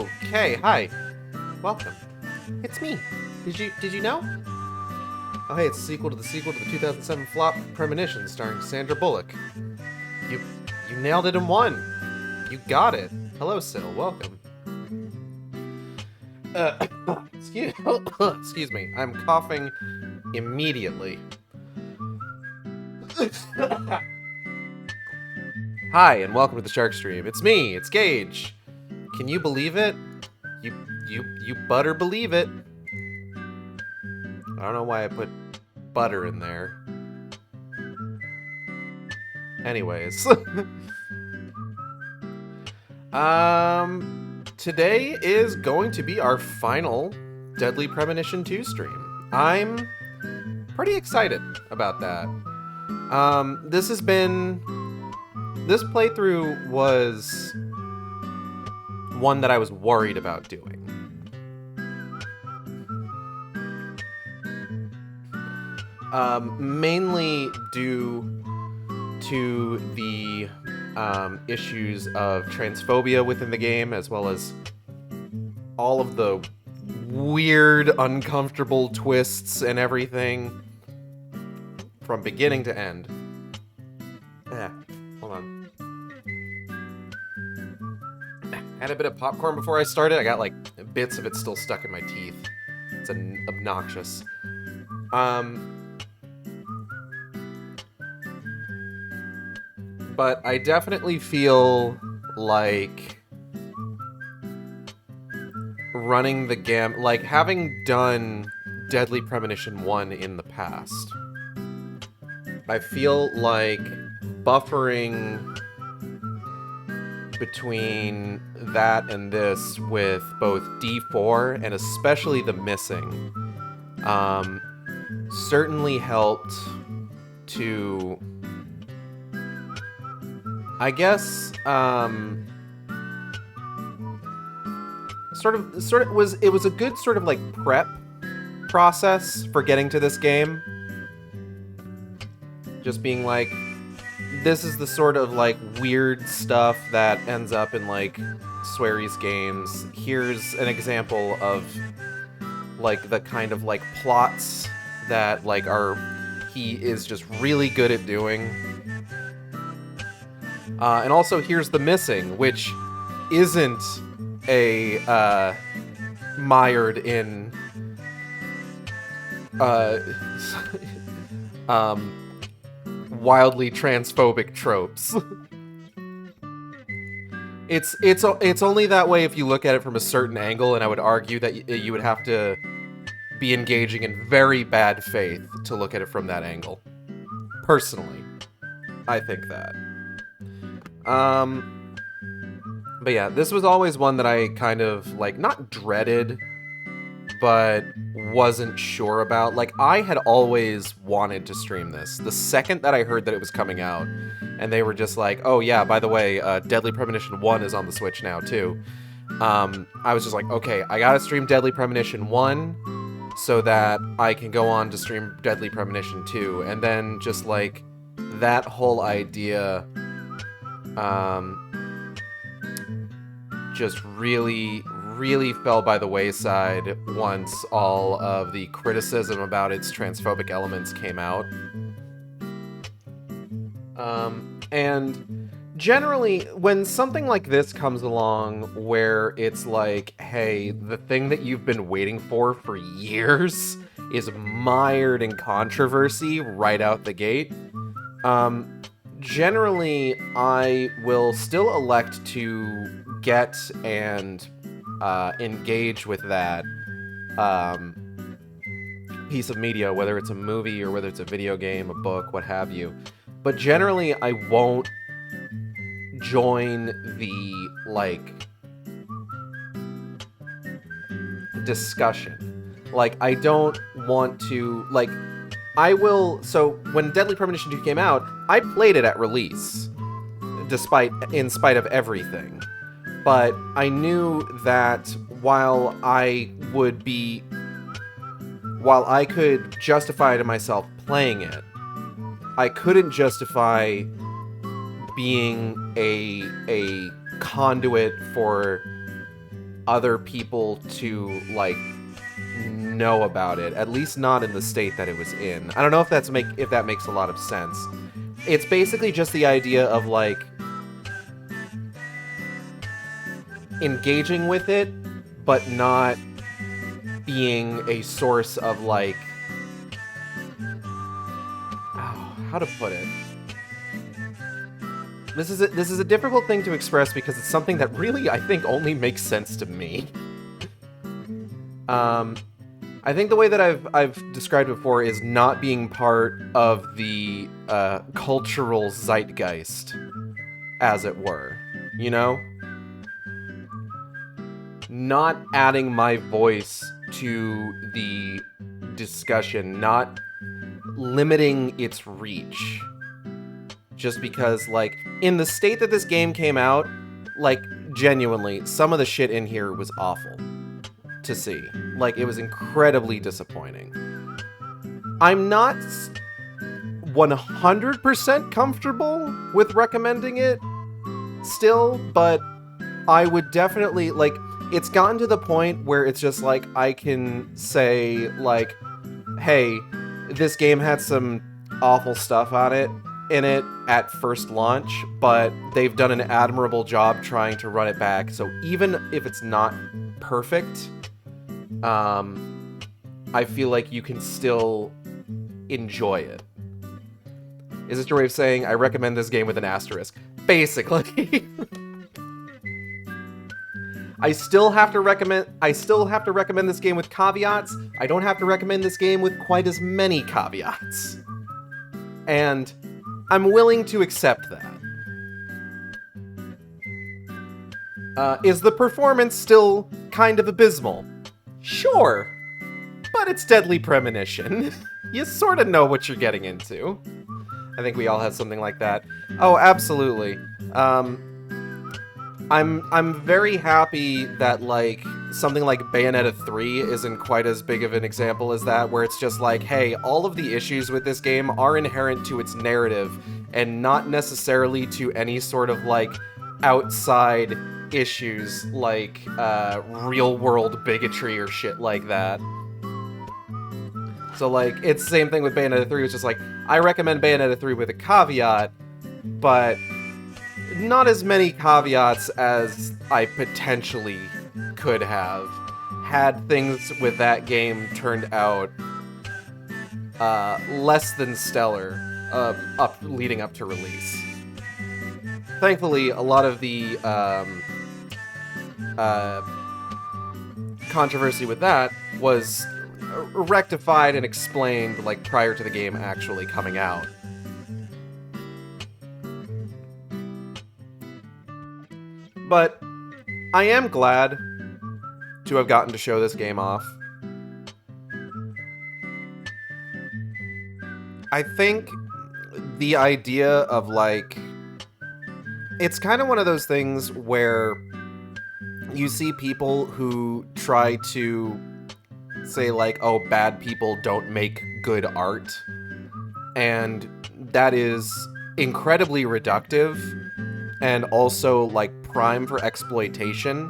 Okay, hi. Welcome. It's me. Did you know? Oh hey, it's a sequel to the 2007 flop Premonition starring Sandra Bullock. You you nailed it in one. You got it. Hello, Syl. Welcome. Uh, excuse, excuse me. I'm coughing immediately. Hi, and welcome to the Shark Stream. It's me. It's Gage. Can you believe it? You butter believe it. I don't know why I put butter in there. Anyways. Today is going to be our final Deadly Premonition 2 stream. I'm pretty excited about that. This playthrough was one that I was worried about doing. Mainly due to the issues of transphobia within the game, as well as all of the weird, uncomfortable twists and everything from beginning to end. Hold on. Had a bit of popcorn before I started. I got like bits of it still stuck in my teeth. It's obnoxious. But I definitely feel like running the like having done Deadly Premonition 1 in the past, I feel like buffering between that and this with both D4 and especially the missing certainly helped to, I guess, it was a good sort of like prep process for getting to this game. Just being like, this is the sort of like weird stuff that ends up in like Swery's games. Here's an example of like the kind of like plots that like he is just really good at doing. And also here's the missing, which isn't a mired in wildly transphobic tropes. It's only that way if you look at it from a certain angle, and I would argue that you would have to be engaging in very bad faith to look at it from that angle. Personally, I think that. But yeah, this was always one that I kind of, like, not dreaded, but wasn't sure about. Like, I had always wanted to stream this. The second that I heard that it was coming out, and they were just like, oh yeah, by the way, Deadly Premonition 1 is on the Switch now, too. I was just like, okay, I gotta stream Deadly Premonition 1 so that I can go on to stream Deadly Premonition 2. And then just, like, that whole idea just really fell by the wayside once all of the criticism about its transphobic elements came out. And generally, when something like this comes along where it's like, hey, the thing that you've been waiting for years is mired in controversy right out the gate, generally, I will still elect to get and engage with that piece of media, whether it's a movie or whether it's a video game, a book, what have you. But generally, I won't join the, like, discussion. Like, I don't want to, like, I will, so when Deadly Premonition 2 came out, I played it at release, in spite of everything. But I knew that while I could justify to myself playing it, I couldn't justify being a conduit for other people to, like, know about it, at least not in the state that it was in. I don't know if that makes a lot of sense. It's basically just the idea of, like, engaging with it, but not being a source of, like, how to put it? This is a difficult thing to express because it's something that really, I think, only makes sense to me. I think the way that I've described it before is not being part of the cultural zeitgeist, as it were. You know? Not adding my voice to the discussion, not limiting its reach. Just because, like, in the state that this game came out, like, genuinely, some of the shit in here was awful to see. Like, it was incredibly disappointing. I'm not 100% comfortable with recommending it still, but I would definitely, like, it's gotten to the point where it's just like, I can say, like, hey, this game had some awful stuff in it at first launch, but they've done an admirable job trying to run it back. So even if it's not perfect, I feel like you can still enjoy it. Is this your way of saying I recommend this game with an asterisk? Basically. I still have to recommend this game with caveats. I don't have to recommend this game with quite as many caveats. And I'm willing to accept that. Is the performance still kind of abysmal? Sure. But it's Deadly Premonition. You sort of know what you're getting into. I think we all have something like that. Oh, absolutely. I'm very happy that, like, something like Bayonetta 3 isn't quite as big of an example as that, where it's just like, hey, all of the issues with this game are inherent to its narrative, and not necessarily to any sort of, like, outside issues, like, real-world bigotry or shit like that. So, like, it's the same thing with Bayonetta 3, it's just like, I recommend Bayonetta 3 with a caveat, but not as many caveats as I potentially could have had things with that game turned out less than stellar leading up to release. Thankfully, a lot of the controversy with that was rectified and explained, like, prior to the game actually coming out. But I am glad to have gotten to show this game off. I think the idea of, like, it's kind of one of those things where you see people who try to say, like, oh, bad people don't make good art, and that is incredibly reductive and also, like, prime for exploitation,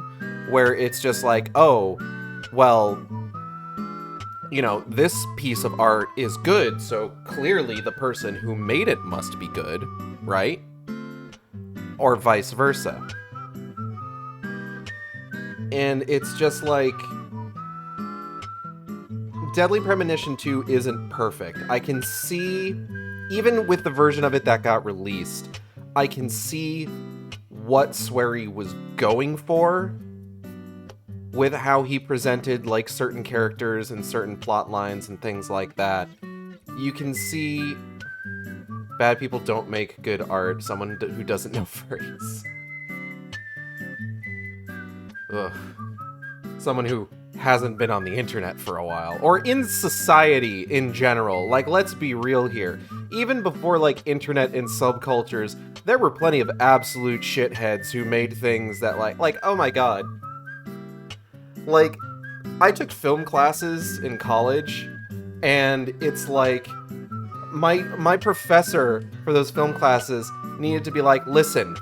where it's just like, oh, well, you know, this piece of art is good, so clearly the person who made it must be good, right? Or vice versa. And it's just like, Deadly Premonition 2 isn't perfect. I can see, even with the version of it that got released, I can see what Swery was going for with how he presented, like, certain characters and certain plot lines and things like that. You can see bad people don't make good art, someone who doesn't know furries. Ugh. Someone who hasn't been on the internet for a while, or in society in general. Like, let's be real here. Even before, like, internet and subcultures, there were plenty of absolute shitheads who made things that, like, oh my god. Like, I took film classes in college, and it's like, my professor for those film classes needed to be like, listen,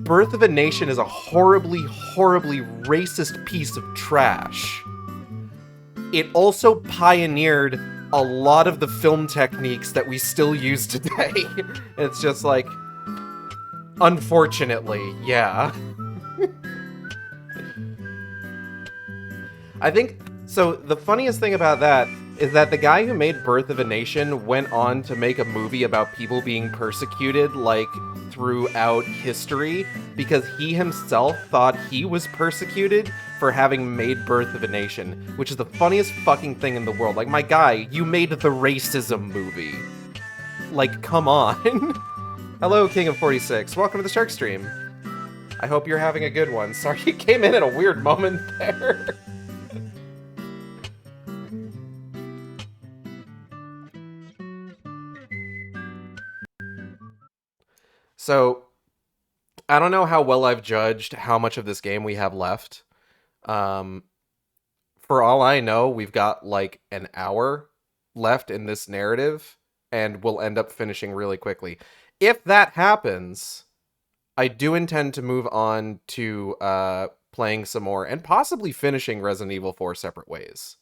Birth of a Nation is a horribly, horribly racist piece of trash, it also pioneered a lot of the film techniques that we still use today. It's just like, unfortunately, yeah. I think, so the funniest thing about that is that the guy who made Birth of a Nation went on to make a movie about people being persecuted, like, throughout history, because he himself thought he was persecuted for having made Birth of a Nation, which is the funniest fucking thing in the world. Like, my guy, you made the racism movie. Like, come on. Hello, King of 46. Welcome to the Shark Stream. I hope you're having a good one. Sorry you came in at a weird moment there. So, I don't know how well I've judged how much of this game we have left. For all I know, we've got like an hour left in this narrative, and we'll end up finishing really quickly. If that happens, I do intend to move on to playing some more, and possibly finishing Resident Evil 4 separate ways.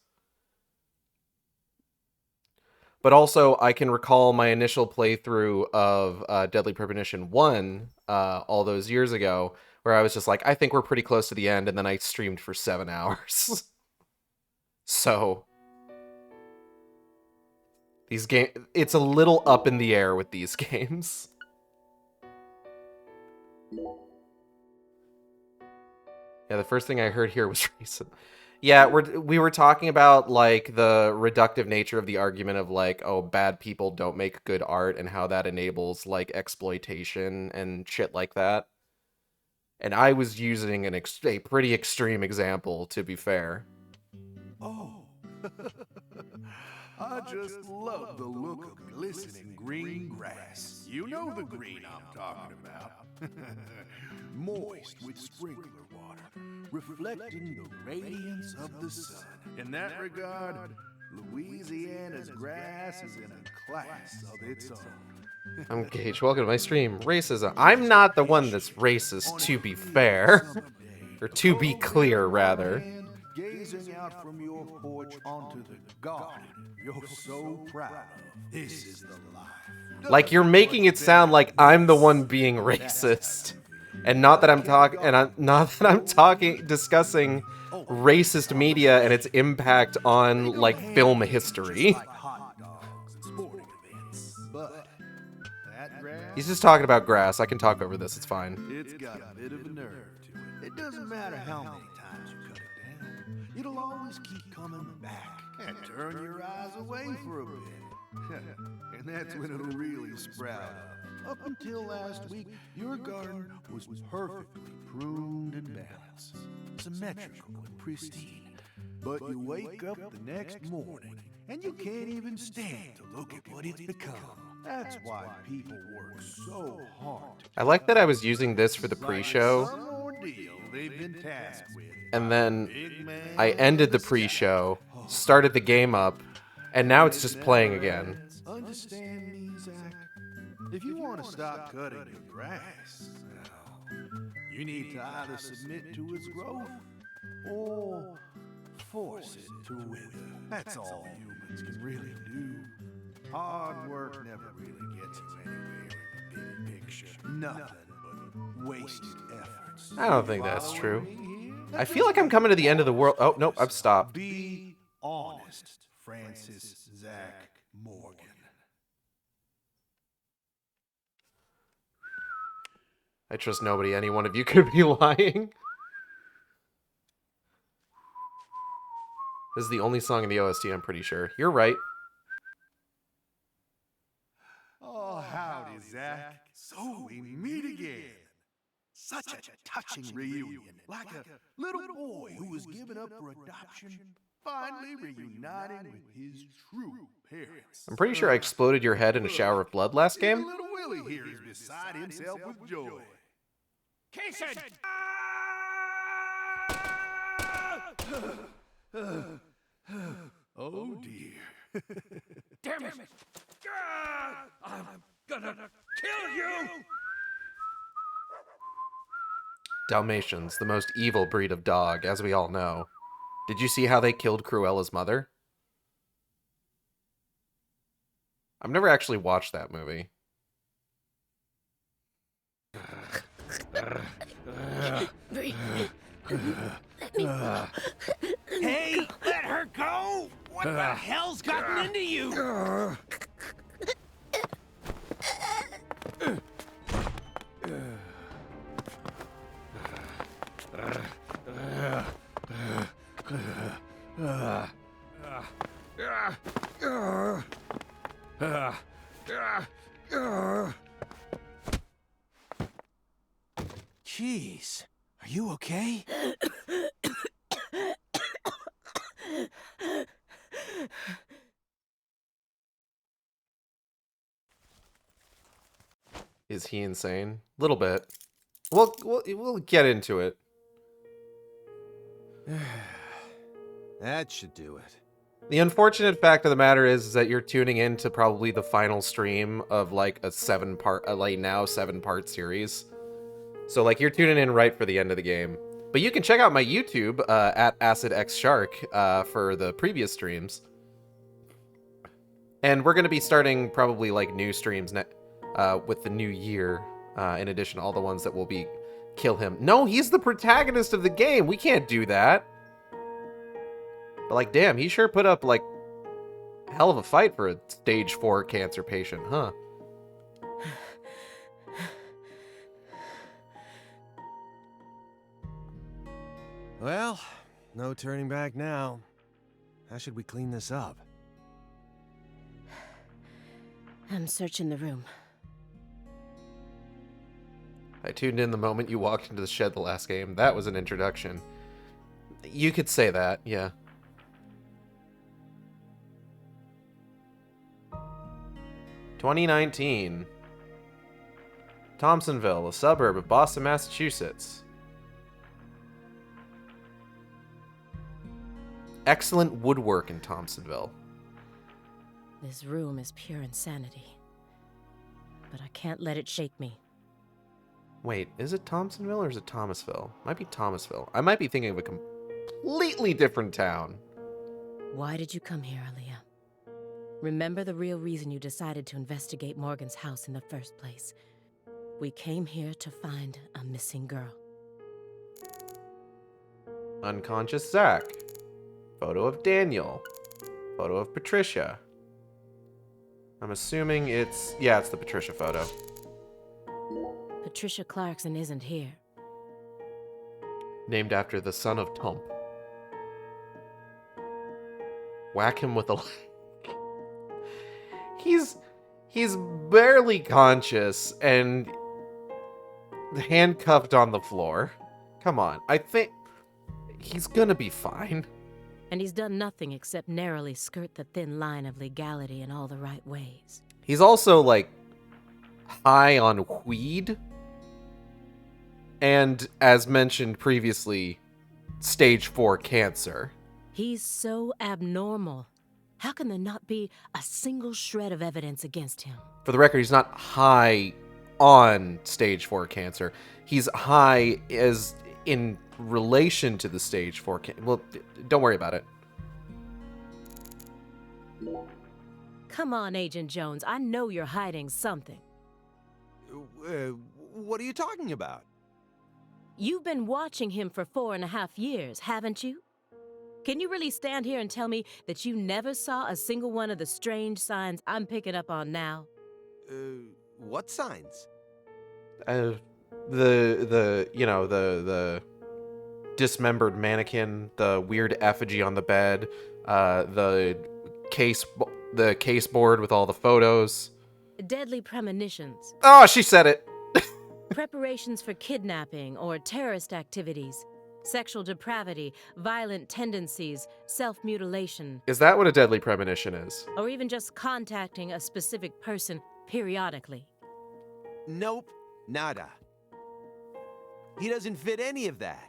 But also, I can recall my initial playthrough of Deadly Premonition 1 all those years ago, where I was just like, I think we're pretty close to the end, and then I streamed for 7 hours. So, these it's a little up in the air with these games. Yeah, the first thing I heard here was recent. Yeah, we were talking about, like, the reductive nature of the argument of, like, oh, bad people don't make good art, and how that enables, like, exploitation and shit like that. And I was using a pretty extreme example, to be fair. Oh, I just love the look of glistening green grass. You know the green I'm talking about. Moist with sprinkler water, reflecting the radiance of the sun. In that regard, Louisiana's grass is in a class of its own. I'm Gage, welcome to my stream. Racism. I'm not the one that's racist, to be fair. Or to be clear, rather. Gazing out from your porch onto the garden you're so proud of. This is the life. Like, you're making it sound like I'm the one being racist. And not that I'm discussing racist media and its impact on, like, film history. He's just talking about grass. I can talk over this, it's fine. It's got a bit of a nerve to it. It doesn't matter how many times you cut it down. It'll always keep coming back and turn your eyes away for a bit. And that's when it'll really sprout up. Up until last week, your garden was perfectly pruned and balanced, symmetrical and pristine. But you wake up the next morning, and you can't even stand to look at what it's become. That's why people work so hard. I like that I was using this for the pre-show. And then I ended the pre-show, started the game up, and now it's just playing again. Understand me, Zach? If you want to stop cutting your grass, you need to either submit to its growth or force it to wither. That's all humans can really do. Hard work never really gets you anywhere in the big picture. Nothing but wasted efforts. I don't think that's true. I feel like I'm coming to the end of the world. Oh, nope, I've stopped. Be honest, Francis Zach Morgan. I trust nobody. Any one of you could be lying. This is the only song in the OST, I'm pretty sure. You're right. Oh, howdy, Zach. So we meet again. Such a touching reunion. Like a little boy who was given up for adoption, finally reuniting with his true parents. I'm pretty sure I exploded your head in a shower of blood last game. Little Willie here is beside himself with joy. Casey! Oh dear. Damn it! I'm gonna kill you! Dalmatians, the most evil breed of dog, as we all know. Did you see how they killed Cruella's mother? I've never actually watched that movie. Breathe. Let me go. Hey, let her go! What the hell's gotten into you? Jeez, are you okay? Is he insane? A little bit. We'll get into it. That should do it. The unfortunate fact of the matter is that you're tuning in to probably the final stream of like a 7-part series. So like you're tuning in right for the end of the game. But you can check out my YouTube at AcidXShark for the previous streams. And we're going to be starting probably like new streams with the new year, in addition to all the ones that will be kill him. No, he's the protagonist of the game. We can't do that. But like, damn, he sure put up like a hell of a fight for a stage 4 cancer patient, huh? Well, no turning back now. How should we clean this up? I'm searching the room. I tuned in the moment you walked into the shed the last game. That was an introduction. You could say that, yeah. (2019) Thompsonville, a suburb of Boston, Massachusetts. Excellent woodwork in Thompsonville. This room is pure insanity. But I can't let it shake me. Wait, is it Thompsonville or is it Thomasville? Might be Thomasville. I might be thinking of a completely different town. Why did you come here, Aaliyah? Remember the real reason you decided to investigate Morgan's house in the first place. We came here to find a missing girl. Unconscious Zach. Photo of Daniel. Photo of Patricia. I'm assuming it's... yeah, it's the Patricia photo. Patricia Clarkson isn't here. Named after the son of Tump. Whack him with a... He's barely conscious and handcuffed on the floor. Come on, I think he's gonna be fine. And he's done nothing except narrowly skirt the thin line of legality in all the right ways. He's also, like, high on weed. And, as mentioned previously, stage 4 cancer. He's so abnormal. How can there not be a single shred of evidence against him? For the record, he's not high on stage 4 cancer. He's high as in relation to the stage 4 cancer. Well, don't worry about it. Come on, Agent Jones. I know you're hiding something. What are you talking about? You've been watching him for 4.5 years, haven't you? Can you really stand here and tell me that you never saw a single one of the strange signs I'm picking up on now? What signs? The dismembered mannequin, the weird effigy on the bed, the case board with all the photos. Deadly premonitions. Oh, she said it. Preparations for kidnapping or terrorist activities. Sexual depravity, violent tendencies, self-mutilation. Is that what a deadly premonition is? Or even just contacting a specific person periodically. Nope, nada. He doesn't fit any of that.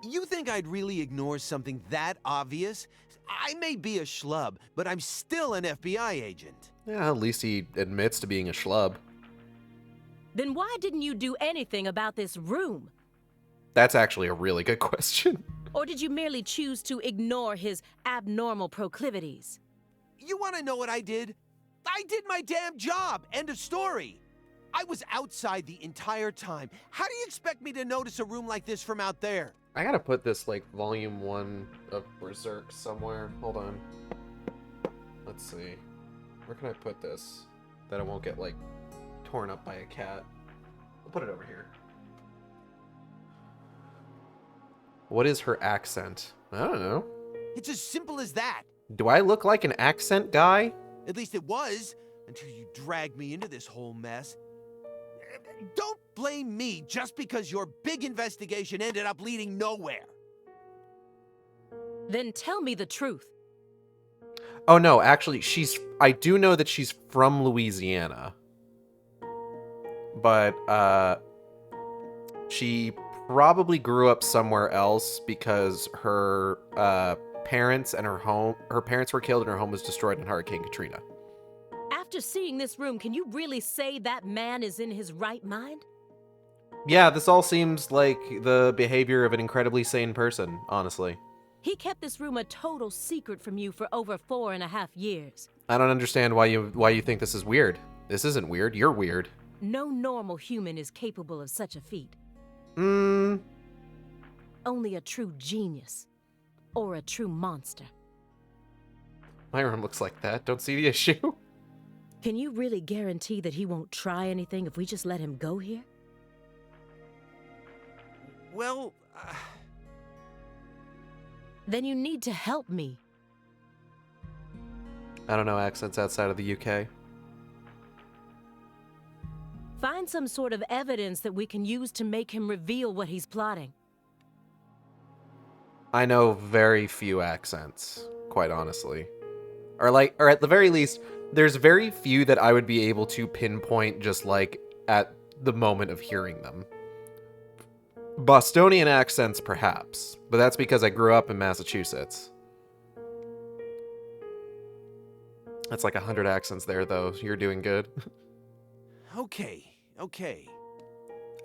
You think I'd really ignore something that obvious? I may be a schlub, but I'm still an FBI agent. Yeah, at least he admits to being a schlub. Then why didn't you do anything about this room? That's actually a really good question. Or did you merely choose to ignore his abnormal proclivities? You want to know what I did? I did my damn job. End of story. I was outside the entire time. How do you expect me to notice a room like this from out there? I gotta put this, like, volume 1 of Berserk somewhere. Hold on. Let's see. Where can I put this? That it won't get, like, torn up by a cat. I'll put it over here. What is her accent? I don't know. It's as simple as that. Do I look like an accent guy? At least it was, until you dragged me into this whole mess. Don't blame me just because your big investigation ended up leading nowhere. Then tell me the truth. Oh no, actually, I do know that she's from Louisiana. But, she probably grew up somewhere else because her, parents and her parents were killed and her home was destroyed in Hurricane Katrina. After seeing this room, can you really say that man is in his right mind? Yeah, this all seems like the behavior of an incredibly sane person, honestly. He kept this room a total secret from you for over 4.5 years. I don't understand why you think this is weird. This isn't weird, you're weird. No normal human is capable of such a feat. Mmm. Only a true genius. Or a true monster. My room looks like that. Don't see the issue. Can you really guarantee that he won't try anything if we just let him go here? Well, Then you need to help me. I don't know accents outside of the UK. Find some sort of evidence that we can use to make him reveal what he's plotting. I know very few accents, quite honestly. Or at the very least, there's very few that I would be able to pinpoint just like at the moment of hearing them. Bostonian accents, perhaps, but that's because I grew up in Massachusetts. That's like 100 accents there, though. You're doing good. okay.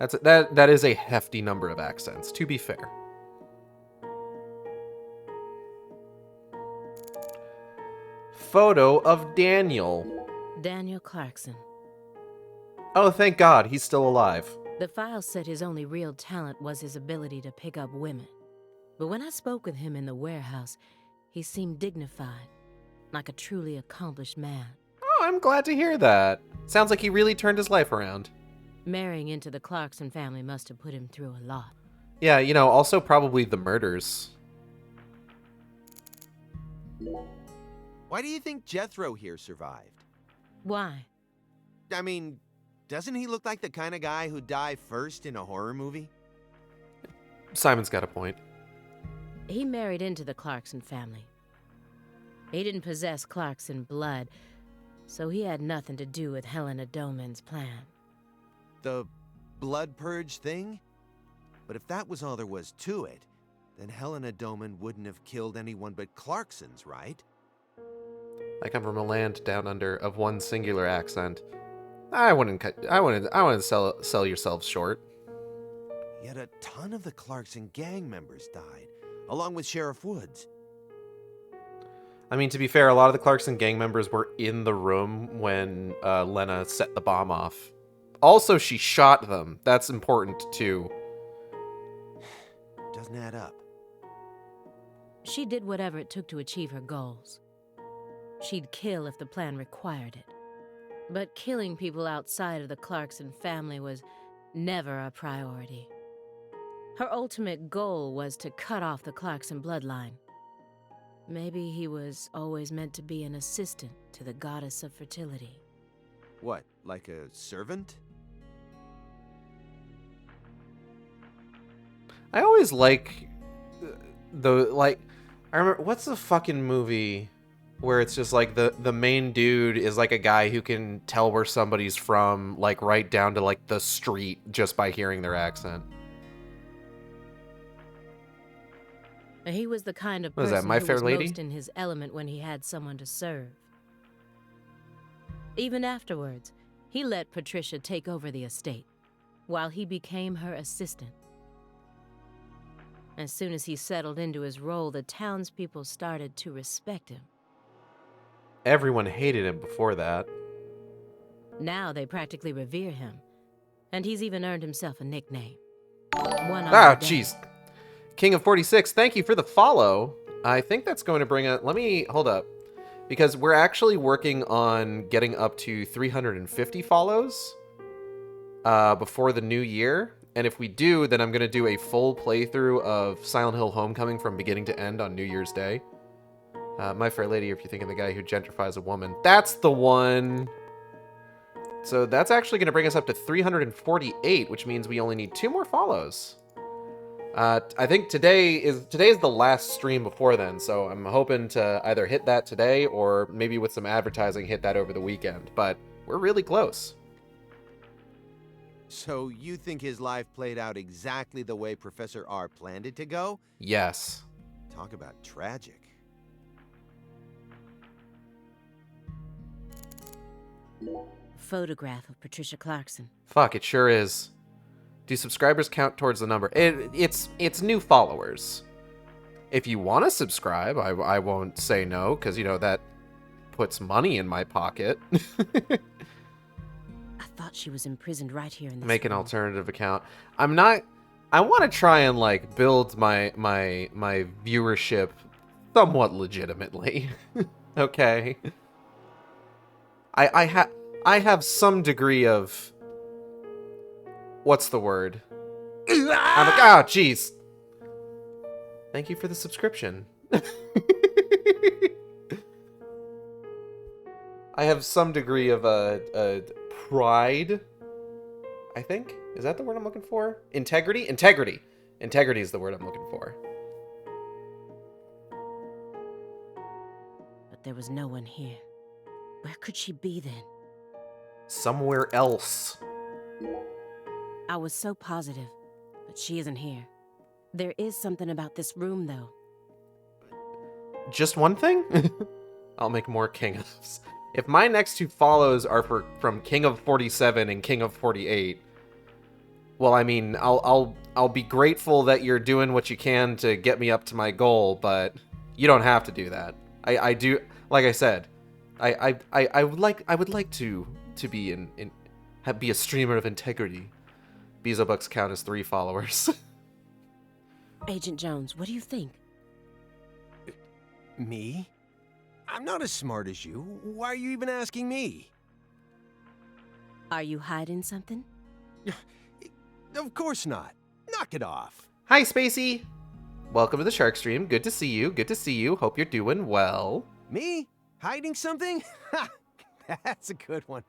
That is a hefty number of accents, to be fair. Photo of Daniel. Daniel Clarkson. Oh, thank God, he's still alive. The file said his only real talent was his ability to pick up women. But when I spoke with him in the warehouse, he seemed dignified, like a truly accomplished man. Oh, I'm glad to hear that. Sounds like he really turned his life around. Marrying into the Clarkson family must have put him through a lot. Yeah, you know, also probably the murders. Why do you think Jethro here survived? Why? I mean, doesn't he look like the kind of guy who'd die first in a horror movie? Simon's got a point. He married into the Clarkson family. He didn't possess Clarkson blood, so he had nothing to do with Helena Doman's plan. The blood purge thing? But if that was all there was to it, then Helena Doman wouldn't have killed anyone but Clarksons, right? I come from a land down under of one singular accent. I wouldn't sell yourselves short. Yet a ton of the Clarkson gang members died, along with Sheriff Woods. I mean, to be fair, a lot of the Clarkson gang members were in the room when Lena set the bomb off. Also, she shot them. That's important, too. Doesn't add up. She did whatever it took to achieve her goals. She'd kill if the plan required it. But killing people outside of the Clarkson family was never a priority. Her ultimate goal was to cut off the Clarkson bloodline. Maybe he was always meant to be an assistant to the goddess of fertility. What, like a servant? I always like I remember, what's the fucking movie where it's just like the main dude is like a guy who can tell where somebody's from, like right down to like the street just by hearing their accent. He was the kind of What is person that, My who Fair was Lady? most in his element when he had someone to serve. Even afterwards, He let Patricia take over the estate, while he became her assistant. As soon as he settled into his role, the townspeople started to respect him. Everyone hated him before that. Now they practically revere him, and he's even earned himself a nickname. Ah, jeez. King of 46, thank you for the follow. I think that's going to bring it. Let me hold up, because we're actually working on getting up to 350 follows before the new year. And if we do, then I'm going to do a full playthrough of Silent Hill Homecoming from beginning to end on New Year's Day. My Fair Lady, if you're thinking the guy who gentrifies a woman. That's the one! So that's actually going to bring us up to 348, which means we only need 2 more follows. I think today is the last stream before then, so I'm hoping to either hit that today or maybe with some advertising hit that over the weekend. But we're really close. So you think his life played out exactly the way Professor R planned it to go? Yes. Talk about tragic. Photograph of Patricia Clarkson. Fuck, it sure is. Do subscribers count towards the number? It's new followers. If you want to subscribe, I won't say no, because, you know, that puts money in my pocket. I thought she was imprisoned right here in this Make an room. alternative account. I want to try and, like, build my viewership somewhat legitimately. Okay. I have some degree of... What's the word? Oh, jeez. Thank you for the subscription. I have some degree of a pride, I think. Is that the word I'm looking for? Integrity? Integrity. Integrity is the word I'm looking for. But there was no one here. Where could she be then? Somewhere else. I was so positive, but she isn't here. There is something about this room, though. Just one thing? I'll make more King ofs. If my next 2 follows are from King of 47 and King of 48, well, I mean, I'll be grateful that you're doing what you can to get me up to my goal, but you don't have to do that. I do, like I said, I would like to be be a streamer of integrity. Bezobucks count as 3 followers. Agent Jones, what do you think? Me? I'm not as smart as you. Why are you even asking me? Are you hiding something? Of course not. Knock it off. Hi, Spacey. Welcome to the Shark Stream. Good to see you. Good to see you. Hope you're doing well. Me? Hiding something? That's a good one.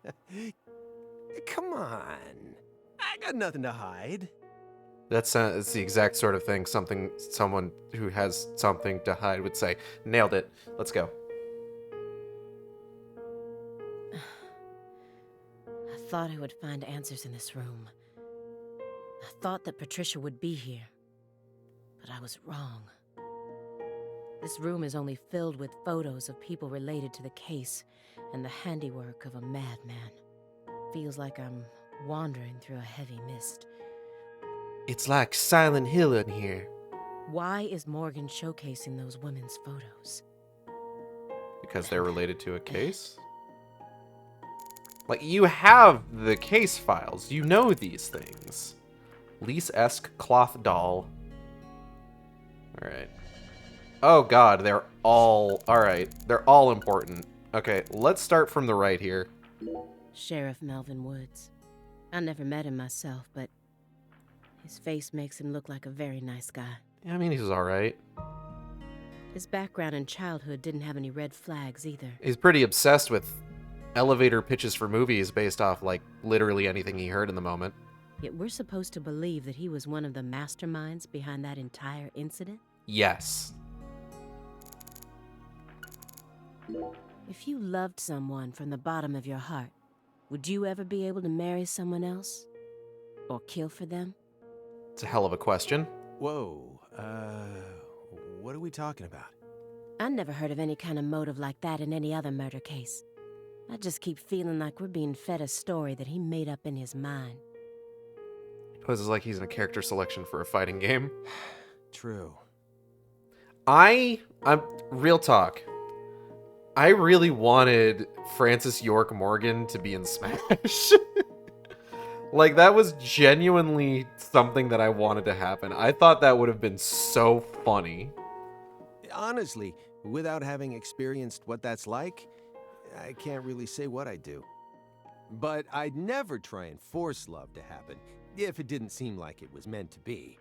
Come on. I got nothing to hide. It's the exact sort of thing someone who has something to hide would say. Nailed it. Let's go. I thought I would find answers in this room. I thought that Patricia would be here. But I was wrong. This room is only filled with photos of people related to the case and the handiwork of a madman. Feels like I'm wandering through a heavy mist. It's like Silent Hill in here. Why is Morgan showcasing those women's photos? Because they're related to a case? Like, you have the case files. You know these things. Lise-esque cloth doll. Alright. Oh god, they're all... Alright, they're all important. Okay, let's start from the right here. Sheriff Melvin Woods. I never met him myself, but his face makes him look like a very nice guy. Yeah, I mean, he's alright. His background in childhood didn't have any red flags either. He's pretty obsessed with elevator pitches for movies based off, like, literally anything he heard in the moment. Yet we're supposed to believe that he was one of the masterminds behind that entire incident? Yes. If you loved someone from the bottom of your heart, would you ever be able to marry someone else? Or kill for them? It's a hell of a question. Whoa, what are we talking about? I never heard of any kind of motive like that in any other murder case. I just keep feeling like we're being fed a story that he made up in his mind. This is like he's in a character selection for a fighting game. True. I'm real talk. I really wanted Francis York Morgan to be in Smash. Like, that was genuinely something that I wanted to happen. I thought that would have been so funny. Honestly, without having experienced what that's like, I can't really say what I'd do. But I'd never try and force love to happen if it didn't seem like it was meant to be.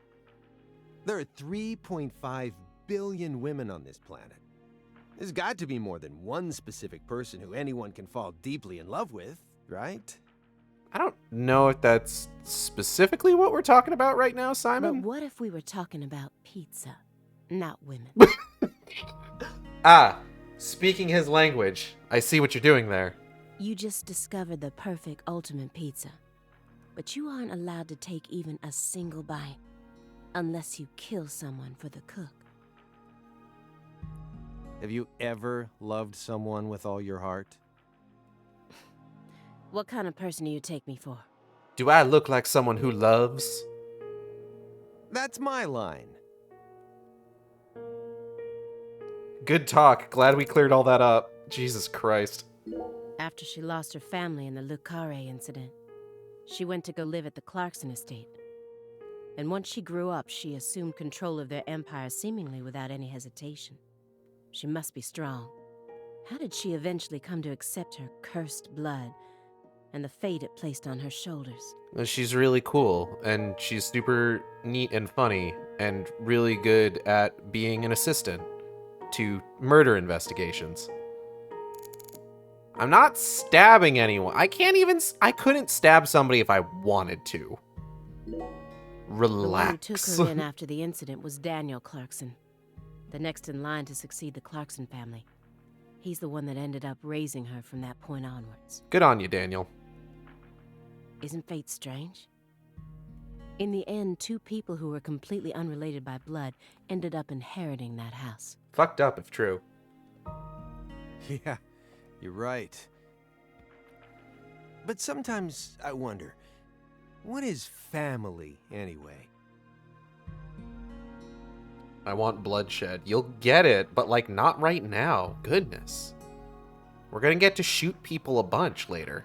There are 3.5 billion women on this planet. There's got to be more than one specific person who anyone can fall deeply in love with, right? I don't know if that's specifically what we're talking about right now, Simon. But what if we were talking about pizza, not women? Speaking his language. I see what you're doing there. You just discovered the perfect ultimate pizza. But you aren't allowed to take even a single bite unless you kill someone for the cook. Have you ever loved someone with all your heart? What kind of person do you take me for? Do I look like someone who loves? That's my line. Good talk. Glad we cleared all that up. Jesus Christ. After she lost her family in the Le Carré incident, she went to go live at the Clarkson estate. And once she grew up, she assumed control of their empire seemingly without any hesitation. She must be strong. How did she eventually come to accept her cursed blood and the fate it placed on her shoulders? She's really cool, and she's super neat and funny, and really good at being an assistant to murder investigations. I'm not stabbing anyone. I couldn't stab somebody if I wanted to. Relax. The one who took her in after the incident was Daniel Clarkson, the next in line to succeed the Clarkson family. He's the one that ended up raising her from that point onwards. Good on you, Daniel. Isn't fate strange? In the end, two people who were completely unrelated by blood ended up inheriting that house. Fucked up if true. Yeah, you're right. But sometimes I wonder, what is family anyway? I want bloodshed. You'll get it, but like not right now. Goodness. We're gonna get to shoot people a bunch later.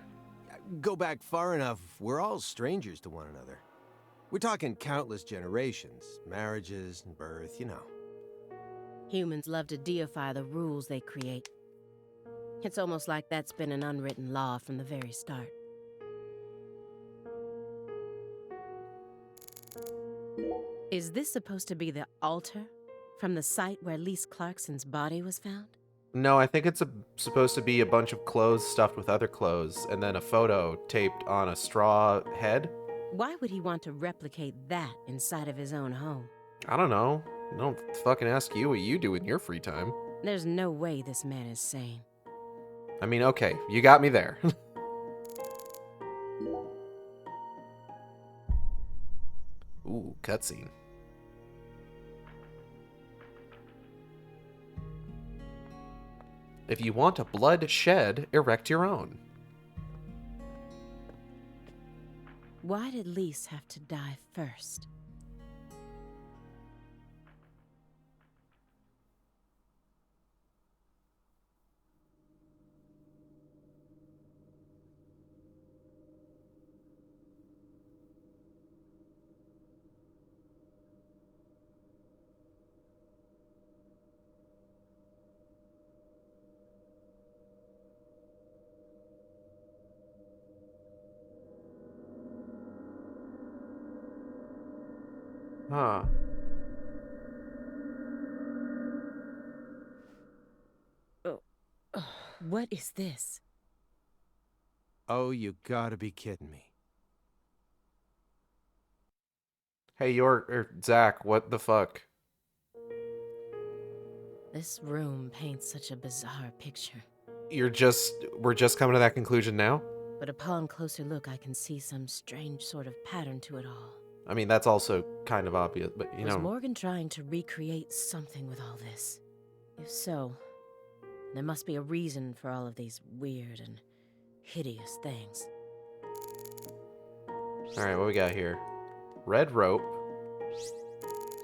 Go back far enough, we're all strangers to one another. We're talking countless generations, marriages and birth, you know. Humans love to deify the rules they create. It's almost like that's been an unwritten law from the very start. Is this supposed to be the altar from the site where Lise Clarkson's body was found? No, I think it's supposed to be a bunch of clothes stuffed with other clothes, and then a photo taped on a straw head. Why would he want to replicate that inside of his own home? I don't know. Don't fucking ask you what you do in your free time. There's no way this man is sane. I mean, okay, you got me there. Ooh, cutscene. If you want a blood shed, erect your own. Why did Lise have to die first? Huh. What is this? Oh, you gotta be kidding me. Hey, Zach, what the fuck? This room paints such a bizarre picture. We're just coming to that conclusion now? But upon closer look, I can see some strange sort of pattern to it all. I mean, that's also kind of obvious, but you Was know. Morgan trying to recreate something with all this? If so, there must be a reason for all of these weird and hideous things. Alright, what we got here? Red rope.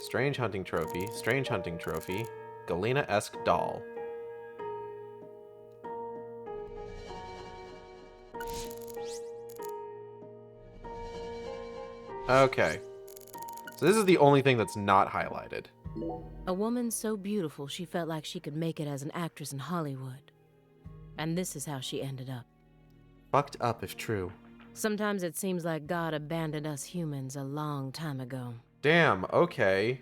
Strange hunting trophy. Strange hunting trophy. Galena-esque doll. Okay. So this is the only thing that's not highlighted. A woman so beautiful she felt like she could make it as an actress in Hollywood. And this is how she ended up. Fucked up if true. Sometimes it seems like God abandoned us humans a long time ago. Damn, okay.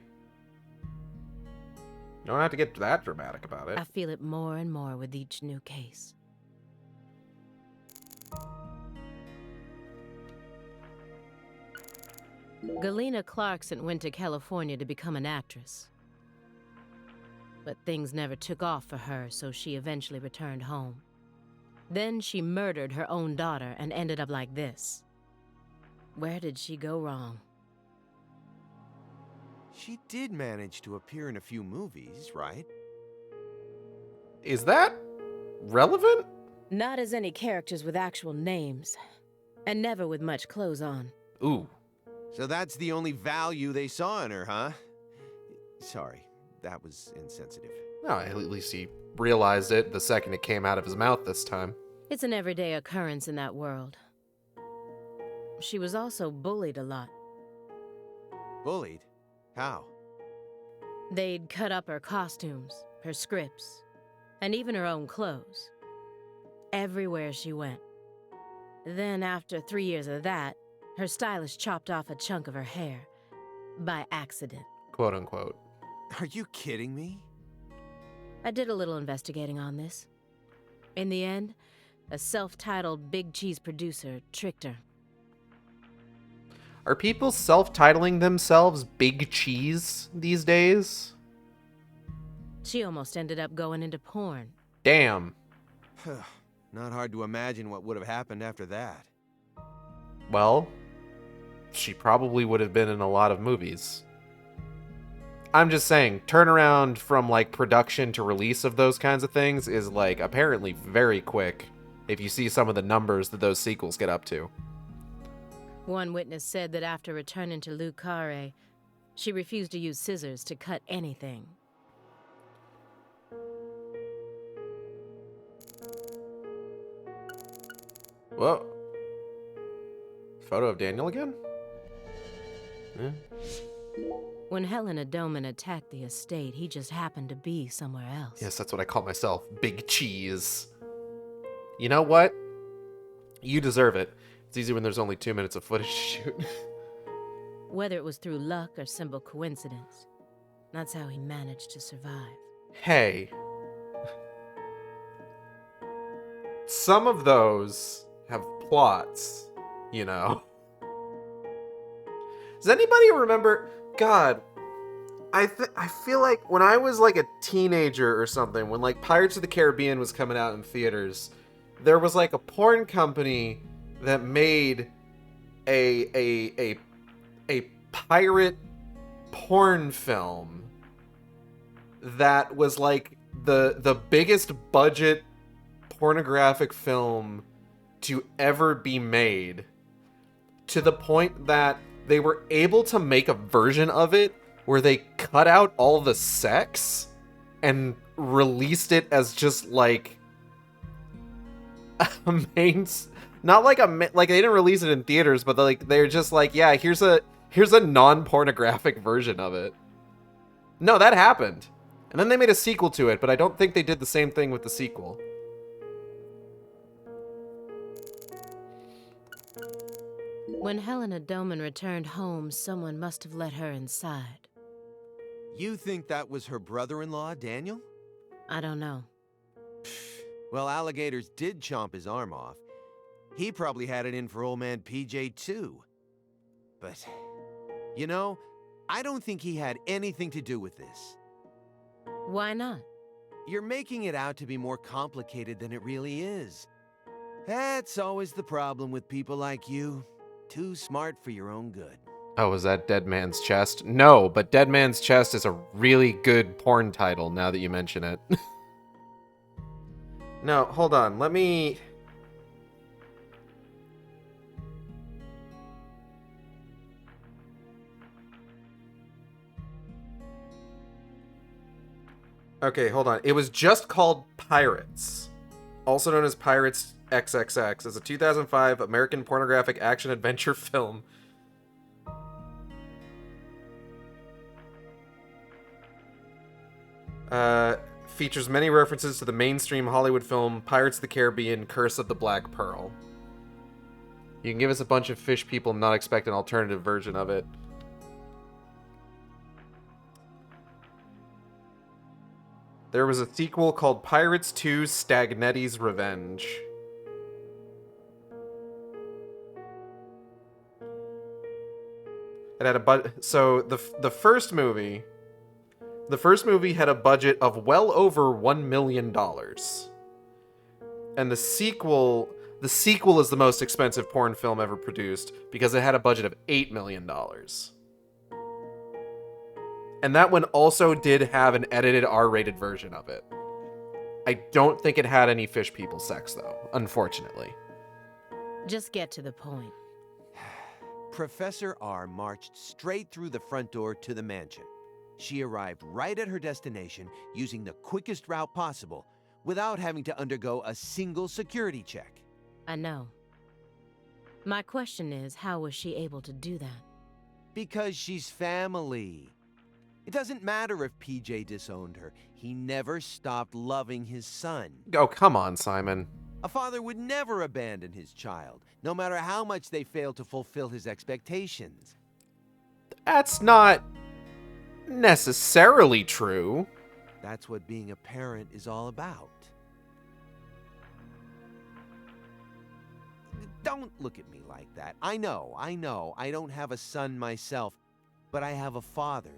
Don't have to get that dramatic about it. I feel it more and more with each new case. Galena Clarkson went to California to become an actress. But things never took off for her, so she eventually returned home. Then she murdered her own daughter and ended up like this. Where did she go wrong? She did manage to appear in a few movies, right? Is that relevant? Not as any characters with actual names, and never with much clothes on. Ooh. So that's the only value they saw in her, huh? Sorry, that was insensitive. No, at least he realized it the second it came out of his mouth this time. It's an everyday occurrence in that world. She was also bullied a lot. Bullied? How? They'd cut up her costumes, her scripts, and even her own clothes. Everywhere she went. Then after 3 years of that, her stylist chopped off a chunk of her hair. By accident. Quote unquote. Are you kidding me? I did a little investigating on this. In the end, a self-titled Big Cheese producer tricked her. Are people self-titling themselves Big Cheese these days? She almost ended up going into porn. Damn. Not hard to imagine what would have happened after that. Well, she probably would have been in a lot of movies. I'm just saying, turnaround from like production to release of those kinds of things is like apparently very quick if you see some of the numbers that those sequels get up to. One witness said that after returning to Le Carré, she refused to use scissors to cut anything. Whoa. Photo of Daniel again? Yeah. When Helena Doman attacked the estate, he just happened to be somewhere else. Yes, that's what I call myself. Big Cheese. You know what? You deserve it. It's easy when there's only 2 minutes of footage to shoot. Whether it was through luck or simple coincidence, that's how he managed to survive. Hey. Some of those have plots, you know. Does anybody remember... God, I feel like when I was like a teenager or something, when like Pirates of the Caribbean was coming out in theaters, there was like a porn company that made a pirate porn film that was like the biggest budget pornographic film to ever be made, to the point that they were able to make a version of it where they cut out all the sex and released it as just like a main, not like like they didn't release it in theaters, but they're just like, yeah, here's a non-pornographic version of it. No, that happened. And then they made a sequel to it, but I don't think they did the same thing with the sequel. When Helena Doman returned home, someone must have let her inside. You think that was her brother-in-law, Daniel? I don't know. Well, alligators did chomp his arm off. He probably had it in for old man PJ too. But, you know, I don't think he had anything to do with this. Why not? You're making it out to be more complicated than it really is. That's always the problem with people like you. Too smart for your own good. Oh, was that Dead Man's Chest? No, but Dead Man's Chest is a really good porn title now that you mention it. No, hold on. Let me Okay, hold on. It was just called Pirates, also known as Pirates XXX. It's a 2005 American pornographic action-adventure film. Features many references to the mainstream Hollywood film Pirates of the Caribbean: Curse of the Black Pearl. You can give us a bunch of fish people and not expect an alternative version of it. There was a sequel called Pirates 2: Stagnetti's Revenge. It had a so the first movie had a budget of well over $1 million. And the sequel is the most expensive porn film ever produced because it had a budget of $8 million. And that one also did have an edited R-rated version of it. I don't think it had any fish people sex, though, unfortunately. Just get to the point. Professor R marched straight through the front door to the mansion. She arrived right at her destination using the quickest route possible without having to undergo a single security check. I know. My question is, how was she able to do that? Because she's family. It doesn't matter if PJ disowned her. He never stopped loving his son. Oh, come on, Simon. A father would never abandon his child, no matter how much they fail to fulfill his expectations. That's not necessarily true. That's what being a parent is all about. Don't look at me like that. I know, I don't have a son myself, but I have a father.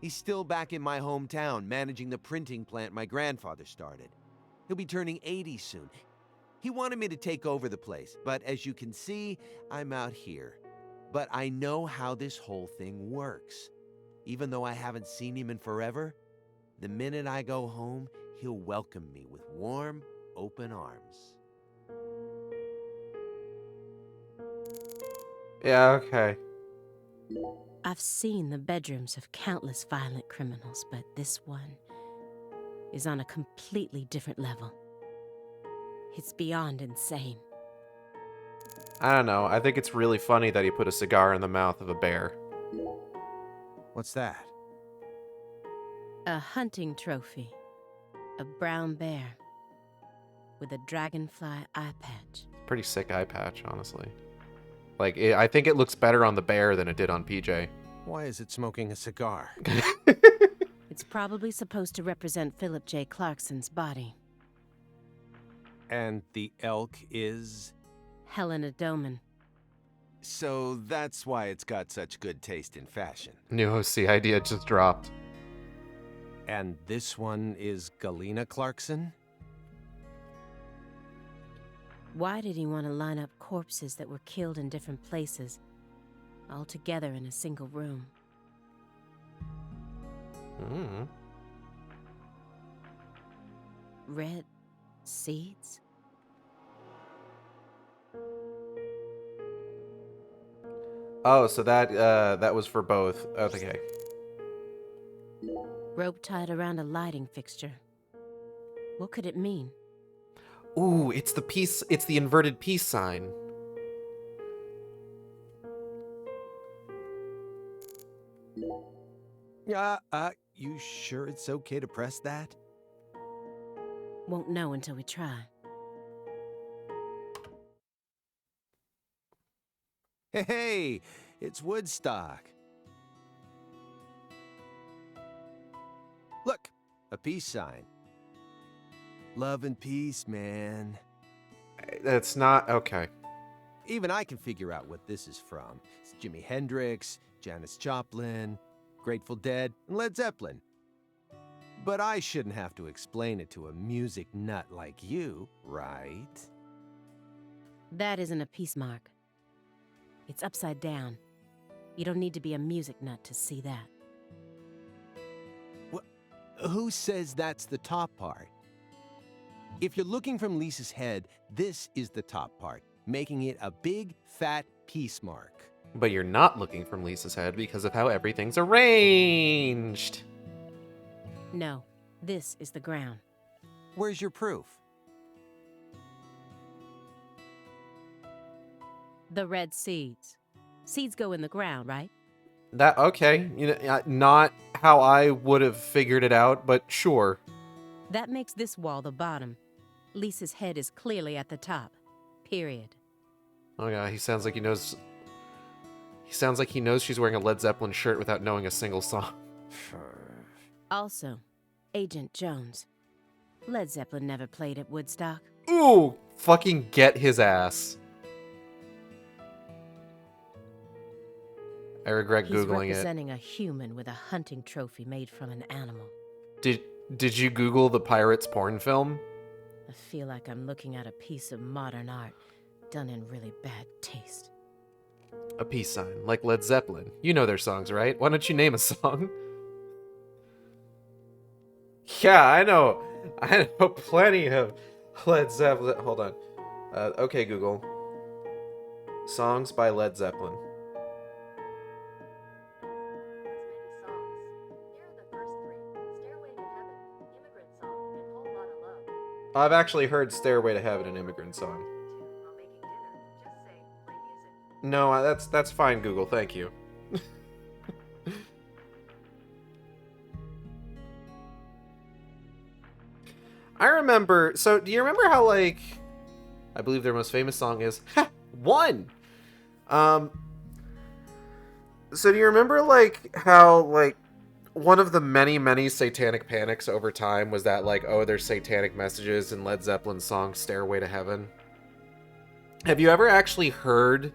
He's still back in my hometown, managing the printing plant my grandfather started. He'll be turning 80 soon. He wanted me to take over the place, but as you can see, I'm out here. But I know how this whole thing works. Even though I haven't seen him in forever, the minute I go home, he'll welcome me with warm, open arms. Yeah, okay. I've seen the bedrooms of countless violent criminals, but this one is on a completely different level. It's beyond insane. I don't know. I think it's really funny that he put a cigar in the mouth of a bear. What's that? A hunting trophy. A brown bear. With a dragonfly eye patch. Pretty sick eye patch, honestly. Like, I think it looks better on the bear than it did on PJ. Why is it smoking a cigar? It's probably supposed to represent Philip J. Clarkson's body. And the elk is? Helena Doman. So that's why it's got such good taste in fashion. New OC idea just dropped. And this one is Galena Clarkson? Why did he want to line up corpses that were killed in different places, all together in a single room? Red seeds? Oh, so that was for both. Okay. Rope tied around a lighting fixture. What could it mean? Ooh, it's the inverted peace sign. You sure it's okay to press that? Won't know until we try. Hey, it's Woodstock. Look, a peace sign. Love and peace, man. That's not okay. Even I can figure out what this is from. It's Jimi Hendrix, Janis Joplin, Grateful Dead, and Led Zeppelin. But I shouldn't have to explain it to a music nut like you, right? That isn't a peace mark. It's upside down. You don't need to be a music nut to see that. Who says that's the top part? If you're looking from Lisa's head, this is the top part, making it a big, fat peace mark. But you're not looking from Lisa's head because of how everything's arranged. No, This is the ground. Where's your proof? The red seeds. Seeds go in the ground, right? That, okay. You know, not how I would have figured it out, but sure. That makes this wall the bottom. Lisa's head is clearly at the top. Period. Oh god, he sounds like he knows... He sounds like he knows she's wearing a Led Zeppelin shirt without knowing a single song. Also, Agent Jones. Led Zeppelin never played at Woodstock. Ooh! Fucking get his ass. I regret He's Googling it. representing a human with a hunting trophy made from an animal. Did you Google the Pirates porn film? I feel like I'm looking at a piece of modern art done in really bad taste. A peace sign, like Led Zeppelin. You know their songs, right? Why don't you name a song? Yeah, I know plenty of Led Zeppelin. Hold on. Okay, Google. Songs by Led Zeppelin. I've actually heard Stairway to Heaven, an Immigrant Song. No, that's fine, Google. Thank you. I remember... So, do you remember how, like... I believe their most famous song is... One! So, do you remember, like, how, like... One of the many, many satanic panics over time was that, like, oh, there's satanic messages in Led Zeppelin's song Stairway to Heaven. Have you ever actually heard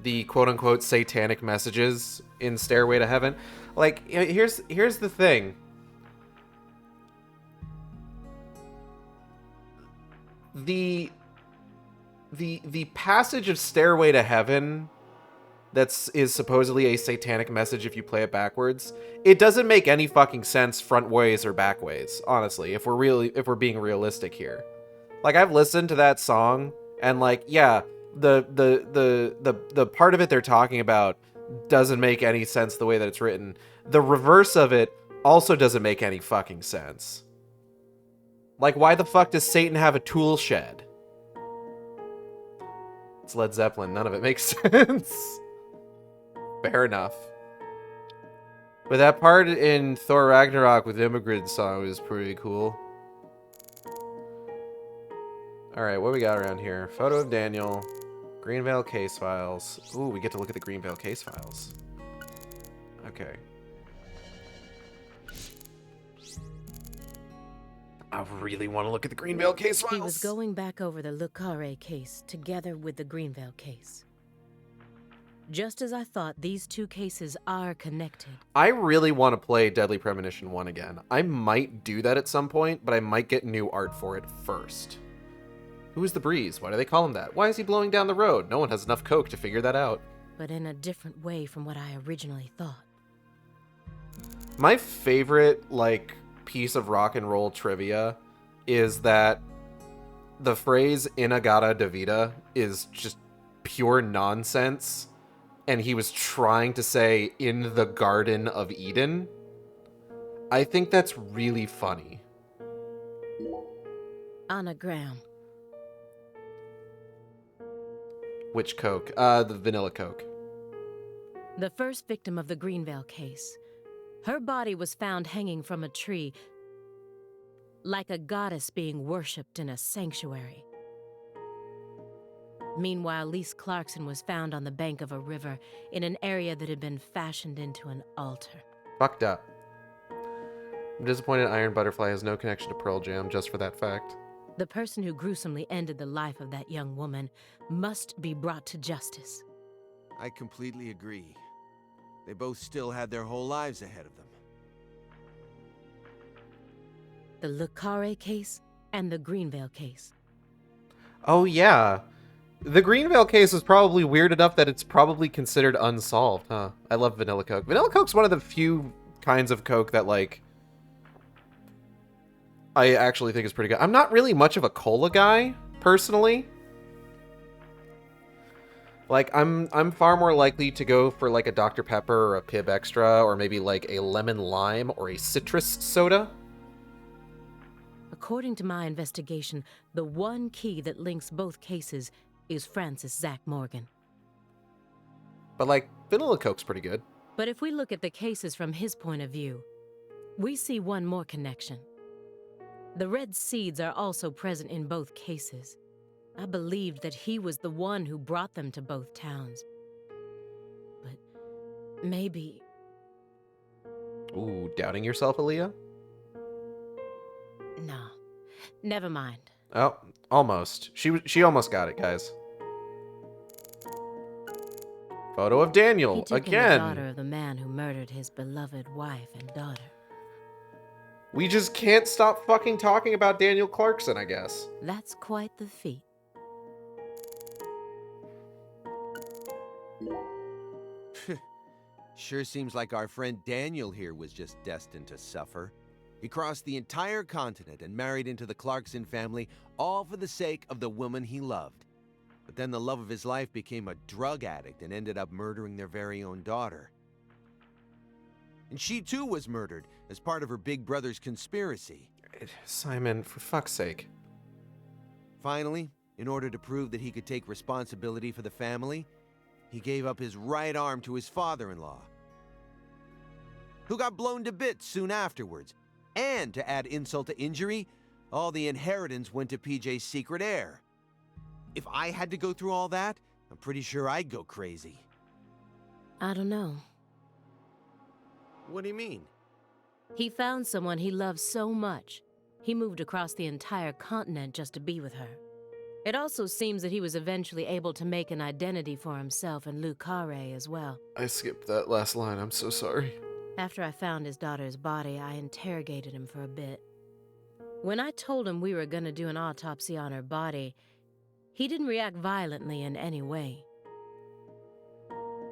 the quote-unquote satanic messages in Stairway to Heaven? Like, here's the thing. The passage of Stairway to Heaven is supposedly a satanic message if you play it backwards. It doesn't make any fucking sense front ways or back ways, honestly, if we're being realistic here. Like, I've listened to that song and, like, yeah, the part of it they're talking about doesn't make any sense the way that it's written. The reverse of it also doesn't make any fucking sense. Like, why the fuck does Satan have a tool shed? It's Led Zeppelin. None of it makes sense. Fair enough. But that part in Thor Ragnarok with Immigrant Song was pretty cool. Alright, what we got around here? Photo of Daniel. Greenvale case files. Ooh, we get to look at the Greenvale case files. Okay. I really want to look at the Greenvale case files. He was going back over the Le Carre case together with the Greenvale case. Just as I thought, these two cases are connected. I really want to play Deadly Premonition 1 again. I might do that at some point, but I might get new art for it first. Who is the Breeze? Why do they call him that? Why is he blowing down the road? No one has enough coke to figure that out. But in a different way from what I originally thought. My favorite, like, piece of rock and roll trivia is that the phrase Inagata Davida is just pure nonsense, and he was trying to say in the Garden of Eden. I think that's really funny. Anagram. Which Coke? The vanilla Coke. The first victim of the Greenvale case. Her body was found hanging from a tree, like a goddess being worshipped in a sanctuary. Meanwhile, Lise Clarkson was found on the bank of a river in an area that had been fashioned into an altar. Fucked up. I'm disappointed Iron Butterfly has no connection to Pearl Jam just for that fact. The person who gruesomely ended the life of that young woman must be brought to justice. I completely agree. They both still had their whole lives ahead of them. The Le Carre case and the Greenvale case. Oh, yeah. The Greenvale case is probably weird enough that it's probably considered unsolved, huh? I love vanilla Coke. Vanilla Coke's one of the few kinds of Coke that, like, I actually think is pretty good. I'm not really much of a cola guy, personally. Like, I'm far more likely to go for, like, a Dr. Pepper or a Pibb Extra, or maybe, like, a lemon lime or a citrus soda. According to my investigation, the one key that links both cases is Francis Zach Morgan. But, like, Vanilla Coke's pretty good. But if we look at the cases from his point of view, we see one more connection. The red seeds are also present in both cases. I believed that he was the one who brought them to both towns. But maybe... Ooh, doubting yourself, Aaliyah? No. Never mind. Oh, almost. She almost got it, guys. Photo of He Daniel, took in the daughter again. of the man who murdered his beloved wife and daughter. We just can't stop fucking talking about Daniel Clarkson, I guess. That's quite the feat. Sure seems like our friend Daniel here was just destined to suffer. He crossed the entire continent and married into the Clarkson family, all for the sake of the woman he loved. But then the love of his life became a drug addict and ended up murdering their very own daughter. And she too was murdered as part of her big brother's conspiracy. Simon, for fuck's sake. Finally, in order to prove that he could take responsibility for the family, he gave up his right arm to his father-in-law, who got blown to bits soon afterwards. And to add insult to injury, all the inheritance went to PJ's secret heir. If I had to go through all that, I'm pretty sure I'd go crazy. I don't know. What do you mean? He found someone he loved so much, he moved across the entire continent just to be with her. It also seems that he was eventually able to make an identity for himself and Lou Carre as well. I skipped that last line, I'm so sorry. After I found his daughter's body, I interrogated him for a bit. When I told him we were going to do an autopsy on her body, he didn't react violently in any way.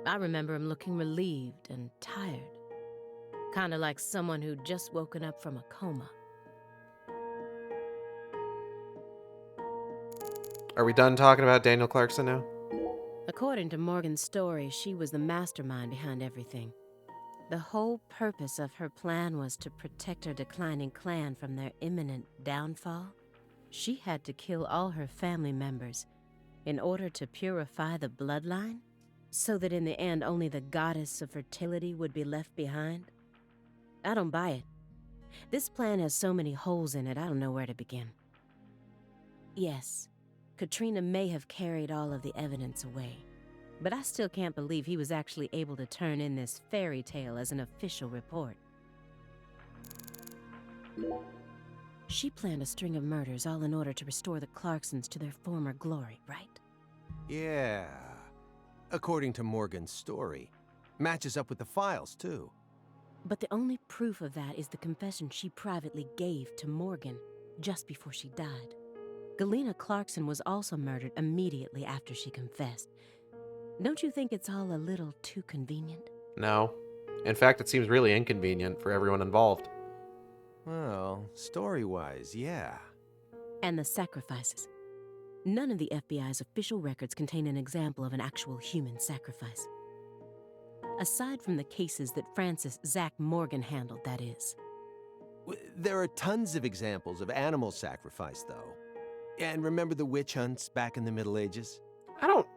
I remember him looking relieved and tired, kind of like someone who'd just woken up from a coma. Are we done talking about Daniel Clarkson now? According to Morgan's story, she was the mastermind behind everything. The whole purpose of her plan was to protect her declining clan from their imminent downfall. She had to kill all her family members in order to purify the bloodline, so that in the end only the goddess of fertility would be left behind. I don't buy it. This plan has so many holes in it, I don't know where to begin. Yes, Katrina may have carried all of the evidence away, but I still can't believe he was actually able to turn in this fairy tale as an official report. She planned a string of murders all in order to restore the Clarksons to their former glory, right? Yeah. According to Morgan's story. Matches up with the files, too. But the only proof of that is the confession she privately gave to Morgan just before she died. Galena Clarkson was also murdered immediately after she confessed. Don't you think it's all a little too convenient? No. In fact, it seems really inconvenient for everyone involved. Well, story-wise, yeah. And the sacrifices. None of the FBI's official records contain an example of an actual human sacrifice. Aside from the cases that Francis Zach Morgan handled, that is. There are tons of examples of animal sacrifice, though. And remember the witch hunts back in the Middle Ages? I don't...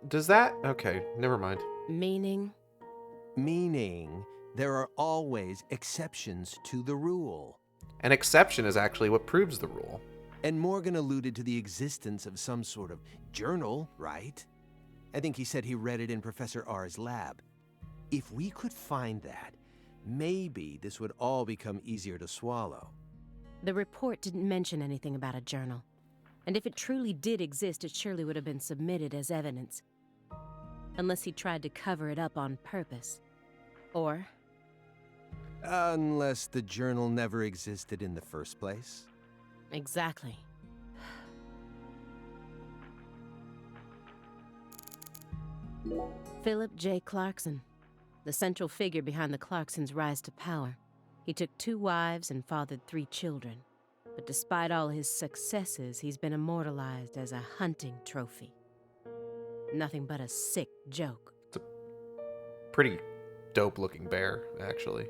Does that... Okay, never mind. Meaning? Meaning, there are always exceptions to the rule. An exception is actually what proves the rule. And Morgan alluded to the existence of some sort of journal, right? I think he said he read it in Professor R's lab. If we could find that, maybe this would all become easier to swallow. The report didn't mention anything about a journal. And if it truly did exist, it surely would have been submitted as evidence. Unless he tried to cover it up on purpose. Or... Unless the journal never existed in the first place. Exactly. Philip J. Clarkson, the central figure behind the Clarksons' rise to power. He took 2 wives and fathered 3 children. But despite all his successes, he's been immortalized as a hunting trophy. Nothing but a sick joke. It's a pretty dope-looking bear, actually.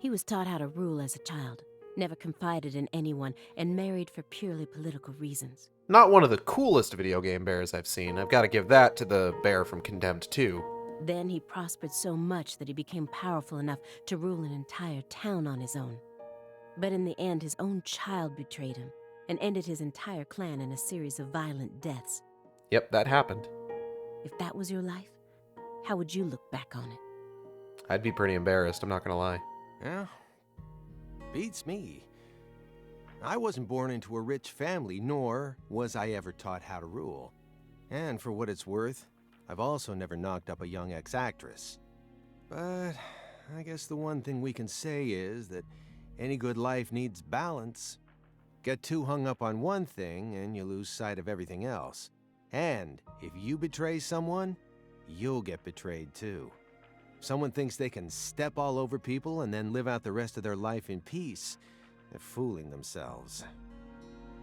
He was taught how to rule as a child, never confided in anyone, and married for purely political reasons. Not one of the coolest video game bears I've seen. I've got to give that to the bear from Condemned 2. Then he prospered so much that he became powerful enough to rule an entire town on his own. But in the end, his own child betrayed him and ended his entire clan in a series of violent deaths. Yep, that happened. If that was your life, how would you look back on it? I'd be pretty embarrassed, I'm not gonna lie. Yeah, beats me. I wasn't born into a rich family, nor was I ever taught how to rule. And for what it's worth, I've also never knocked up a young ex-actress. But I guess the one thing we can say is that any good life needs balance. Get too hung up on one thing and you lose sight of everything else. And if you betray someone, you'll get betrayed too. Someone thinks they can step all over people and then live out the rest of their life in peace. They're fooling themselves.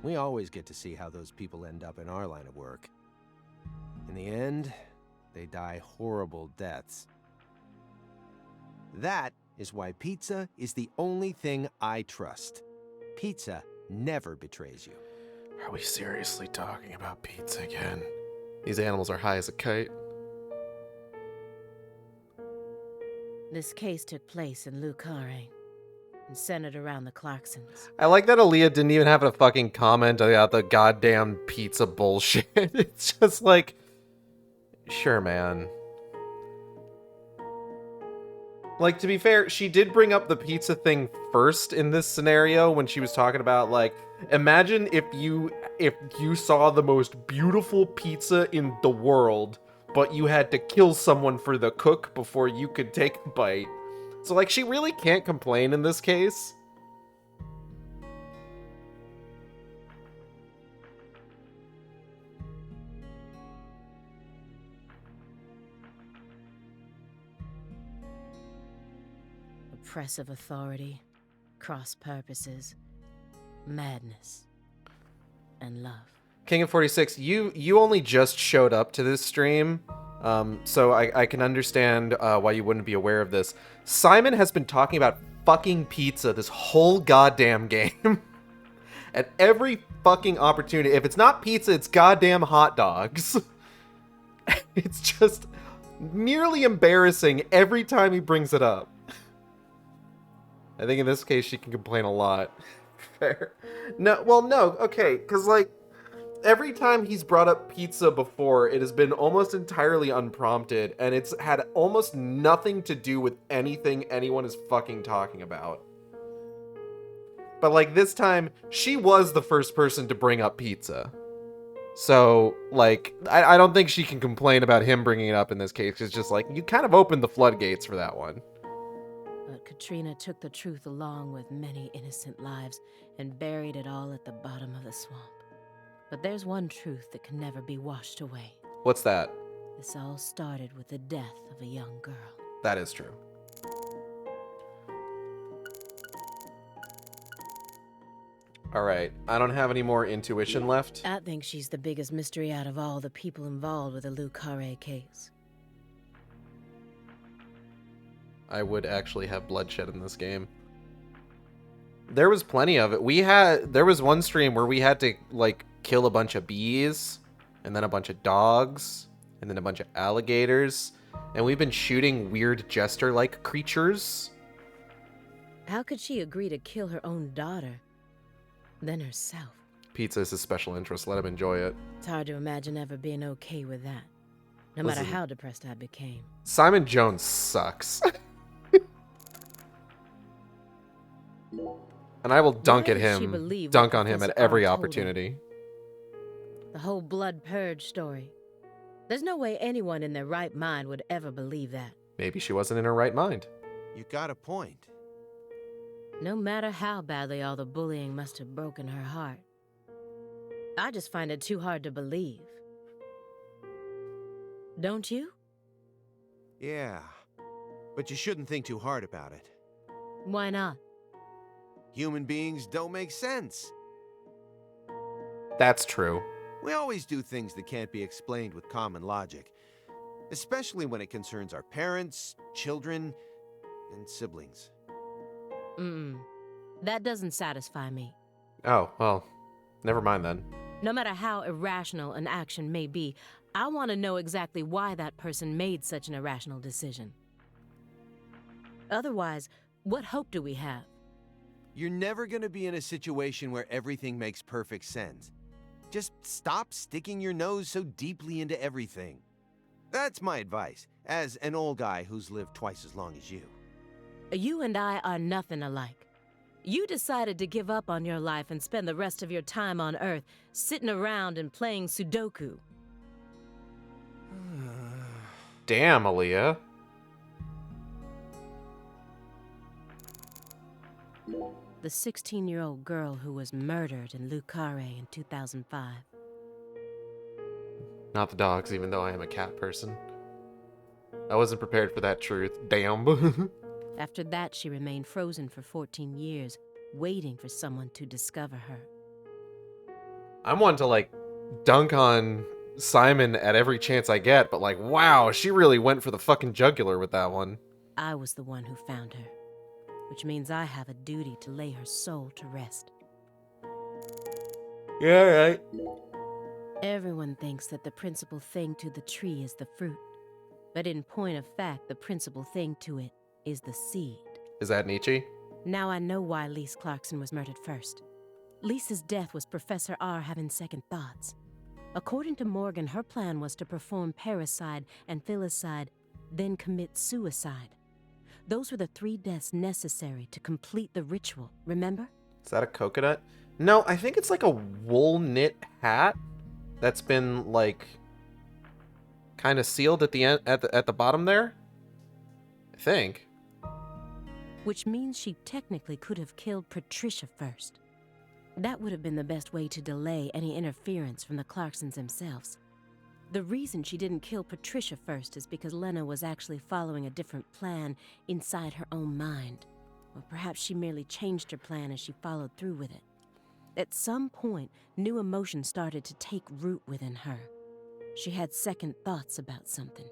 We always get to see how those people end up in our line of work. In the end, they die horrible deaths. That is why pizza is the only thing I trust. Pizza never betrays you. Are we seriously talking about pizza again? These animals are high as a kite. This case took place in Lucare and centered around the Clarksons. I like that Aaliyah didn't even have a fucking comment about the goddamn pizza bullshit. It's just like, sure, man. Like, to be fair, she did bring up the pizza thing first in this scenario when she was talking about, like, imagine if you saw the most beautiful pizza in the world, but you had to kill someone for the cook before you could take a bite. So, like, she really can't complain in this case. Oppressive authority, cross purposes, madness, and love. King of 46, you only just showed up to this stream, so I can understand why you wouldn't be aware of this. Simon has been talking about fucking pizza this whole goddamn game. At every fucking opportunity. If it's not pizza, it's goddamn hot dogs. It's just merely embarrassing every time he brings it up. I think in this case she can complain a lot. Fair. No, well, no, okay, because, like, every time he's brought up pizza before, it has been almost entirely unprompted, and it's had almost nothing to do with anything anyone is fucking talking about. But, like, this time, she was the first person to bring up pizza. So, like, I don't think she can complain about him bringing it up in this case. It's just like, you kind of opened the floodgates for that one. But Katrina took the truth along with many innocent lives and buried it all at the bottom of the swamp. But there's one truth that can never be washed away. What's that? This all started with the death of a young girl. That is true. Alright, I don't have any more intuition left. I think she's the biggest mystery out of all the people involved with the Lucare case. I would actually have bloodshed in this game. There was plenty of it. There was one stream where we had to, like, kill a bunch of bees, and then a bunch of dogs, and then a bunch of alligators, and we've been shooting weird jester-like creatures. How could she agree to kill her own daughter, then herself? Pizza is his special interest. Let him enjoy it. It's hard to imagine ever being okay with that, no matter how depressed I became. Simon Jones sucks. And I will dunk at him, dunk on him at every opportunity. The whole blood purge story. There's no way anyone in their right mind would ever believe that. Maybe she wasn't in her right mind. You got a point. No matter how badly all the bullying must have broken her heart, I just find it too hard to believe. Don't you? Yeah, but you shouldn't think too hard about it. Why not? Human beings don't make sense. That's true. We always do things that can't be explained with common logic, especially when it concerns our parents, children, and siblings. That doesn't satisfy me. Oh, well, never mind then. No matter how irrational an action may be, I want to know exactly why that person made such an irrational decision. Otherwise, what hope do we have? You're never gonna be in a situation where everything makes perfect sense. Just stop sticking your nose so deeply into everything. That's my advice, as an old guy who's lived twice as long as you. You and I are nothing alike. You decided to give up on your life and spend the rest of your time on Earth sitting around and playing Sudoku. Damn, Aaliyah. The 16-year-old girl who was murdered in Lucare in 2005. Not the dogs, even though I am a cat person. I wasn't prepared for that truth. Damn. After that, she remained frozen for 14 years, waiting for someone to discover her. I'm one to, like, dunk on Simon at every chance I get, but, like, wow, she really went for the fucking jugular with that one. I was the one who found her, which means I have a duty to lay her soul to rest. Yeah, right. Everyone thinks that the principal thing to the tree is the fruit, but in point of fact, the principal thing to it is the seed. Is that Nietzsche? Now I know why Lise Clarkson was murdered first. Lisa's death was Professor R having second thoughts. According to Morgan, her plan was to perform parricide and filicide, then commit suicide. Those were the 3 deaths necessary to complete the ritual, remember? Is that a coconut? No, I think it's like a wool knit hat that's been, like, kind of sealed at the end, at the bottom there. I think. Which means she technically could have killed Patricia first. That would have been the best way to delay any interference from the Clarksons themselves. The reason she didn't kill Patricia first is because Lena was actually following a different plan inside her own mind. Or perhaps she merely changed her plan as she followed through with it. At some point, new emotions started to take root within her. She had second thoughts about something.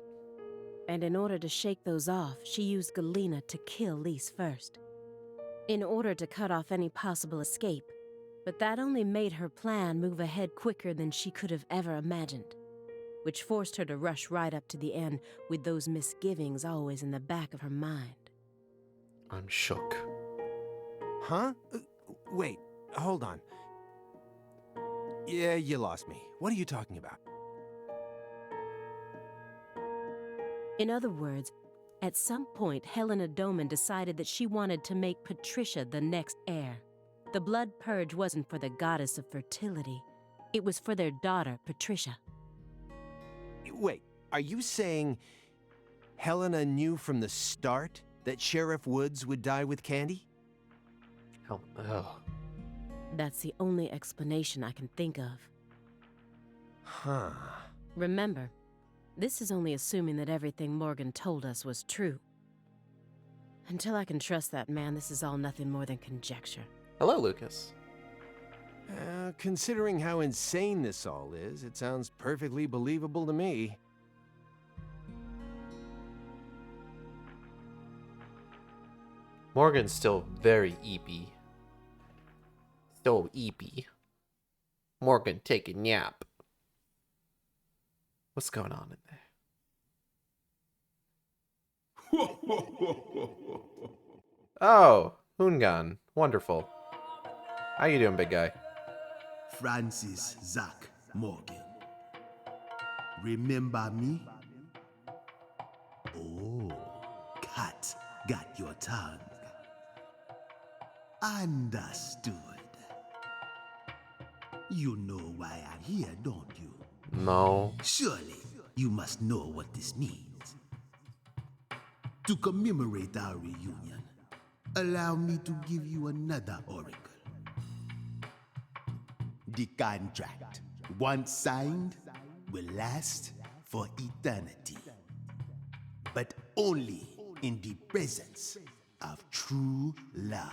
And in order to shake those off, she used Galena to kill Lise first. In order to cut off any possible escape. But that only made her plan move ahead quicker than she could have ever imagined. Which forced her to rush right up to the end with those misgivings always in the back of her mind. I'm shook. Huh? Wait, hold on. Yeah, you lost me. What are you talking about? In other words, at some point, Helena Doman decided that she wanted to make Patricia the next heir. The blood purge wasn't for the goddess of fertility. It was for their daughter, Patricia. Wait, are you saying Helena knew from the start that Sheriff Woods would die with Candy? Hell, oh. That's the only explanation I can think of. Huh. Remember, this is only assuming that everything Morgan told us was true. Until I can trust that man, this is all nothing more than conjecture. Hello, Lucas. Considering how insane this all is, it sounds perfectly believable to me. Morgan's still very eepy. So eepy. Morgan, take a nap. What's going on in there? Oh, Hoongan. Wonderful. How you doing, big guy? Francis Zach Morgan. Remember me? Oh, cat got your tongue. Understood. You know why I'm here, don't you? No. Surely, you must know what this means. To commemorate our reunion, allow me to give you another oracle. The contract, once signed, will last for eternity. But only in the presence of true love.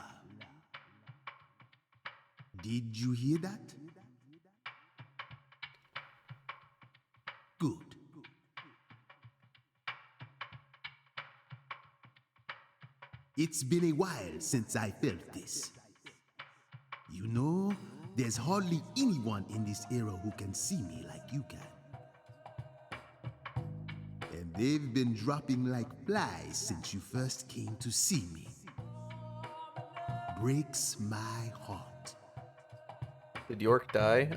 Did you hear that? Good. It's been a while since I felt this. You know, there's hardly anyone in this era who can see me like you can. And they've been dropping like flies since you first came to see me. Breaks my heart. Did York die?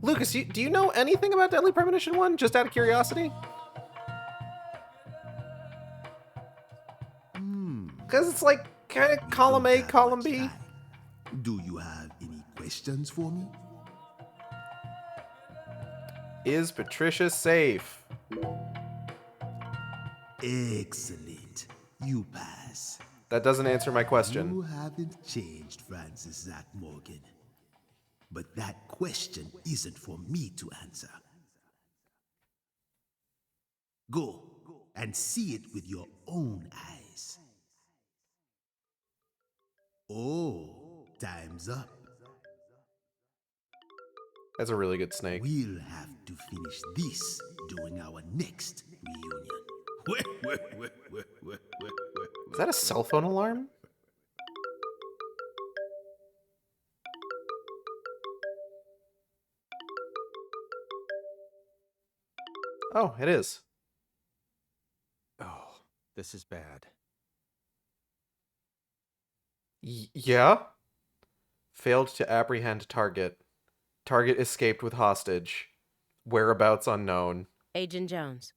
Lucas, do you know anything about Deadly Premonition 1? Just out of curiosity? Because it's like kind of column A, column B. Do you have any questions for me? Is Patricia safe? Excellent. You pass. That doesn't answer my question. You haven't changed, Francis Zach Morgan. But that question isn't for me to answer. Go and see it with your own eyes. Oh, time's up. That's a really good snake. We'll have to finish this during our next reunion. Is that a cell phone alarm? Oh, it is. Oh, this is bad. Yeah? Failed to apprehend target. Target escaped with hostage. Whereabouts unknown. Agent Jones.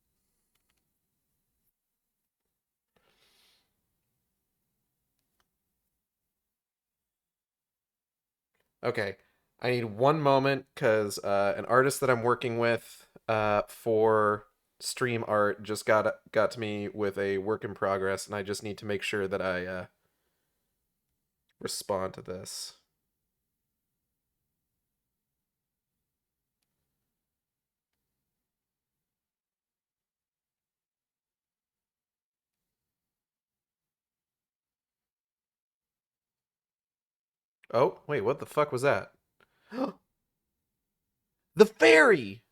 Okay, I need one moment because an artist that I'm working with for stream art just got to me with a work in progress, and I just need to make sure that I respond to this. Oh, wait, what the fuck was that? The fairy!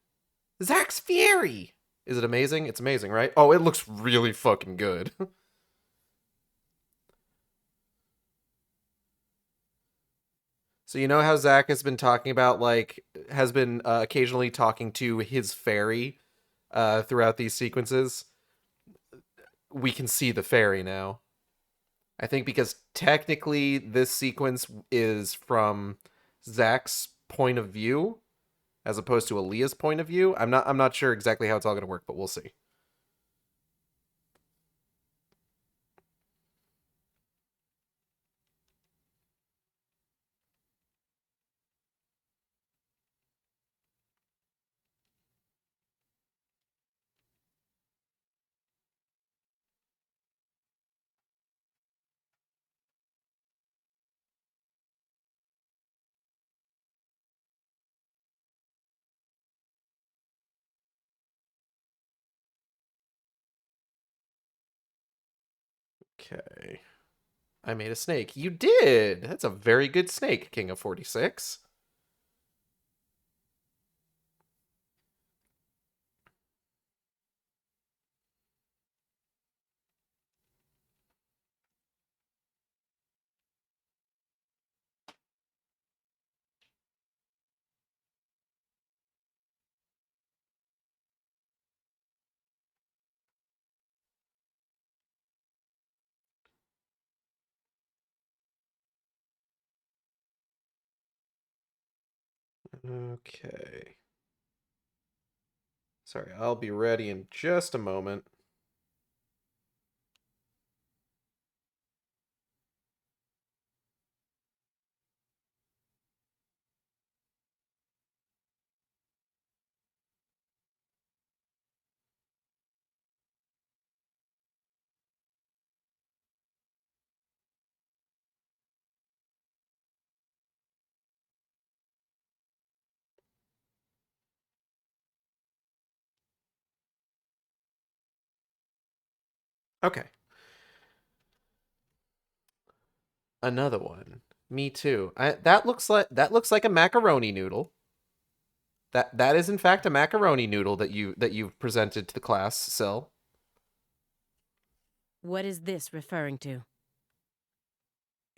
Zach's fairy! Is it amazing? It's amazing, right? Oh, it looks really fucking good. So you know how Zach has been talking about, like, has been occasionally talking to his fairy throughout these sequences? We can see the fairy now. I think because technically this sequence is from Zach's point of view as opposed to Aaliyah's point of view. I'm not sure exactly how it's all going to work, but we'll see. Okay. I made a snake. You did! That's a very good snake, King of 46. Okay. Sorry, I'll be ready in just a moment. Okay. Another one. Me too. That looks like a macaroni noodle. That is in fact a macaroni noodle that you've presented to the class, Sil. What is this referring to?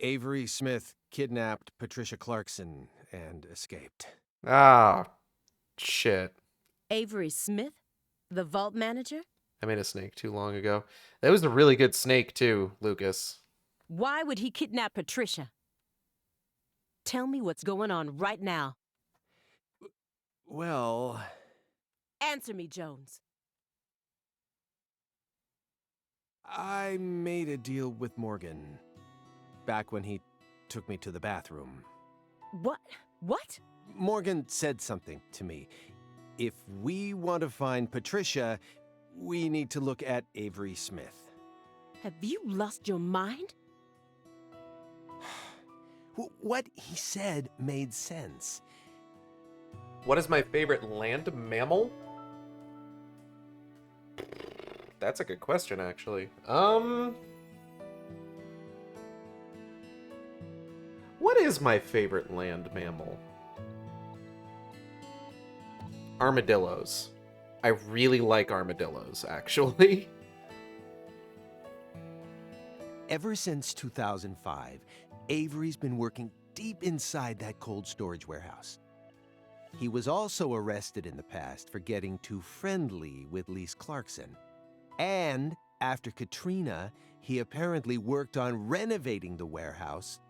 Avery Smith kidnapped Patricia Clarkson and escaped. Ah, shit. Avery Smith? The vault manager? I made a snake too long ago. That was a really good snake, too, Lucas. Why would he kidnap Patricia? Tell me what's going on right now. Well, Answer me, Jones. I made a deal with Morgan back when he took me to the bathroom. What? What? Morgan said something to me. If we want to find Patricia, we need to look at Avery Smith. Have you lost your mind? What he said made sense. What is my favorite land mammal? That's a good question, actually. What is my favorite land mammal? Armadillos. I really like armadillos, actually. Ever since 2005, Avery's been working deep inside that cold storage warehouse. He was also arrested in the past for getting too friendly with Lise Clarkson. And after Katrina, he apparently worked on renovating the warehouse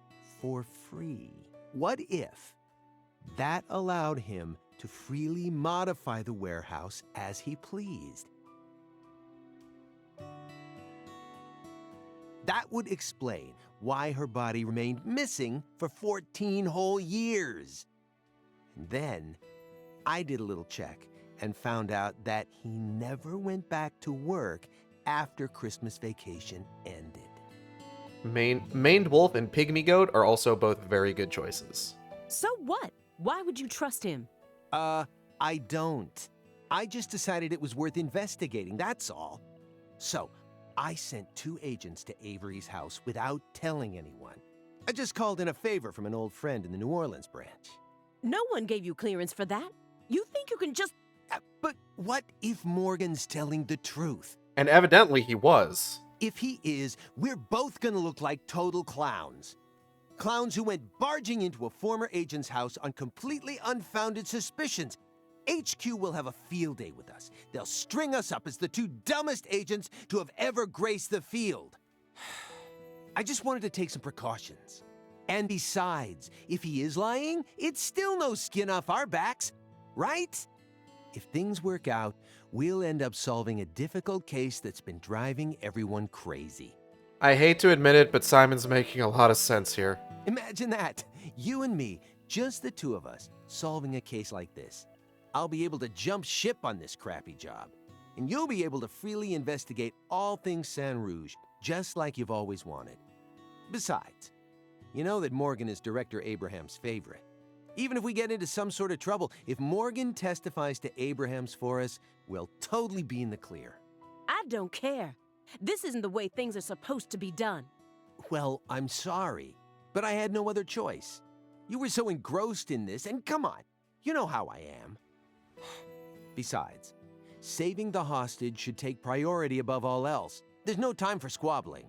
for free. What if that allowed him to freely modify the warehouse as he pleased? That would explain why her body remained missing for 14 whole years. And then I did a little check and found out that he never went back to work after Christmas vacation ended. Maned wolf and pygmy goat are also both very good choices. So what? Why would you trust him? I don't. I just decided it was worth investigating, that's all. So, I sent 2 agents to Avery's house without telling anyone. I just called in a favor from an old friend in the New Orleans branch. No one gave you clearance for that. You think you can just... But what if Morgan's telling the truth? And evidently he was. If he is, we're both gonna look like total clowns. Clowns who went barging into a former agent's house on completely unfounded suspicions. HQ will have a field day with us. They'll string us up as the 2 dumbest agents to have ever graced the field. I just wanted to take some precautions. And besides, if he is lying, it's still no skin off our backs, right? If things work out, we'll end up solving a difficult case that's been driving everyone crazy. I hate to admit it, but Simon's making a lot of sense here. Imagine that. You and me, just the 2 of us, solving a case like this. I'll be able to jump ship on this crappy job. And you'll be able to freely investigate all things Saint Rouge, just like you've always wanted. Besides, you know that Morgan is Director Abraham's favorite. Even if we get into some sort of trouble, if Morgan testifies to Abraham's for us, we'll totally be in the clear. I don't care. This isn't the way things are supposed to be done. Well, I'm sorry, but I had no other choice. You were so engrossed in this, and come on, you know how I am. Besides, saving the hostage should take priority above all else. There's no time for squabbling.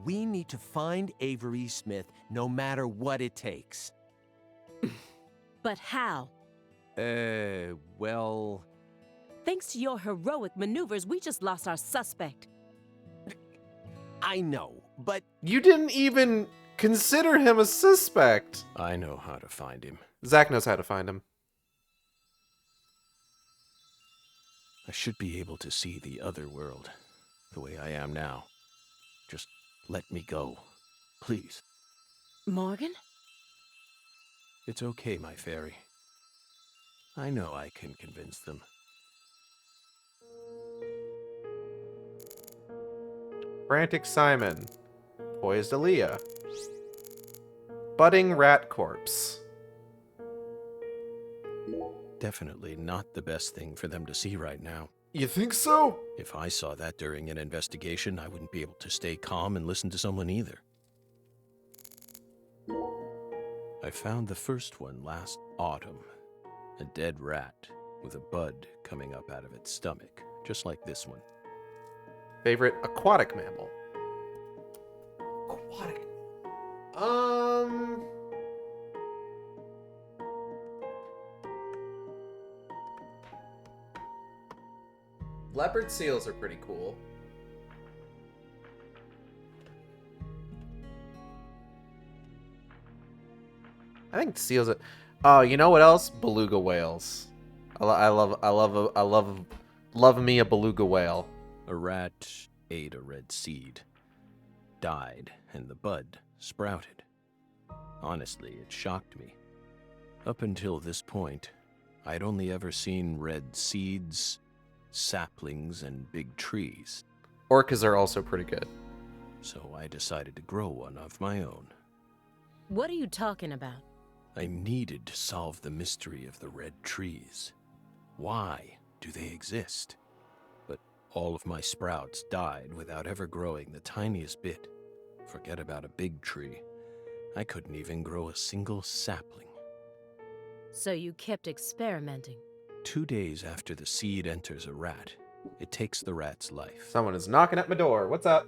We need to find Avery Smith no matter what it takes. But how? Well... Thanks to your heroic maneuvers, we just lost our suspect. I know, but... You didn't even consider him a suspect. I know how to find him. Zach knows how to find him. I should be able to see the other world, the way I am now. Just let me go, please. Morgan? It's okay, my fairy. I know I can convince them. Frantic Simon. Poised Aaliyah. Budding rat corpse. Definitely not the best thing for them to see right now. You think so? If I saw that during an investigation, I wouldn't be able to stay calm and listen to someone either. I found the first one last autumn. A dead rat with a bud coming up out of its stomach, just like this one. Favorite aquatic mammal. Aquatic. Um. Leopard seals are pretty cool. I think seals are. Oh, you know what else? Beluga whales. I love me a beluga whale. A rat ate a red seed, died, and the bud sprouted. Honestly, it shocked me. Up until this point, I'd only ever seen red seeds, saplings, and big trees. Orcas are also pretty good. So I decided to grow one of my own. What are you talking about? I needed to solve the mystery of the red trees. Why do they exist? But all of my sprouts died without ever growing the tiniest bit. Forget about a big tree. I couldn't even grow a single sapling. So you kept experimenting. 2 days after the seed enters a rat, it takes the rat's life. Someone is knocking at my door. What's up?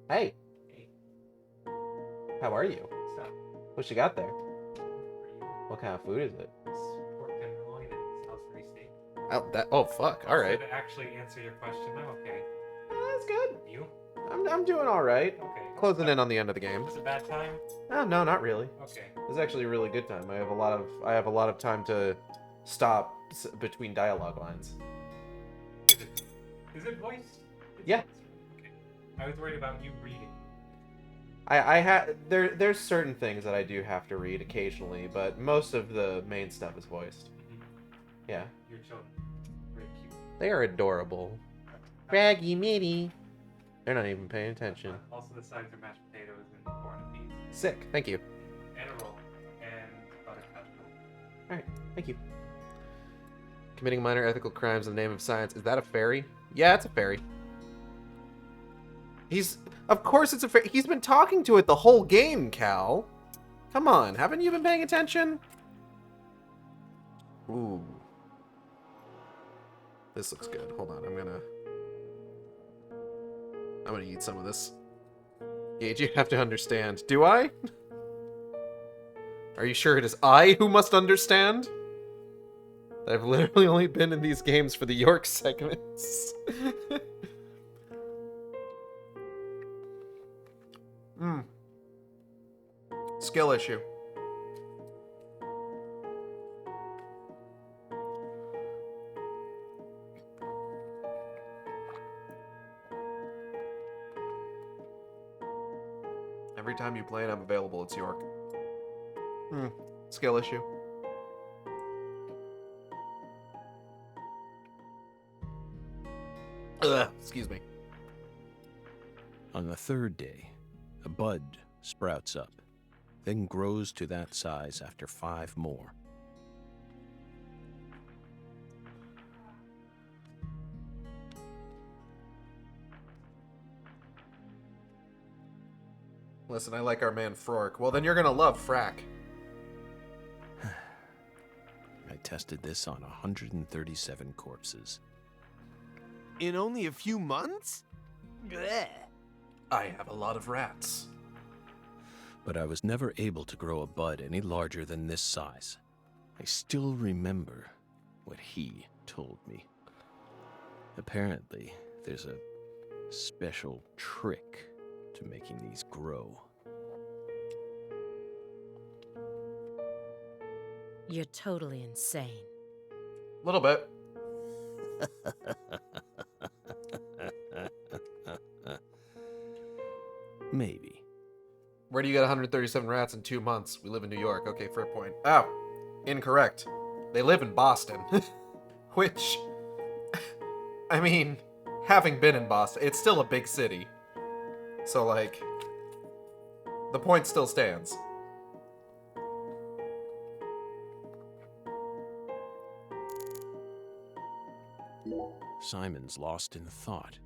Hey. How are you? What you got there? What kind of food is it? Pork tenderloin and Salisbury steak. Oh fuck. All right. So to actually answer your question, I'm okay. That's good. You? I'm doing all right. Okay. Closing in on the end of the game. Was it a bad time? Oh no, not really. Okay. It's actually a really good time. I have a lot of time to stop between dialogue lines. Is it voiced? Yeah. Okay. I was worried about you reading. There's certain things that I do have to read occasionally, but most of the main stuff is voiced. Yeah. Your children. Very cute. They are adorable. Raggy Mitty. They're not even paying attention. Also, the sides are mashed potatoes and corn and peas. Sick. Thank you. And a roll. And buttercup. Alright. Thank you. Committing minor ethical crimes in the name of science. Is that a fairy? Yeah, it's a fairy. Of course it's a fairy. He's been talking to it the whole game, Cal. Come on. Haven't you been paying attention? Ooh. This looks good. Hold on. I'm gonna eat some of this. Gage, you have to understand. Do I? Are you sure it is I who must understand? I've literally only been in these games for the York segments. Skill issue. Every time you play it, I'm available. It's York. Skill issue. Ugh, excuse me. On the third day, a bud sprouts up, then grows to that size after 5 more. Listen, I like our man Frork. Well, then you're gonna love Frack. I tested this on 137 corpses. In only a few months? Bleh. I have a lot of rats. But I was never able to grow a bud any larger than this size. I still remember what he told me. Apparently, there's a special trick to making these grow. You're totally insane. A little bit. Maybe. Where do you get 137 rats in 2 months? We live in New York. Okay, fair point. Oh, incorrect. They live in Boston. Which, I mean, having been in Boston, it's still a big city. So, like, the point still stands. Simon's lost in thought.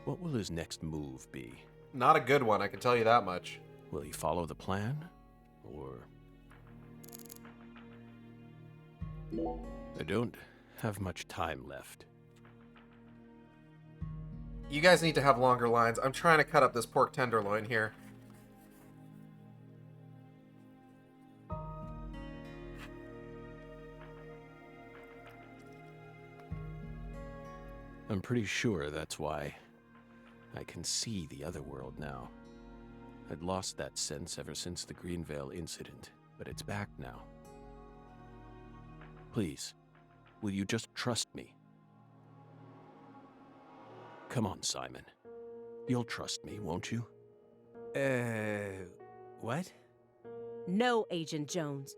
What will his next move be? Not a good one, I can tell you that much. Will he follow the plan? Or... I don't have much time left. You guys need to have longer lines. I'm trying to cut up this pork tenderloin here. I'm pretty sure that's why I can see the other world now. I'd lost that sense ever since the Greenvale incident, but it's back now. Please, will you just trust me? Come on, Simon. You'll trust me, won't you? What? No, Agent Jones.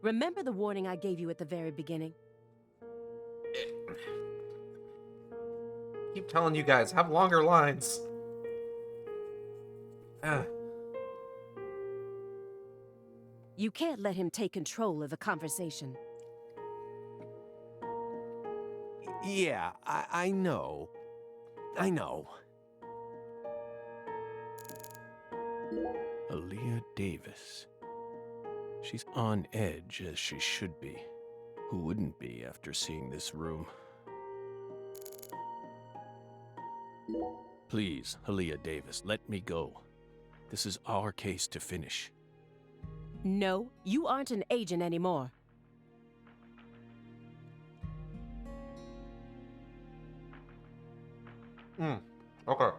Remember the warning I gave you at the very beginning? Keep telling you guys, have longer lines. You can't let him take control of the conversation. Yeah, I know. I know. Aaliyah Davis. She's on edge, as she should be. Who wouldn't be after seeing this room? Please, Aaliyah Davis, let me go. This is our case to finish. No, you aren't an agent anymore. Okay.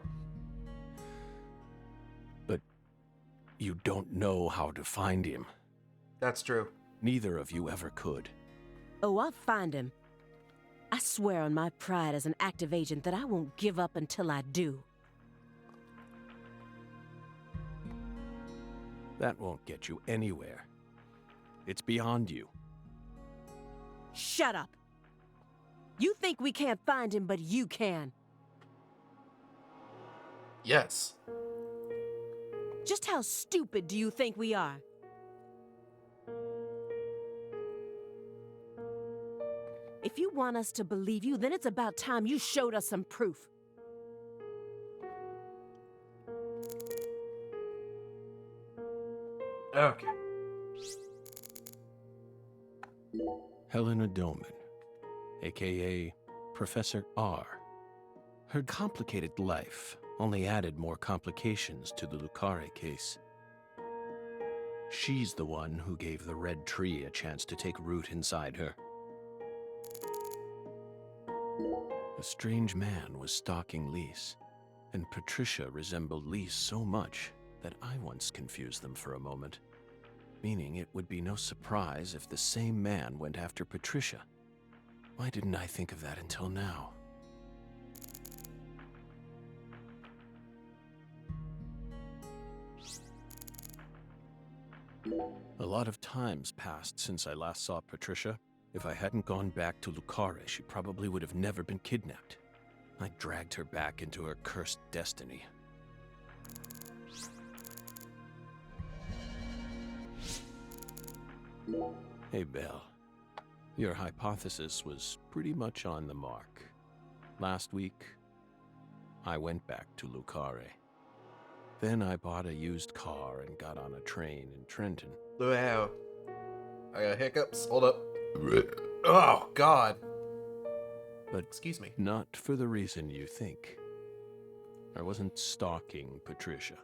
But you don't know how to find him. That's true. Neither of you ever could. Oh, I'll find him. I swear on my pride as an active agent that I won't give up until I do. That won't get you anywhere. It's beyond you. Shut up! You think we can't find him, but you can. Yes. Just how stupid do you think we are? If you want us to believe you, then it's about time you showed us some proof. Okay. Helena Doman, aka Professor R. Her complicated life only added more complications to the Lucare case. She's the one who gave the red tree a chance to take root inside her. A strange man was stalking Lise, and Patricia resembled Lise so much that I once confused them for a moment, meaning it would be no surprise if the same man went after Patricia. Why didn't I think of that until now? A lot of time's passed since I last saw Patricia. If I hadn't gone back to Lucare, she probably would have never been kidnapped. I dragged her back into her cursed destiny. Hey, Belle. Your hypothesis was pretty much on the mark. Last week, I went back to Lucare. Then I bought a used car and got on a train in Trenton. Wow. I got hiccups. Hold up. Oh, God. But Excuse me. not for the reason you think. I wasn't stalking Patricia.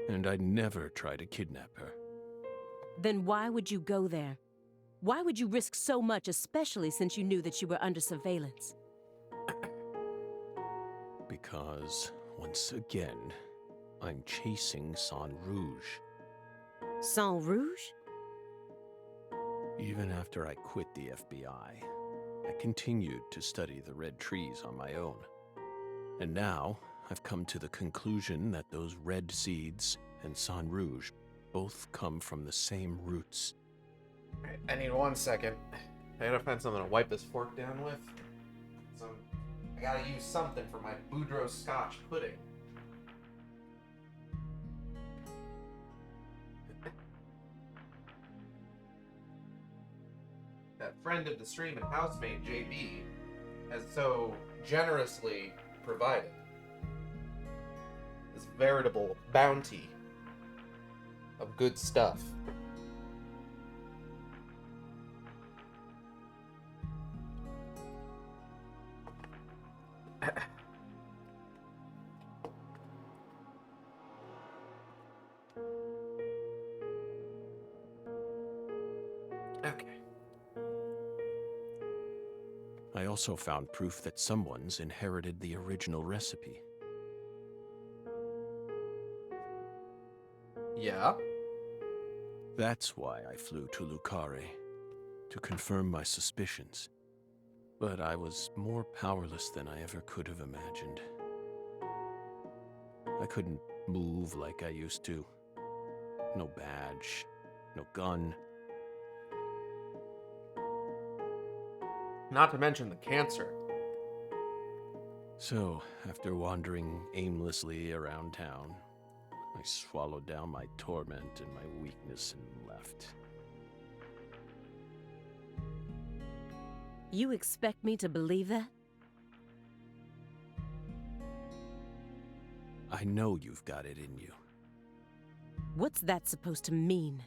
And I'd never try to kidnap her. Then why would you go there? Why would you risk so much, especially since you knew that you were under surveillance? Because, once again, I'm chasing Sang Rouge. Sang Rouge? Even after I quit the FBI, I continued to study the red trees on my own. And now, I've come to the conclusion that those red seeds and Sang Rouge both come from the same roots. Alright, I need 1 second. I gotta find something to wipe this fork down with. So, I gotta use something for my Boudreaux Scotch pudding. That friend of the stream and housemate, JB, has so generously provided this veritable bounty of good stuff. I also found proof that someone's inherited the original recipe. Yeah? That's why I flew to Lucare, to confirm my suspicions. But I was more powerless than I ever could have imagined. I couldn't move like I used to. No badge, no gun. Not to mention the cancer. So, after wandering aimlessly around town, I swallowed down my torment and my weakness and left. You expect me to believe that? I know you've got it in you. What's that supposed to mean?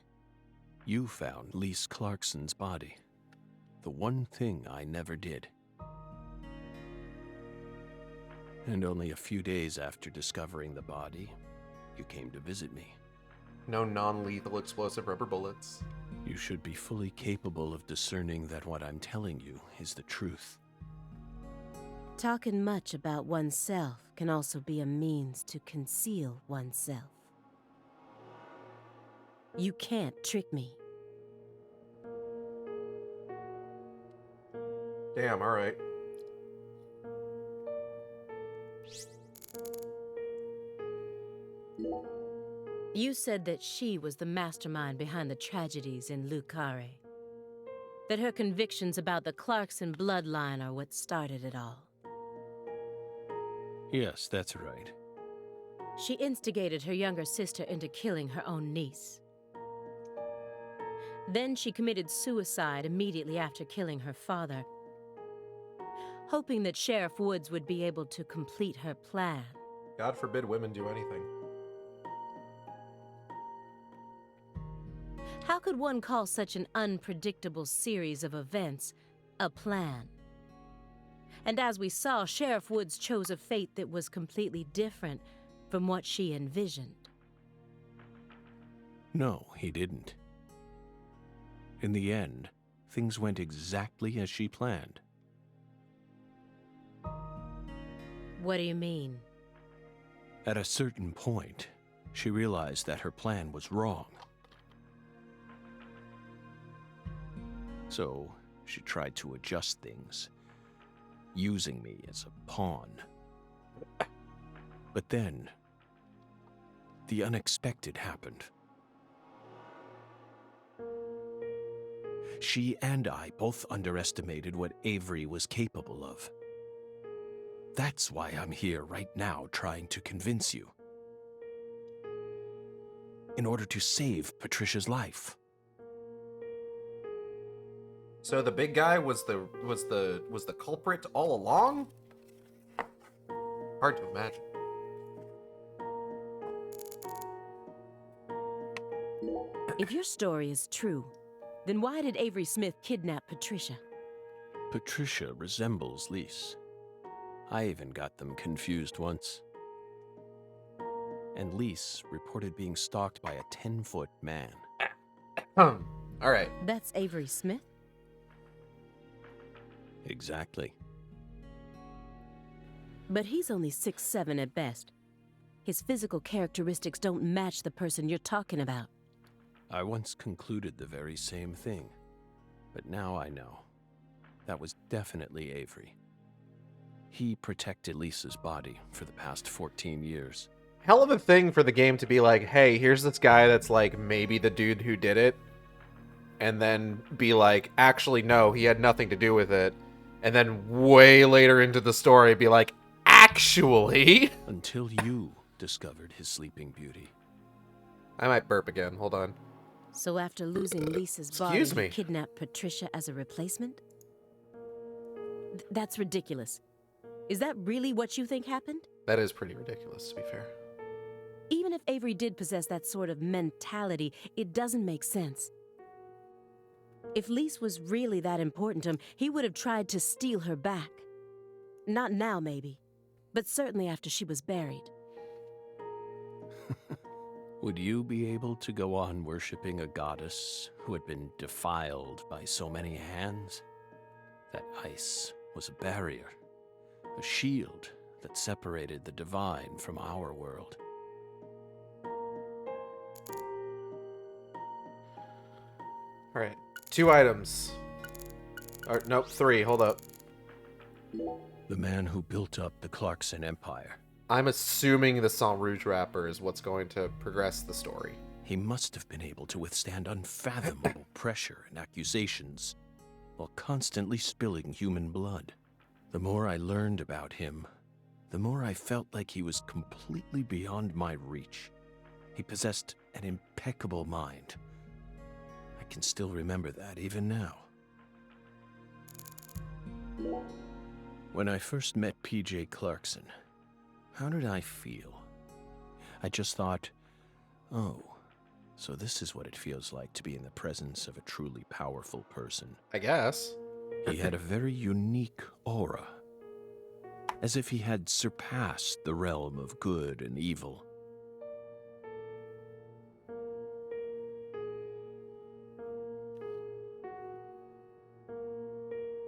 You found Lise Clarkson's body. The one thing I never did. And only a few days after discovering the body, you came to visit me. No non-lethal explosive rubber bullets. You should be fully capable of discerning that what I'm telling you is the truth. Talking much about oneself can also be a means to conceal oneself. You can't trick me. Damn, alright. You said that she was the mastermind behind the tragedies in Lucare. That her convictions about the Clarkson bloodline are what started it all. Yes, that's right. She instigated her younger sister into killing her own niece. Then she committed suicide immediately after killing her father, hoping that Sheriff Woods would be able to complete her plan. God forbid women do anything. How could one call such an unpredictable series of events a plan? And as we saw, Sheriff Woods chose a fate that was completely different from what she envisioned. No, he didn't. In the end, things went exactly as she planned. What do you mean? At a certain point, she realized that her plan was wrong. So, she tried to adjust things, using me as a pawn. But then, the unexpected happened. She and I both underestimated what Avery was capable of. That's why I'm here right now trying to convince you. In order to save Patricia's life. So the big guy was the culprit all along? Hard to imagine. If your story is true, then why did Avery Smith kidnap Patricia? Patricia resembles Lise. I even got them confused once. And Lise reported being stalked by a 10-foot man. Alright. That's Avery Smith? Exactly. But he's only 6'7" at best. His physical characteristics don't match the person you're talking about. I once concluded the very same thing. But now I know. That was definitely Avery. He protected Lisa's body for the past 14 years. Hell of a thing for the game to be like, hey, here's this guy that's like maybe the dude who did it. And then be like, actually, no, he had nothing to do with it. And then way later into the story be like, actually. Until you discovered his sleeping beauty. I might burp again. Hold on. So after losing Lisa's body, Excuse me. you kidnapped Patricia as a replacement? That's ridiculous. Is that really what you think happened? That is pretty ridiculous, to be fair. Even if Avery did possess that sort of mentality, it doesn't make sense. If Lise was really that important to him, he would have tried to steal her back. Not now, maybe, but certainly after she was buried. Would you be able to go on worshipping a goddess who had been defiled by so many hands? That ice was a barrier, a shield that separated the divine from our world. All right, 2 items. Or, nope, 3. Hold up. The man who built up the Clarkson Empire. I'm assuming the Sang Rouge wrapper is what's going to progress the story. He must have been able to withstand unfathomable pressure and accusations while constantly spilling human blood. The more I learned about him, the more I felt like he was completely beyond my reach. He possessed an impeccable mind. I can still remember that even now. When I first met P.J. Clarkson, how did I feel? I just thought, oh, so this is what it feels like to be in the presence of a truly powerful person. I guess. He had a very unique aura, as if he had surpassed the realm of good and evil.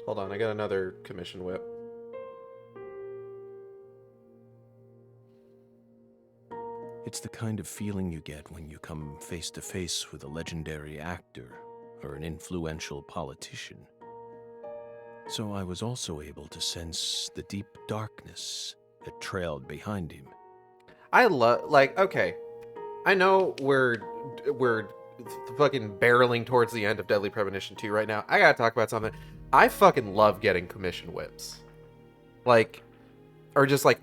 Hold on, I got another commission whip. It's the kind of feeling you get when you come face to face with a legendary actor or an influential politician. So I was also able to sense the deep darkness that trailed behind him. I love, like, okay, I know we're fucking barreling towards the end of Deadly Premonition 2 right now. I gotta talk about something. I fucking love getting commission whips. Like, or just like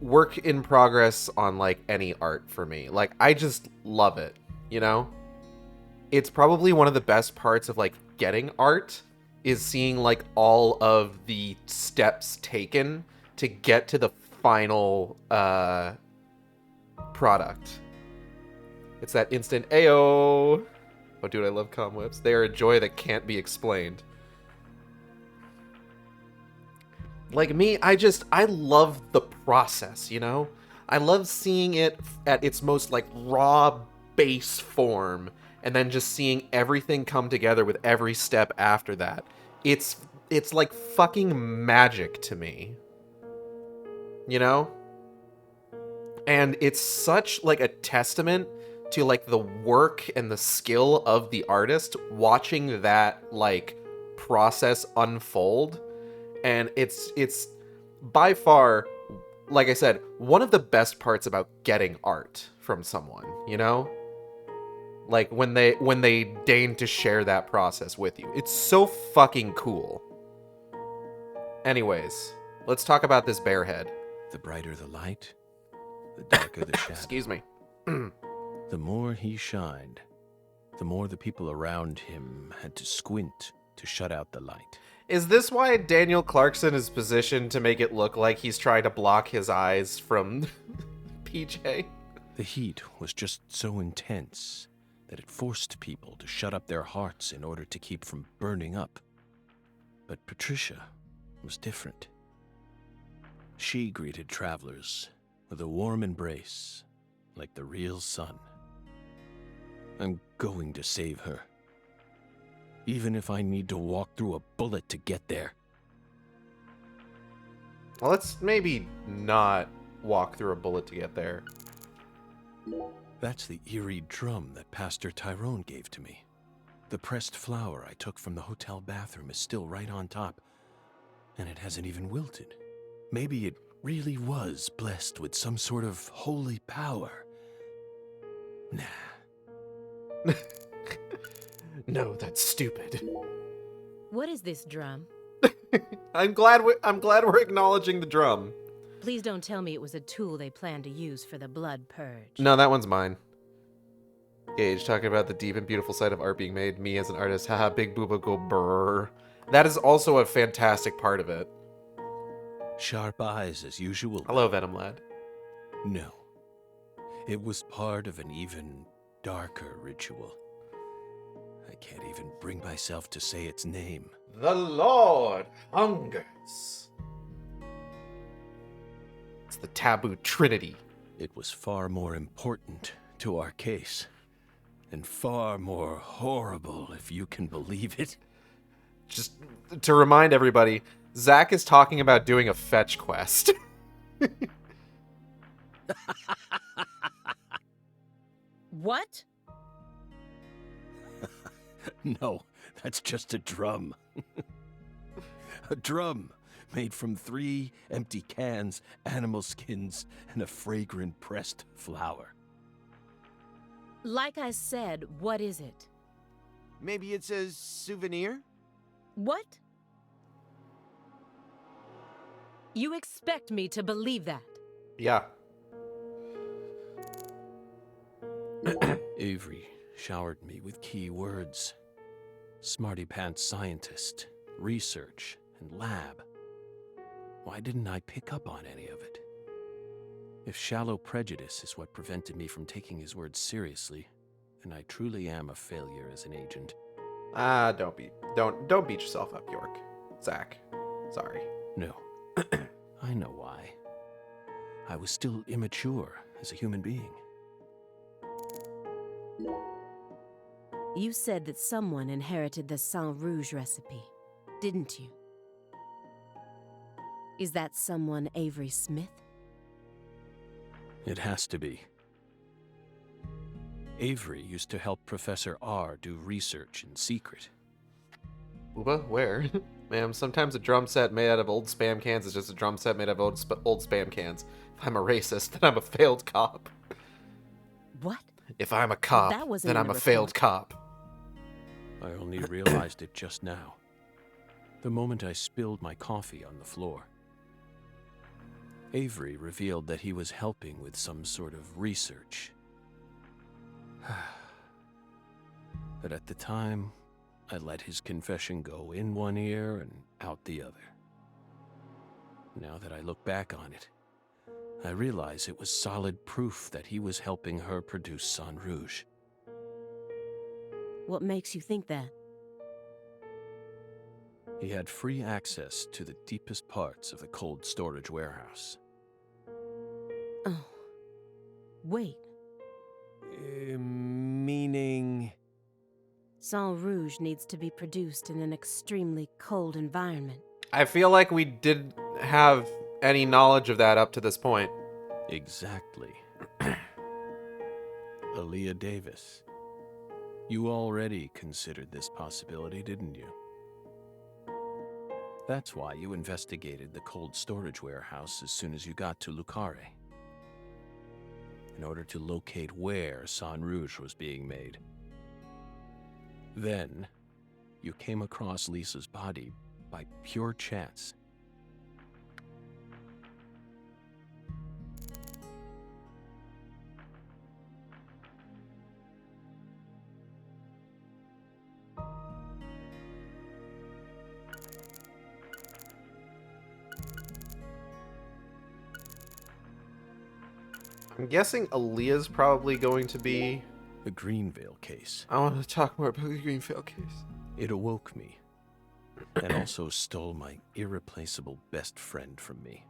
work in progress on like any art for me. Like, I just love it, you know? It's probably one of the best parts of like getting art is seeing like all of the steps taken to get to the final product. It's that instant ayo. Oh, dude, I love comm whips. They are a joy that can't be explained. Like me, I love the process, you know? I love seeing it at its most like raw base form and then just seeing everything come together with every step after that. It's like fucking magic to me. You know? And it's such like a testament to like the work and the skill of the artist watching that like process unfold. And it's by far, like I said, one of the best parts about getting art from someone, you know? Like when they deign to share that process with you. It's so fucking cool. Anyways, let's talk about this bear head. The brighter the light, the darker the shadow. Excuse me. The more he shined, the more the people around him had to squint to shut out the light. Is this why Daniel Clarkson is positioned to make it look like he's trying to block his eyes from PJ? The heat was just so intense that it forced people to shut up their hearts in order to keep from burning up. But Patricia was different. She greeted travelers with a warm embrace, like the real sun. I'm going to save her, even if I need to walk through a bullet to get there. Well, let's maybe not walk through a bullet to get there. That's the eerie drum that Pastor Tyrone gave to me. The pressed flower I took from the hotel bathroom is still right on top, and it hasn't even wilted. Maybe it really was blessed with some sort of holy power. Nah. No, that's stupid. What is this drum? I'm glad we're acknowledging the drum. Please don't tell me it was a tool they planned to use for the blood purge. No, that one's mine. Gage talking about the deep and beautiful side of art being made. Me as an artist, haha, big booba go brrr. That is also a fantastic part of it. Sharp eyes as usual. Hello, Venom Lad. No. It was part of an even darker ritual. I can't even bring myself to say its name. The Lord hungers. It's the taboo trinity. It was far more important to our case, and far more horrible, if you can believe it. Just to remind everybody, Zach is talking about doing a fetch quest. What? No, that's just a drum. A drum made from 3 empty cans, animal skins, and a fragrant pressed flower. Like I said, what is it? Maybe it's a souvenir? What? You expect me to believe that? Yeah. Avery showered me with key words. Smarty pants scientist, research, and lab. Why didn't I pick up on any of it? If shallow prejudice is what prevented me from taking his words seriously, then I truly am a failure as an agent. Don't beat yourself up, York. Zach. Sorry. No. I know why. I was still immature as a human being. You said that someone inherited the Sang Rouge recipe, didn't you? Is that someone Avery Smith? It has to be. Avery used to help Professor R do research in secret. Uba, where? Ma'am, sometimes a drum set made out of old Spam cans is just a drum set made out of old Spam cans. If I'm a racist, then I'm a failed cop. What? If I'm a cop, That wasn't then in I'm the a failed report. cop. I only realized it just now. The moment I spilled my coffee on the floor. Avery revealed that he was helping with some sort of research. But at the time, I let his confession go in one ear and out the other. Now that I look back on it, I realize it was solid proof that he was helping her produce Sang Rouge. What makes you think that? He had free access to the deepest parts of the cold storage warehouse. Oh. Wait. Meaning... Sang Rouge needs to be produced in an extremely cold environment. I feel like we didn't have any knowledge of that up to this point. Exactly. Aaliyah Davis. You already considered this possibility, didn't you? That's why you investigated the cold storage warehouse as soon as you got to Lucare. In order to locate where Sang Rouge was being made. Then, you came across Lisa's body by pure chance. I'm guessing Aaliyah's probably going to be... The Greenvale case. I want to talk more about the Greenfield case. It awoke me, and also stole my irreplaceable best friend from me.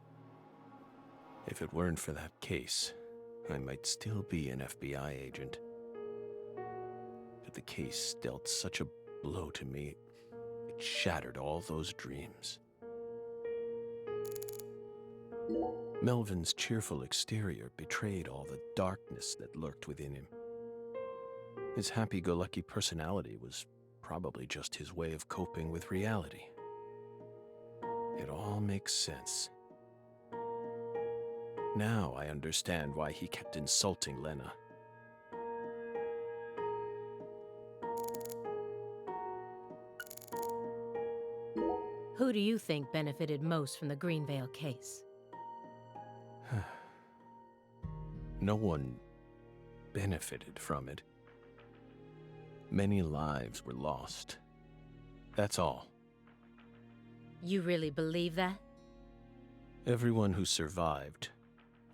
If it weren't for that case, I might still be an FBI agent. But the case dealt such a blow to me, it shattered all those dreams. Melvin's cheerful exterior betrayed all the darkness that lurked within him. His happy-go-lucky personality was probably just his way of coping with reality. It all makes sense. Now I understand why he kept insulting Lena. Who do you think benefited most from the Greenvale case? No one benefited from it. Many lives were lost. That's all. You really believe that? Everyone who survived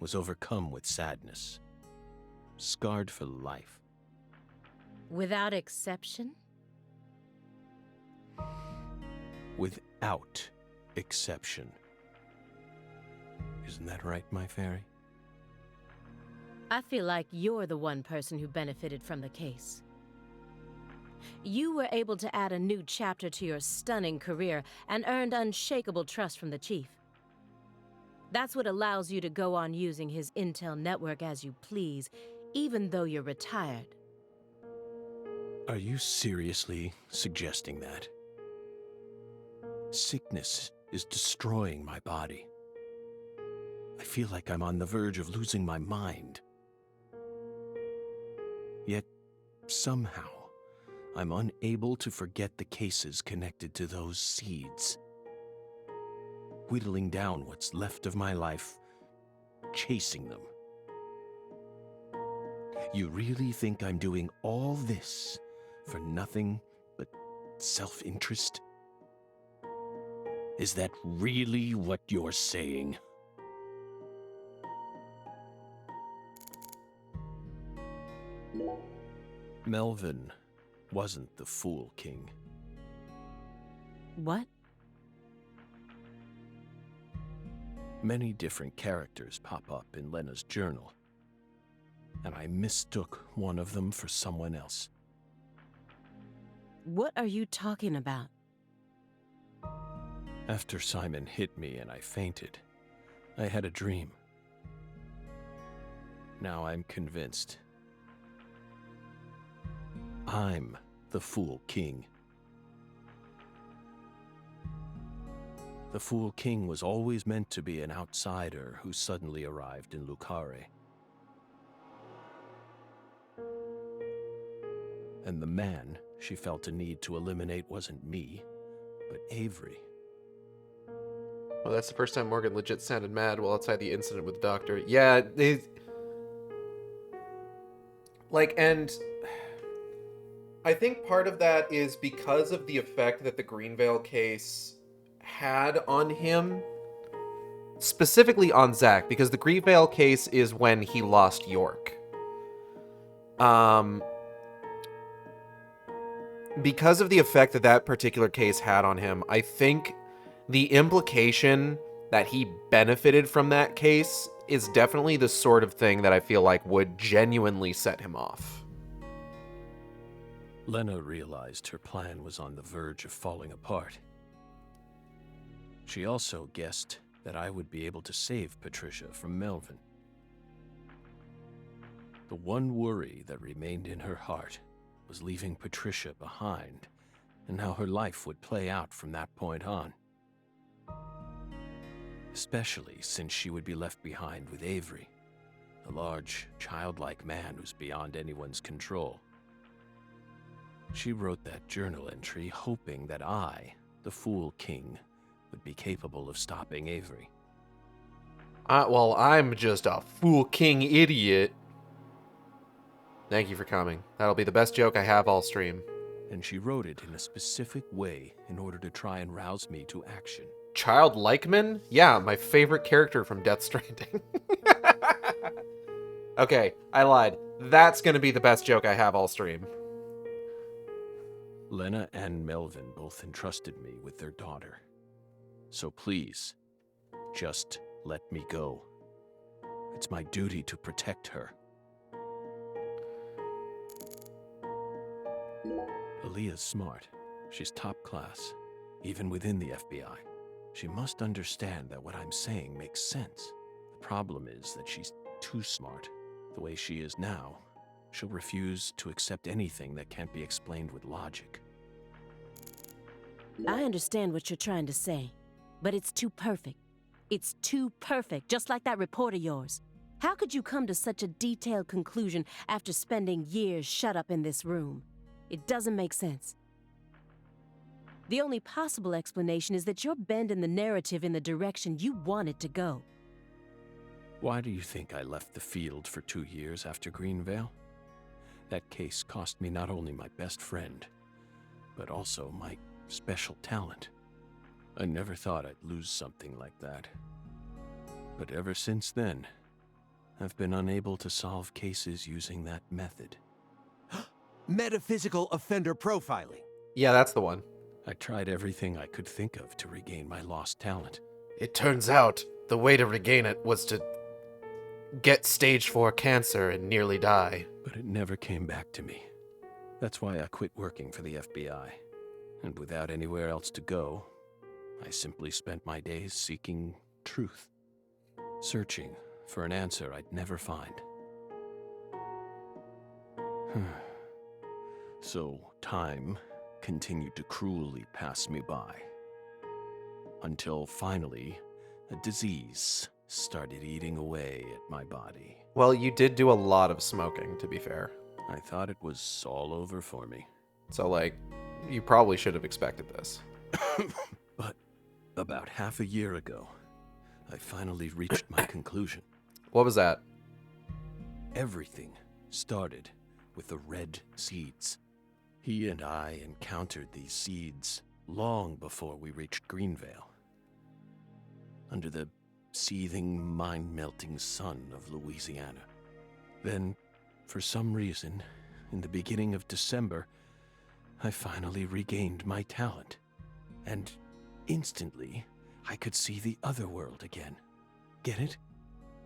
was overcome with sadness, scarred for life. Without exception? Without exception. Isn't that right, my fairy? I feel like you're the one person who benefited from the case. You were able to add a new chapter to your stunning career and earned unshakable trust from the chief. That's what allows you to go on using his intel network as you please, even though you're retired. Are you seriously suggesting that? Sickness is destroying my body. I feel like I'm on the verge of losing my mind. Yet, somehow, I'm unable to forget the cases connected to those seeds. Whittling down what's left of my life, chasing them. You really think I'm doing all this for nothing but self-interest? Is that really what you're saying? Melvin wasn't the Fool King. What? Many different characters pop up in Lena's journal, and I mistook one of them for someone else. What are you talking about? After Simon hit me and I fainted, I had a dream. Now I'm convinced. I'm the Fool King. The Fool King was always meant to be an outsider who suddenly arrived in Lucare. And the man she felt a need to eliminate wasn't me, but Avery. Well, that's the first time Morgan legit sounded mad while outside the incident with the doctor. Yeah, and I think part of that is because of the effect that the Greenvale case had on him, specifically on Zach, because the Greenvale case is when he lost York. Because of the effect that that particular case had on him, I think the implication that he benefited from that case is definitely the sort of thing that I feel like would genuinely set him off. Lena realized her plan was on the verge of falling apart. She also guessed that I would be able to save Patricia from Melvin. The one worry that remained in her heart was leaving Patricia behind, and how her life would play out from that point on. Especially since she would be left behind with Avery, a large, childlike man who's beyond anyone's control. She wrote that journal entry hoping that I, the Fool King, would be capable of stopping Avery. Well, I'm just a Fool King idiot. Thank you for coming. That'll be the best joke I have all stream. And she wrote it in a specific way in order to try and rouse me to action. Child Likeman? Yeah, my favorite character from Death Stranding. Okay, I lied. That's gonna be the best joke I have all stream. Lena and Melvin both entrusted me with their daughter. So please, just let me go. It's my duty to protect her. Aaliyah's smart. She's top class, even within the FBI. She must understand that what I'm saying makes sense. The problem is that she's too smart. The way she is now, she'll refuse to accept anything that can't be explained with logic. I understand what you're trying to say, but it's too perfect. It's too perfect, just like that report of yours. How could you come to such a detailed conclusion after spending years shut up in this room? It doesn't make sense. The only possible explanation is that you're bending the narrative in the direction you want it to go. Why do you think I left the field for 2 years after Greenvale? That case cost me not only my best friend, but also my special talent. I never thought I'd lose something like that. But ever since then, I've been unable to solve cases using that method. Metaphysical offender profiling. Yeah, that's the one. I tried everything I could think of to regain my lost talent. It turns out the way to regain it was to get stage 4 cancer and nearly die. But it never came back to me. That's why I quit working for the FBI. And without anywhere else to go, I simply spent my days seeking truth, searching for an answer I'd never find. So time continued to cruelly pass me by, until finally a disease started eating away at my body. Well, you did do a lot of smoking, to be fair. I thought it was all over for me. So, like, you probably should have expected this. But about half a year ago, I finally reached my conclusion. What was that? Everything started with the red seeds. He and I encountered these seeds long before we reached Greenvale. Under the seething, mind-melting sun of Louisiana. Then, for some reason, in the beginning of December, I finally regained my talent. And instantly, I could see the other world again. Get it?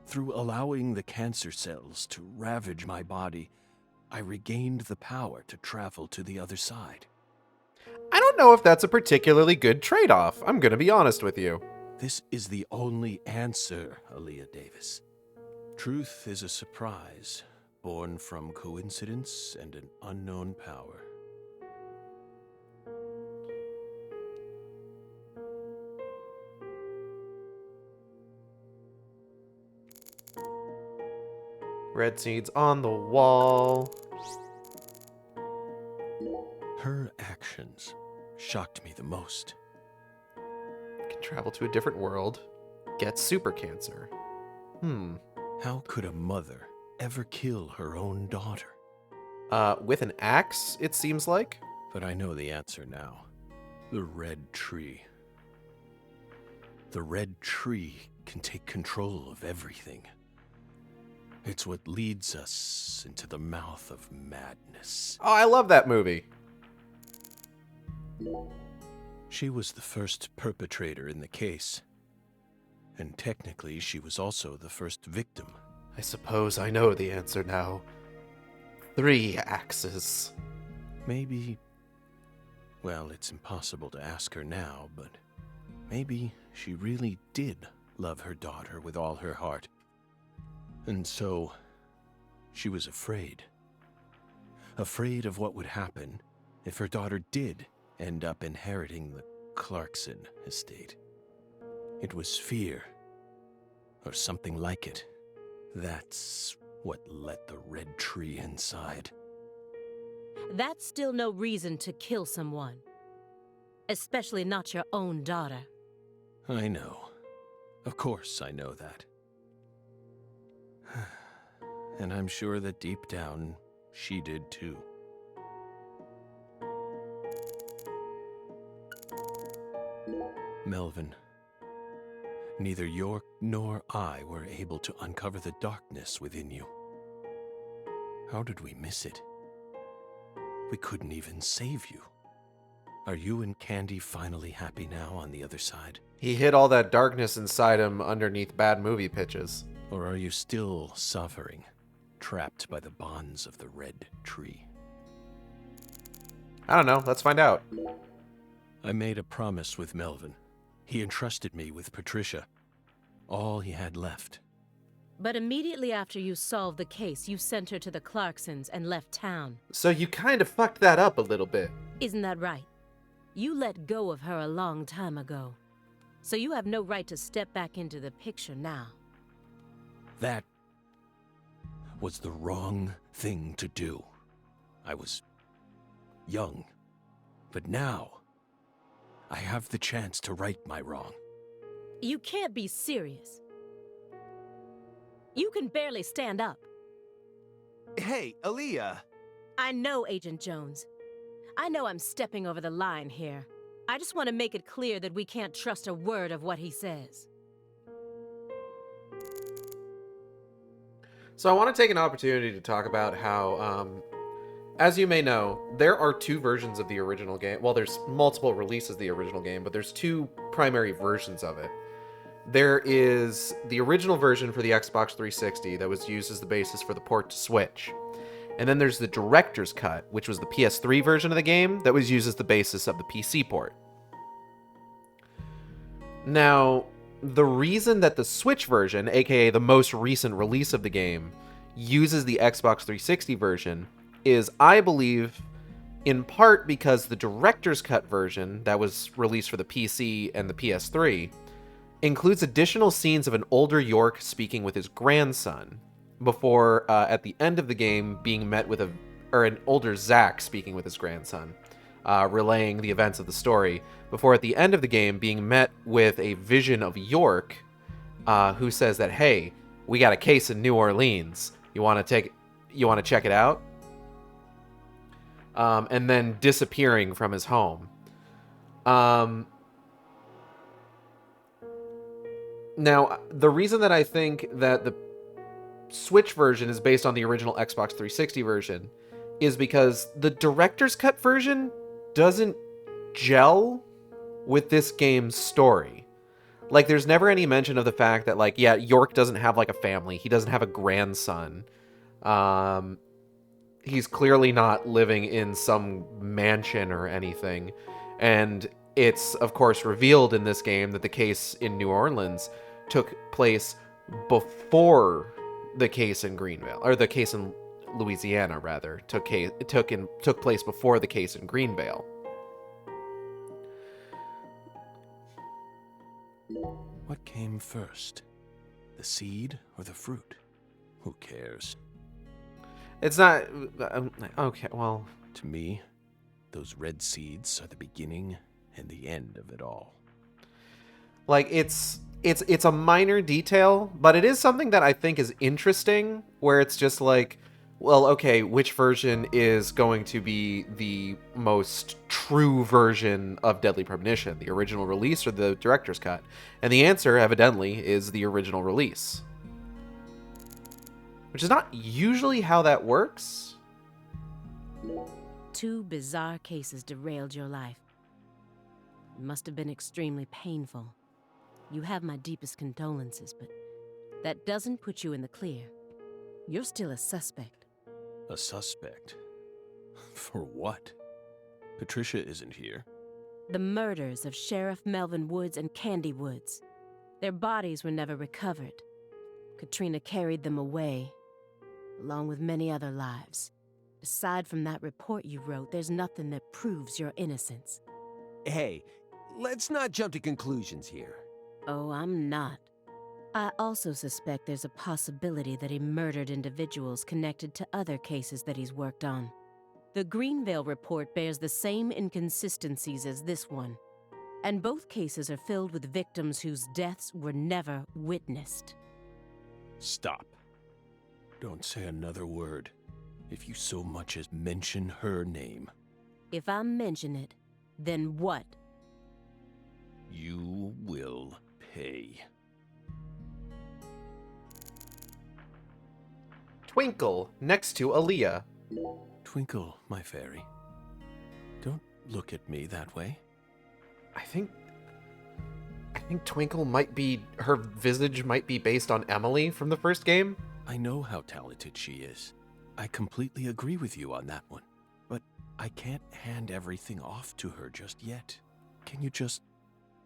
Through allowing the cancer cells to ravage my body, I regained the power to travel to the other side. I don't know if that's a particularly good trade-off. I'm gonna be honest with you. This is the only answer, Aaliyah Davis. Truth is a surprise, born from coincidence and an unknown power. Red seeds on the wall. Her actions shocked me the most. Can travel to a different world. Get super cancer. How could a mother ever kill her own daughter? With an axe, it seems like. But I know the answer now. The red tree. The red tree can take control of everything. It's what leads us into the mouth of madness. Oh, I love that movie. She was the first perpetrator in the case. And technically, she was also the first victim. I suppose I know the answer now. 3 axes. Maybe... Well, it's impossible to ask her now, but maybe she really did love her daughter with all her heart. And so, she was afraid. Afraid of what would happen if her daughter did end up inheriting the Clarkson estate. It was fear, or something like it. That's what lit the red tree inside. That's still no reason to kill someone. Especially not your own daughter. I know. Of course I know that. And I'm sure that deep down, she did too. Melvin, neither York nor I were able to uncover the darkness within you. How did we miss it? We couldn't even save you. Are you and Candy finally happy now on the other side? He hid all that darkness inside him underneath bad movie pitches. Or are you still suffering, trapped by the bonds of the red tree? I don't know. Let's find out. I made a promise with Melvin. He entrusted me with Patricia. All he had left. But immediately after you solved the case, you sent her to the Clarksons and left town. So you kind of fucked that up a little bit. Isn't that right? You let go of her a long time ago. So you have no right to step back into the picture now. That was the wrong thing to do. I was young. But now, I have the chance to right my wrong. You can't be serious. You can barely stand up. Hey, Aaliyah. I know, Agent Jones. I know I'm stepping over the line here. I just want to make it clear that we can't trust a word of what he says. So I want to take an opportunity to talk about how, as you may know, there are 2 versions of the original game. Well, there's multiple releases of the original game, but there's 2 primary versions of it. There is the original version for the Xbox 360 that was used as the basis for the port to Switch. And then there's the director's cut, which was the PS3 version of the game that was used as the basis of the PC port. Now, the reason that the Switch version, aka the most recent release of the game, uses the Xbox 360 version is, I believe, in part because the director's cut version that was released for the PC and the PS3 includes additional scenes of an older York speaking with his grandson before, at the end of the game, being met with an older Zack speaking with his grandson, relaying the events of the story, before at the end of the game being met with a vision of York, who says that, hey, we got a case in New Orleans. You want to check it out? And then disappearing from his home. Now, the reason that I think that the Switch version is based on the original Xbox 360 version is because the director's cut version doesn't gel with this game's story. Like, there's never any mention of the fact that, like, yeah, York doesn't have, like, a family. He doesn't have a grandson. He's clearly not living in some mansion or anything. And it's, of course, revealed in this game that the case in New Orleans took place before the case in Greenville, or the case in Louisiana, rather, took place before the case in Greenville. What came first? The seed or the fruit? Who cares? It's not... okay, well... To me, those red seeds are the beginning and the end of it all. Like, it's a minor detail, but it is something that I think is interesting, where it's just like, well, okay, which version is going to be the most true version of Deadly Premonition, the original release or the director's cut? And the answer, evidently, is the original release. Which is not usually how that works. 2 bizarre cases derailed your life. It must have been extremely painful. You have my deepest condolences, but that doesn't put you in the clear. You're still a suspect. A suspect? For what? Patricia isn't here. The murders of Sheriff Melvin Woods and Candy Woods. Their bodies were never recovered. Katrina carried them away, along with many other lives. Aside from that report you wrote, there's nothing that proves your innocence. Hey, let's not jump to conclusions here. Oh, I'm not. I also suspect there's a possibility that he murdered individuals connected to other cases that he's worked on. The Greenvale report bears the same inconsistencies as this one, and both cases are filled with victims whose deaths were never witnessed. Stop. Don't say another word. If you so much as mention her name. If I mention it, then what? You will pay. Twinkle, next to Aaliyah. Twinkle, my fairy. Don't look at me that way. I think Twinkle might be... her visage might be based on Emily from the first game. I know how talented she is. I completely agree with you on that one. But I can't hand everything off to her just yet. Can you just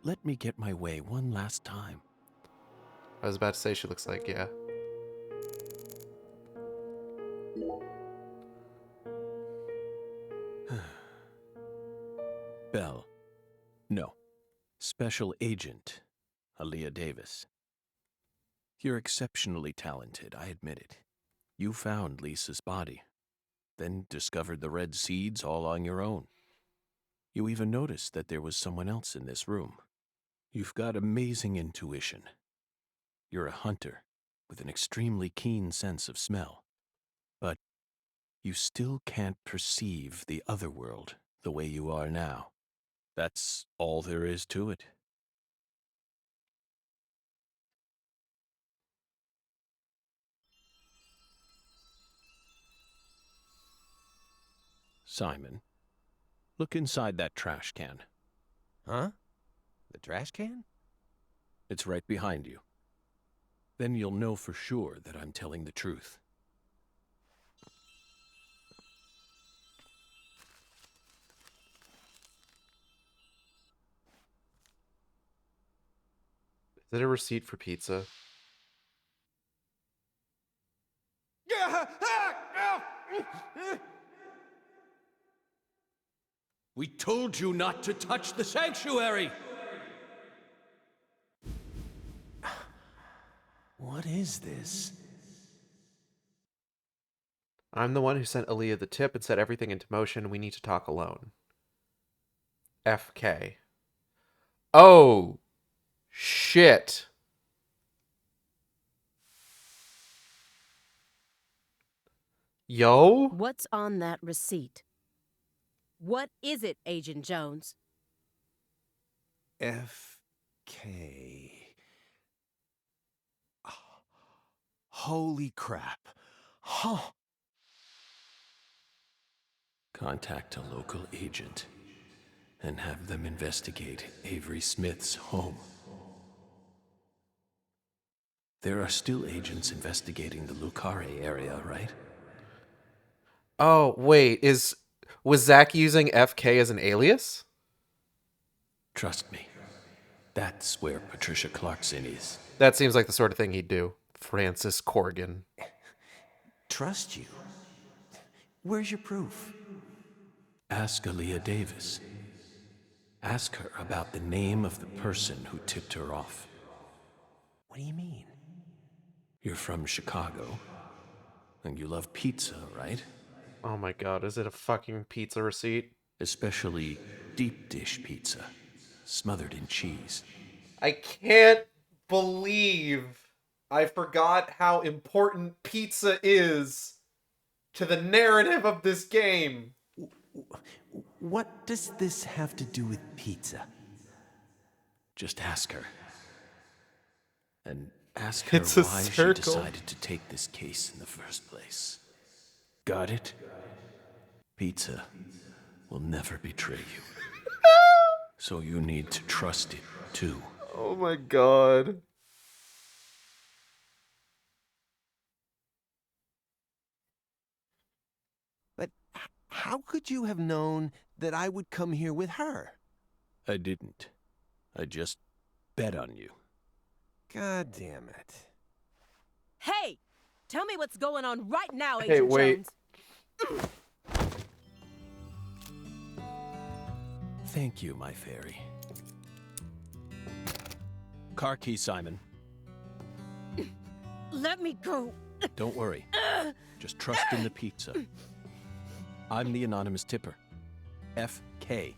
let me get my way one last time? I was about to say she looks like, yeah. Belle. No. Special Agent Aaliyah Davis. You're exceptionally talented, I admit it. You found Lisa's body, then discovered the red seeds all on your own. You even noticed that there was someone else in this room. You've got amazing intuition. You're a hunter with an extremely keen sense of smell. But you still can't perceive the other world the way you are now. That's all there is to it. Simon, look inside that trash can. Huh? The trash can? It's right behind you. Then you'll know for sure that I'm telling the truth. it a receipt for pizza? We told you not to touch the sanctuary! What is this? I'm the one who sent Aaliyah the tip and set everything into motion. We need to talk alone. FK. Oh, shit. Yo? What's on that receipt? What is it, Agent Jones? FK. Oh, holy crap. Huh. Contact a local agent and have them investigate Avery Smith's home. There are still agents investigating the Lucare area, right? Oh, wait, was Zach using FK as an alias? Trust me, that's where Patricia Clarkson is. That seems like the sort of thing he'd do. Francis Corrigan. Trust you? Where's your proof? Ask Aaliyah Davis. Ask her about the name of the person who tipped her off. What do you mean? You're from Chicago, and you love pizza, right? Oh my god, is it a fucking pizza receipt? Especially deep dish pizza, smothered in cheese. I can't believe I forgot how important pizza is to the narrative of this game. What does this have to do with pizza? Just ask her. And ask her It's a why she circle. decided to take this case in the first place. Got it? Pizza will never betray you. So you need to trust it, too. Oh my god. But how could you have known that I would come here with her? I didn't. I just bet on you. God damn it. Hey! Tell me what's going on right now, Hey, Agent wait. Jones. Thank you, my fairy. Car key, Simon. Let me go. Don't worry. Just trust in the pizza. I'm the anonymous tipper. FK.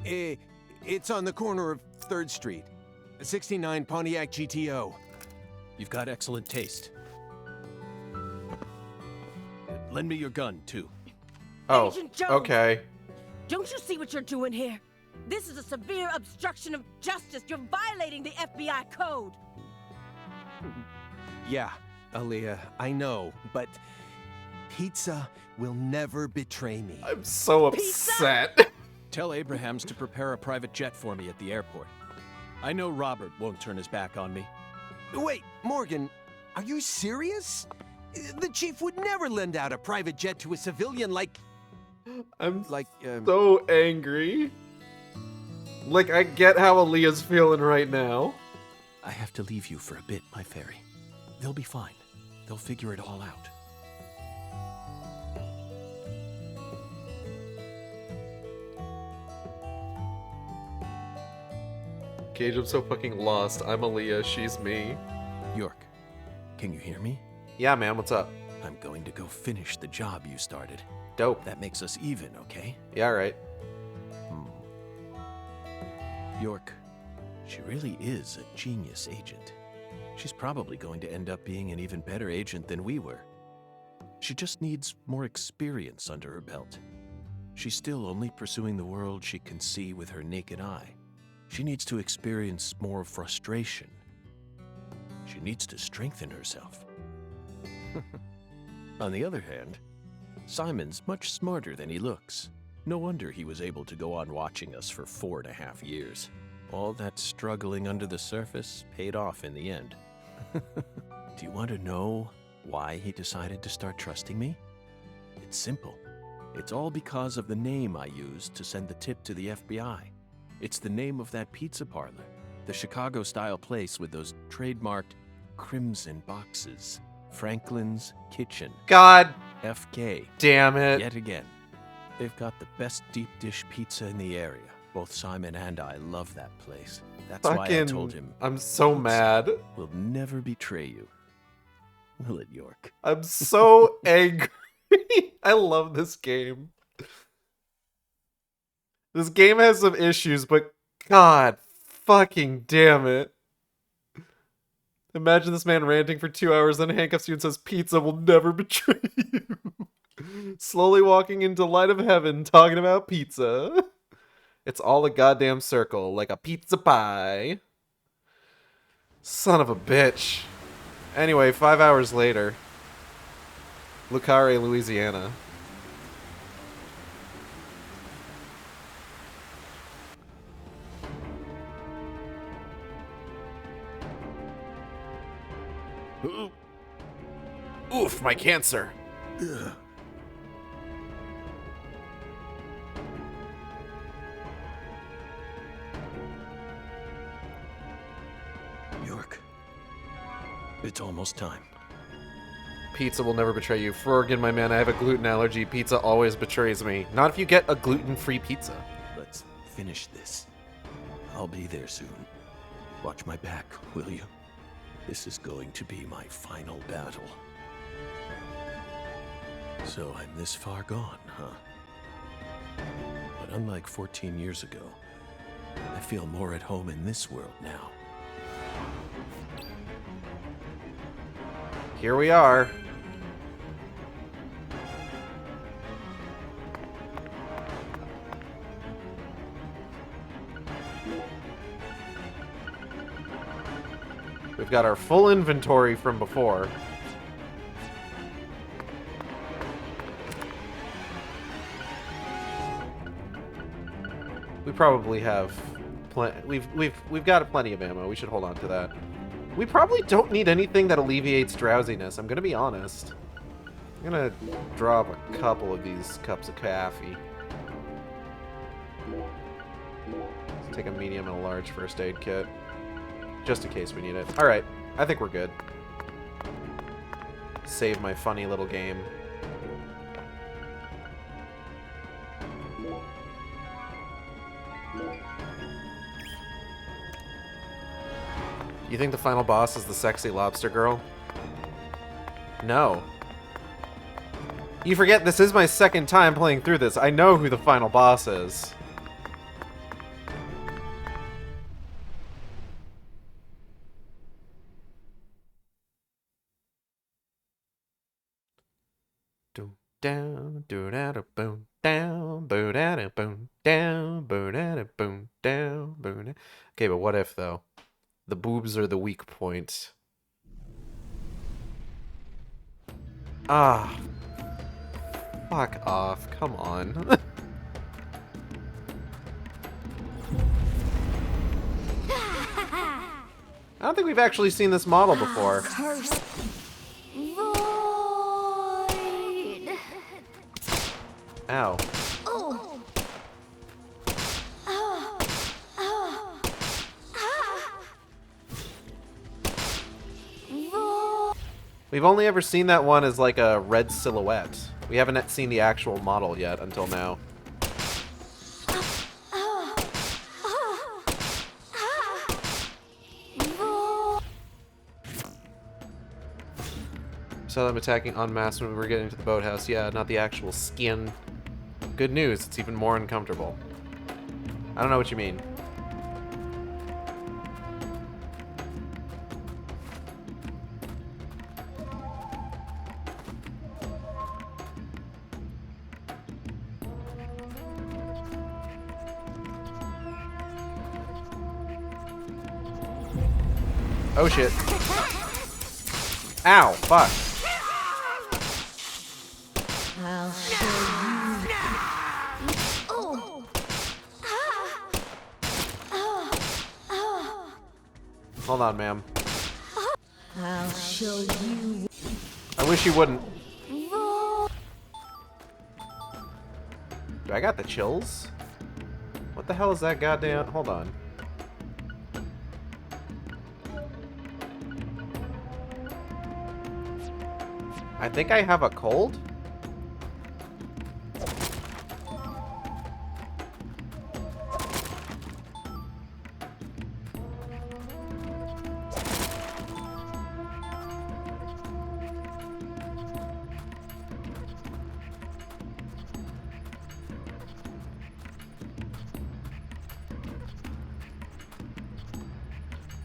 It's on the corner of 3rd Street. 69 Pontiac GTO. You've got excellent taste. Lend me your gun, too. Oh, Agent Jones. okay. Don't you see what you're doing here? This is a severe obstruction of justice. You're violating the FBI code. Yeah, Aaliyah, I know, but pizza will never betray me. I'm so upset. Tell Abrahams to prepare a private jet for me at the airport. I know Robert won't turn his back on me. Wait, Morgan, are you serious? The chief would never lend out a private jet to a civilian like... I'm so... so angry. Like, I get how Aaliyah's feeling right now. I have to leave you for a bit, my fairy. They'll be fine. They'll figure it all out. Gage, I'm so fucking lost. I'm Aaliyah, she's me. York, can you hear me? Yeah, man, what's up? I'm going to go finish the job you started. Dope. That makes us even, okay? Yeah, right. York, she really is a genius agent. She's probably going to end up being an even better agent than we were. She just needs more experience under her belt. She's still only pursuing the world she can see with her naked eye. She needs to experience more frustration. She needs to strengthen herself. On the other hand, Simon's much smarter than he looks. No wonder he was able to go on watching us for 4.5 years. All that struggling under the surface paid off in the end. Do you want to know why he decided to start trusting me? It's simple. It's all because of the name I used to send the tip to the FBI. It's the name of that pizza parlor, the Chicago-style place with those trademarked crimson boxes. Franklin's Kitchen. God FK. damn it. Yet again. They've got the best deep dish pizza in the area. Both Simon and I love that place. That's why I told him. I'm so mad. We'll never betray you. Will it, York? I'm so angry. I love this game. This game has some issues, but god fucking damn it. Imagine this man ranting for 2 hours, then handcuffs you and says, "Pizza will never betray you." Slowly walking into light of heaven, talking about pizza. It's all a goddamn circle, like a pizza pie. Son of a bitch. Anyway, 5 hours later. Lucare, Louisiana. Oof, my cancer. Ugh. York, it's almost time. Pizza will never betray you. Forgan, my man, I have a gluten allergy. Pizza always betrays me. Not if you get a gluten-free pizza. Let's finish this. I'll be there soon. Watch my back, will you? This is going to be my final battle. So I'm this far gone, huh? But unlike 14 years ago, I feel more at home in this world now. Here we are. We've got our full inventory from before. We probably have we've got plenty of ammo. We should hold on to that. We probably don't need anything that alleviates drowsiness. I'm gonna be honest. I'm gonna drop a couple of these cups of coffee. Let's take a medium and a large first aid kit. Just in case we need it. Alright, I think we're good. Save my funny little game. You think the final boss is the sexy lobster girl? No. You forget this is my second time playing through this. I know who the final boss is. Down, do da da boom, down, boo da da boom, down, boo da da boom, down, boo da. Okay, but what if though? The boobs are the weak point. Ah. Fuck off. Come on. I don't think we've actually seen this model before. Curse. Void. Ow. Oh. We've only ever seen that one as like a red silhouette. We haven't seen the actual model yet until now. Saw them attacking en masse when we were getting to the boathouse. Yeah, not the actual skin. Good news, it's even more uncomfortable. I don't know what you mean. Oh shit. Ow, fuck. I'll show you. Hold on, ma'am. I'll show you. I wish you wouldn't. I got the chills? What the hell is that goddamn... Hold on. I think I have a cold?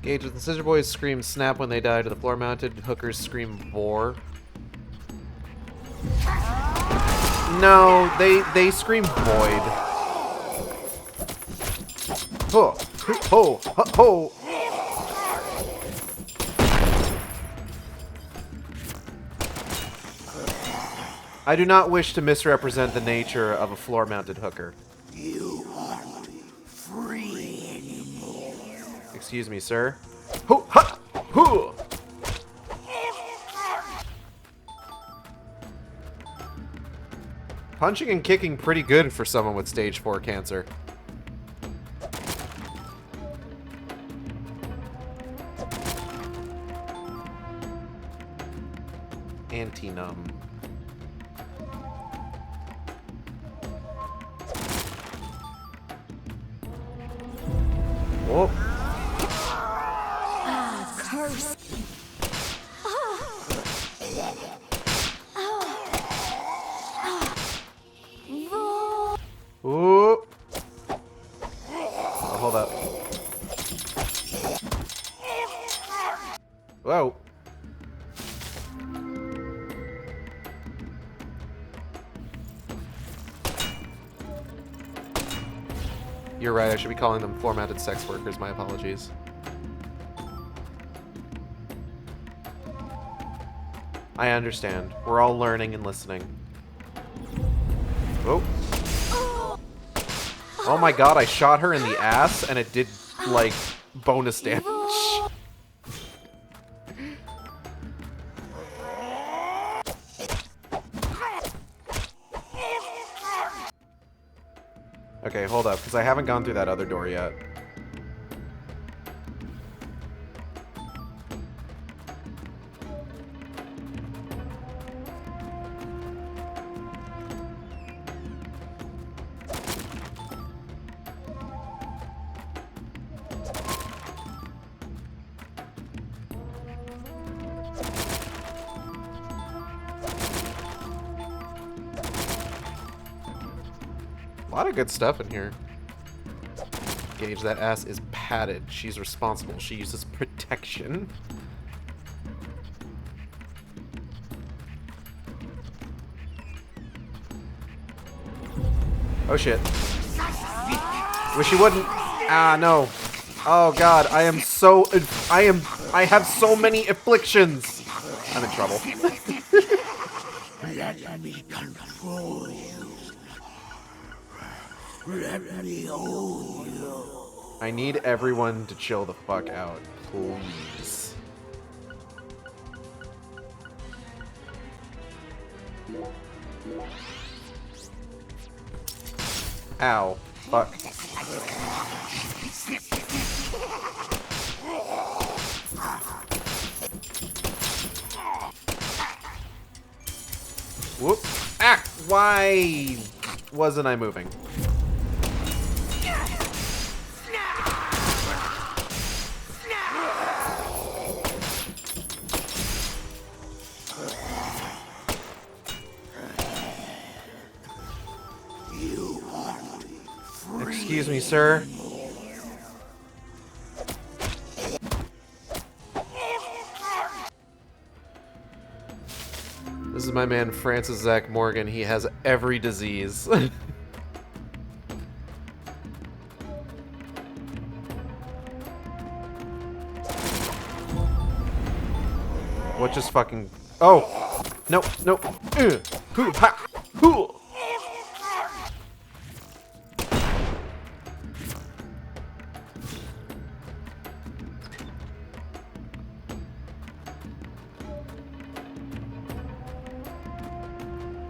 Gage, the Scissor Boys scream snap when they die. To the floor-mounted hookers scream vor. No, they scream void. Ho, ho, ho, ho. I do not wish to misrepresent the nature of a floor-mounted hooker. You aren't free anymore. Excuse me, sir. Hoo, ha, hoo. Punching and kicking pretty good for someone with stage 4 cancer. Anti-numb. Whoa. Curse. Ooh. Oh, hold up. Whoa. You're right, I should be calling them floor-mounted sex workers. My apologies. I understand. We're all learning and listening. Oh. Oh my god, I shot her in the ass and it did, like, bonus damage. Okay, hold up, because I haven't gone through that other door yet. A lot of good stuff in here. Gage, that ass is padded. She's responsible. She uses protection. Oh shit. Wish you wouldn't. Ah, no. Oh god, I have so many afflictions. I'm in trouble. Let me control you. Let me own you. I need everyone to chill the fuck out, please. Ow. Fuck. Whoop. Ah! Why wasn't I moving? Excuse me, sir. This is my man, Francis Zach Morgan. He has every disease. What just fucking... Oh! No, no. Hoo, ha, hoo.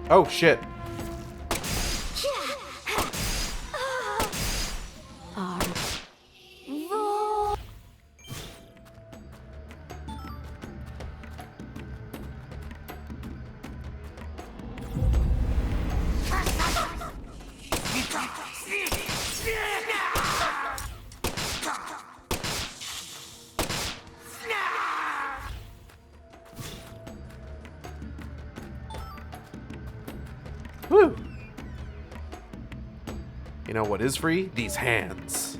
Oh, shit. Woo! You know what is free? These hands.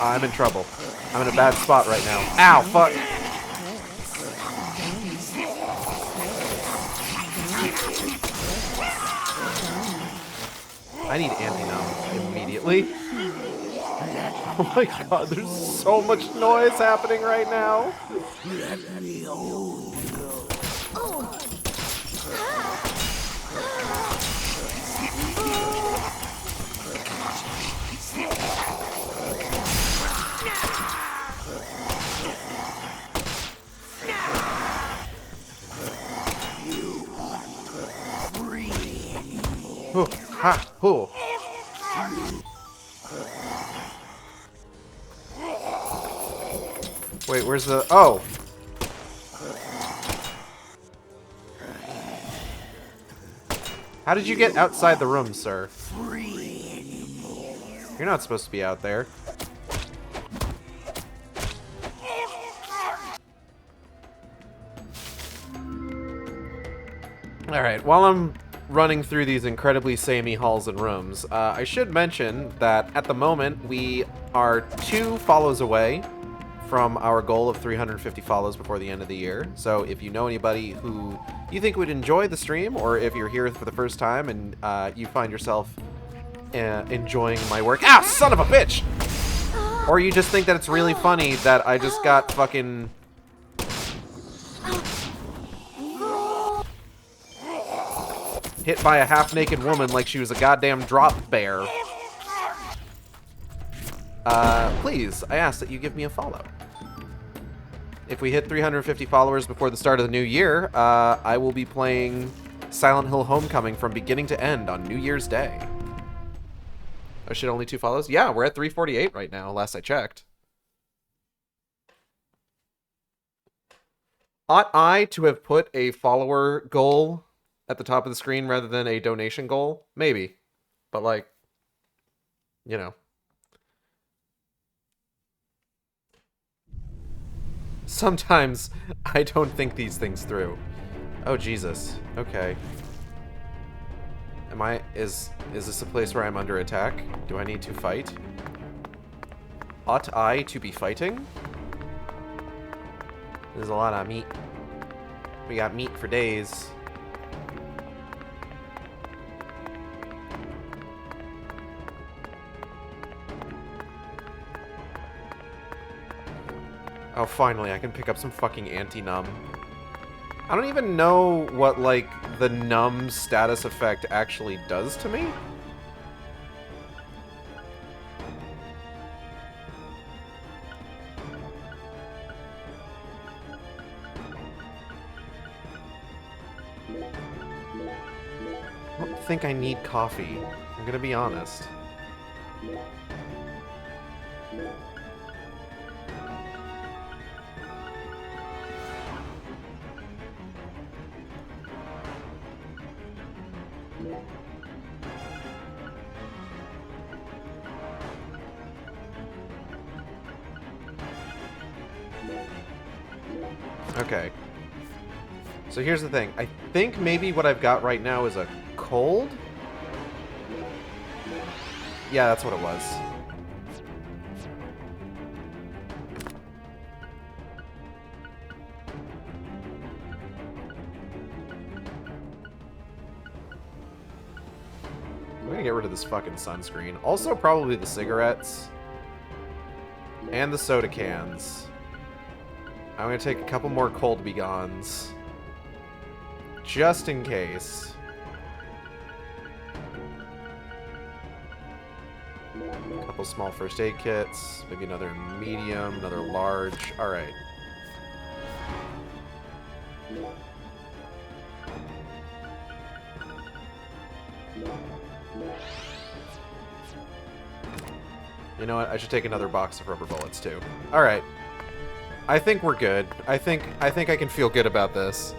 I'm in trouble. I'm in a bad spot right now. Ow, fuck. I need anti-numb immediately. Oh my god, there's so much noise happening right now. Ooh, ha, ooh. Wait, where's the... Oh! How did you get outside the room, sir? You're not supposed to be out there. Alright, while I'm running through these incredibly samey halls and rooms, I should mention that at the moment we are 2 follows away from our goal of 350 follows before the end of the year. So if you know anybody who you think would enjoy the stream, or if you're here for the first time and you find yourself enjoying my work... Ah, son of a bitch! Or you just think that it's really funny that I just got fucking... hit by a half-naked woman like she was a goddamn drop bear. Please, I ask that you give me a follow. If we hit 350 followers before the start of the new year, I will be playing Silent Hill Homecoming from beginning to end on New Year's Day. Oh shit, only 2 follows? Yeah, we're at 348 right now, last I checked. Ought I to have put a follower goal at the top of the screen rather than a donation goal? Maybe. But like, you know. Sometimes I don't think these things through. Oh, Jesus. Okay. Is this a place where I'm under attack? Do I need to fight? Ought I to be fighting? There's a lot of meat. We got meat for days. Oh, finally, I can pick up some fucking anti-numb. I don't even know what, like, the numb status effect actually does to me. I don't think I need coffee. I'm gonna be honest. Okay. So here's the thing. I think maybe what I've got right now is a cold? Yeah, that's what it was. I'm gonna get rid of this fucking sunscreen. Also, probably the cigarettes. And the soda cans. I'm gonna take a couple more cold begons. Just in case. A couple small first aid kits. Maybe another medium, another large. Alright. You know what? I should take another box of rubber bullets too. Alright. I think we're good. I think I can feel good about this.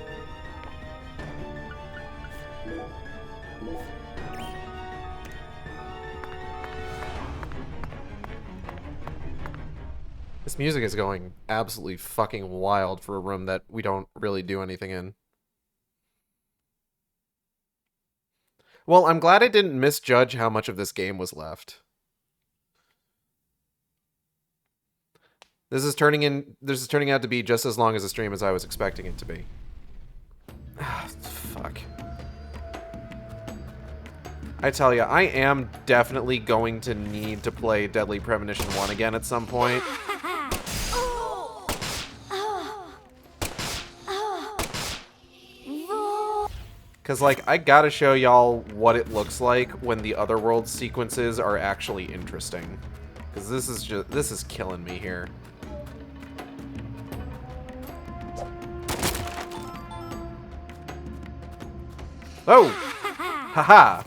This music is going absolutely fucking wild for a room that we don't really do anything in. Well, I'm glad I didn't misjudge how much of this game was left. This is turning out to be just as long as a stream as I was expecting it to be. Ah, fuck. I tell ya, I am definitely going to need to play Deadly Premonition 1 again at some point. Because, like, I gotta show y'all what it looks like when the Otherworld sequences are actually interesting. Because this is killing me here. Oh! Haha!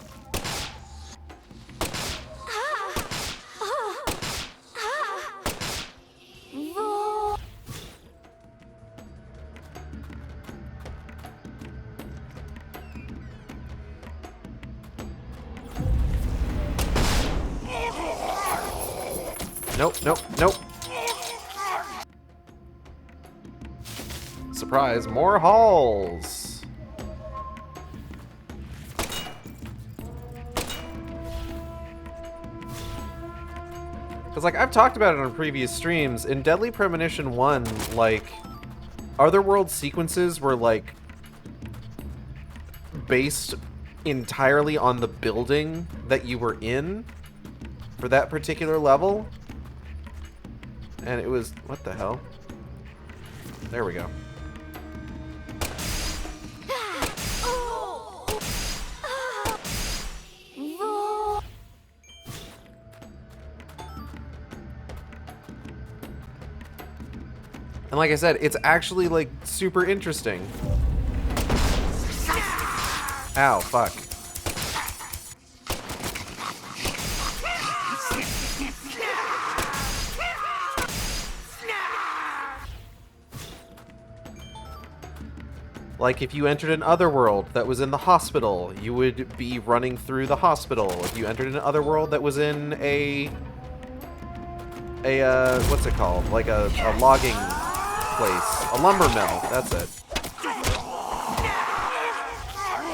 Nope, nope, nope. Surprise, more halls. Because, like, I've talked about it on previous streams, in Deadly Premonition 1, like, Otherworld sequences were, like, based entirely on the building that you were in for that particular level. And it was... what the hell? There we go. And like I said, it's actually, like, super interesting. Ow, fuck. Like, if you entered an Otherworld that was in the hospital, you would be running through the hospital. If you entered an Otherworld that was in a what's it called? Like a logging place. A lumber mill. That's it.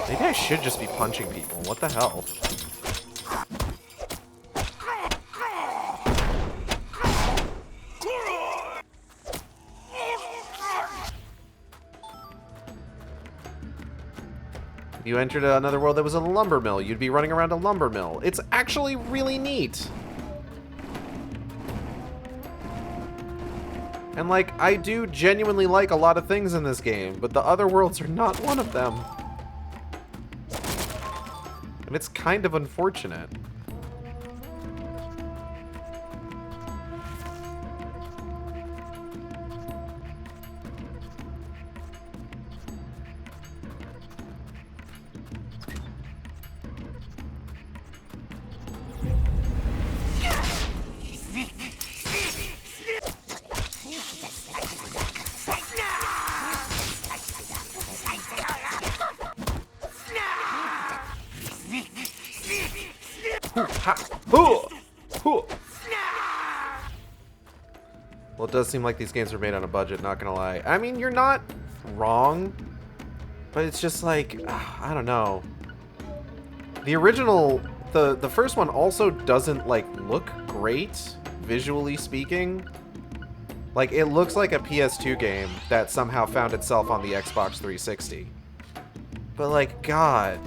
Maybe I should just be punching people. What the hell? If you entered another world that was a lumber mill, you'd be running around a lumber mill. It's actually really neat. And, like, I do genuinely like a lot of things in this game, but the other worlds are not one of them. And it's kind of unfortunate. Well, it does seem like these games are made on a budget, not gonna lie. I mean, you're not wrong, but it's just like, I don't know. The original, the first one also doesn't, like, look great, visually speaking. Like, it looks like a PS2 game that somehow found itself on the Xbox 360. But, like, God.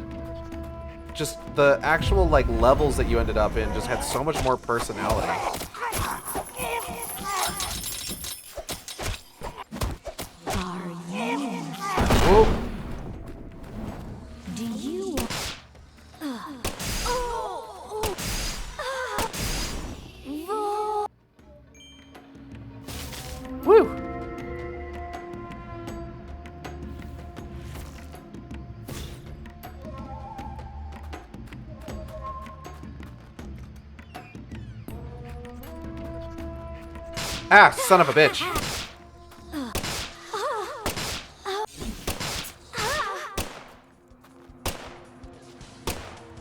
Just the actual, like, levels that you ended up in just had so much more personality. Whoa. Do you... Woo! Ah, son of a bitch.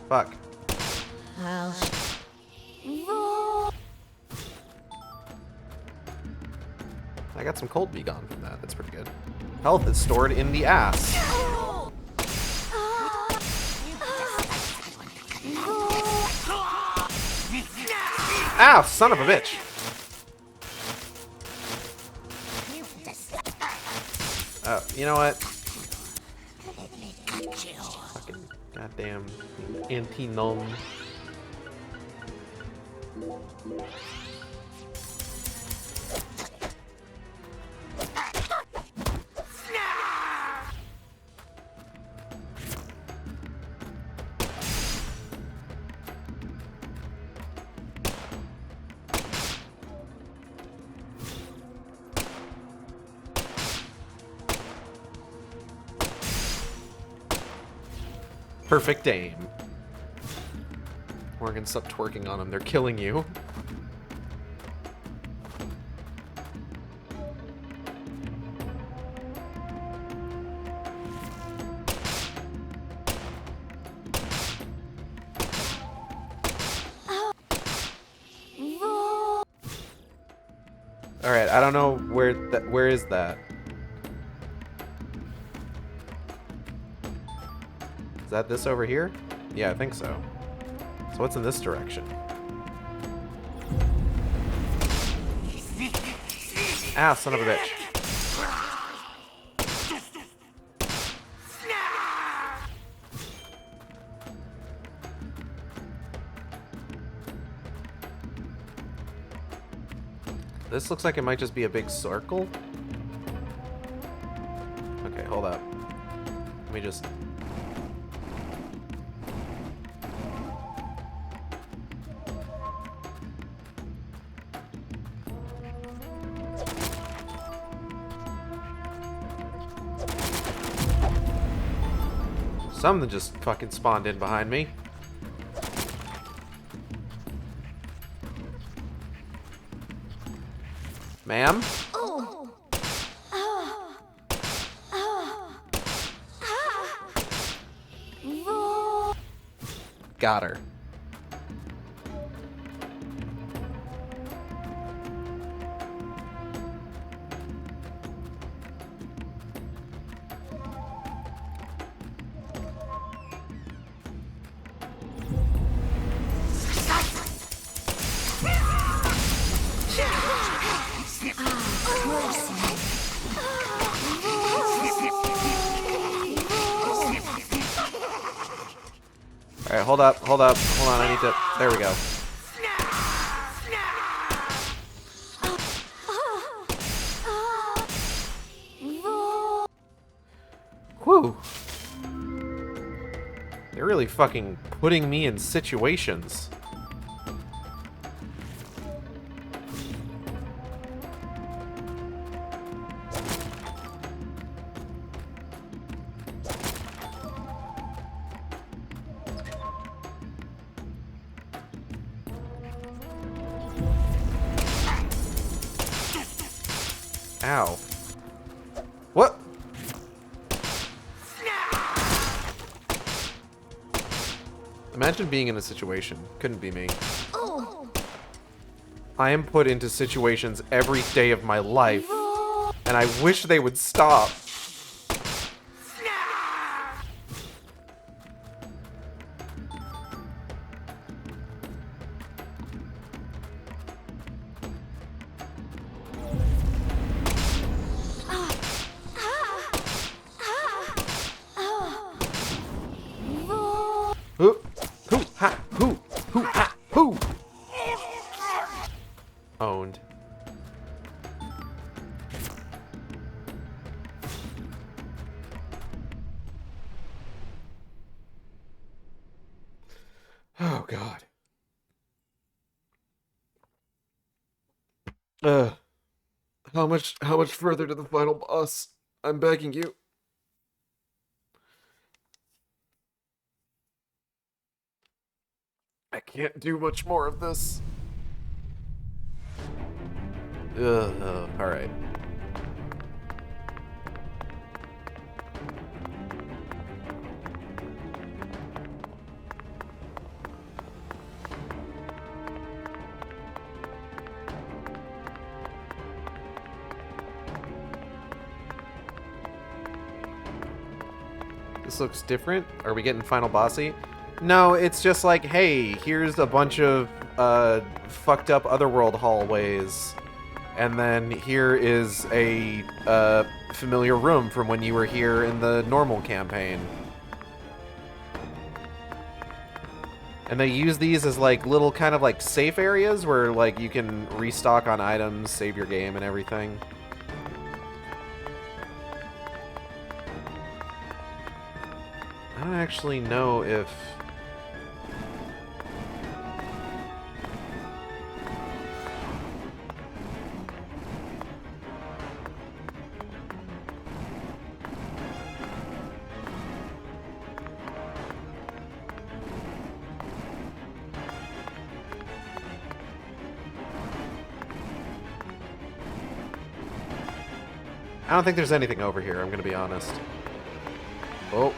Fuck. I got some cold B gone from that. That's pretty good. Health is stored in the ass. Ow, son of a bitch. Oh, you know what? Fucking goddamn anti-gnome. Perfect aim. Morgan, stop twerking on them. They're killing you. All right, I don't know where is that? Is that this over here? Yeah, I think so. So what's in this direction? Ah, son of a bitch. This looks like it might just be a big circle. Okay, hold up. Let me just... Something just fucking spawned in behind me. Ma'am? Got her. Alright, hold up, hold on, I need to... There we go. Whew. They're really fucking putting me in situations. Ow. What? Imagine being in a situation. Couldn't be me. I am put into situations every day of my life, and I wish they would stop. Hoo, hoo, ha, hoo, hoo, ha, hoo. Owned. Oh God. How much further to the final boss? I'm begging you. I can't do much more of this. Alright. This looks different. Are we getting final bossy? No, it's just like, hey, here's a bunch of fucked up otherworld hallways. And then here is a familiar room from when you were here in the normal campaign. And they use these as like little kind of like safe areas where like you can restock on items, save your game and everything. I don't actually know if... I don't think there's anything over here, I'm gonna be honest. Oh.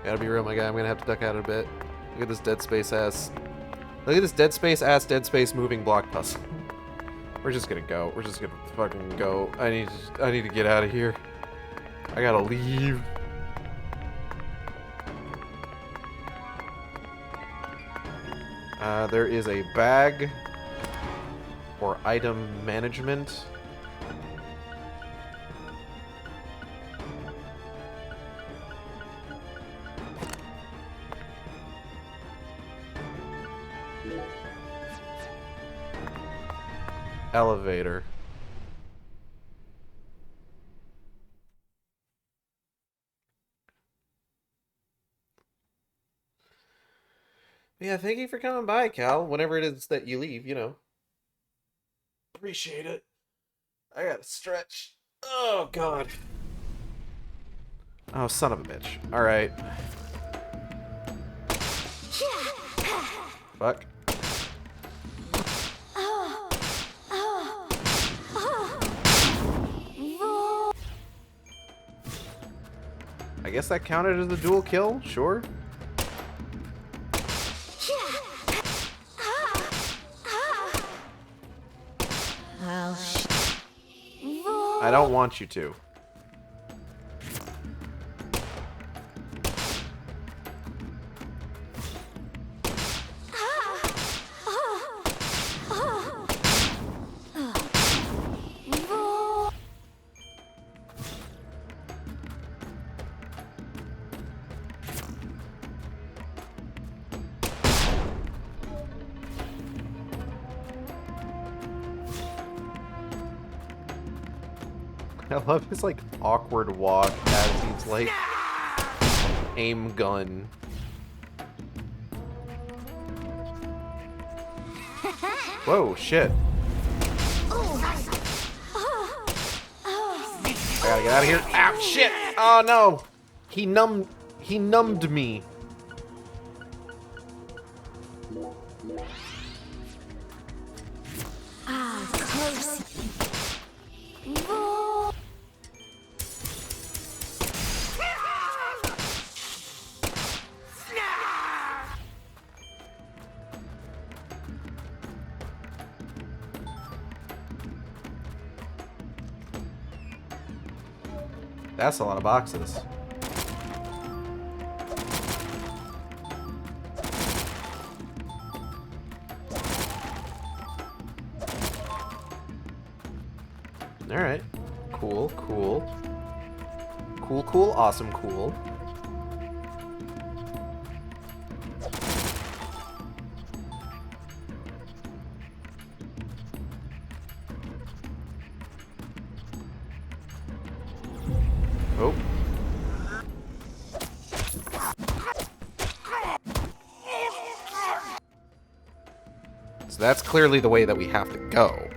Gotta be real, my guy. I'm gonna have to duck out a bit. Look at this Dead Space ass. Look at this Dead Space moving block puzzle. We're just gonna go. We're just gonna fucking go. I need to get out of here. I gotta leave. There is a bag for item management. Elevator. Yeah, thank you for coming by, Cal. Whenever it is that you leave, you know. Appreciate it. I gotta stretch. Oh, God. Oh, son of a bitch. Alright. Fuck. I guess that counted as a dual kill, sure. I don't want you to. I love his, like, awkward walk as he's, like, aim gun. Whoa, shit. I gotta get out of here. Ow, shit! Oh, no! He numbed me. That's a lot of boxes. Alright. Cool, cool. Cool, cool, awesome, cool. Oh. So that's clearly the way that we have to go.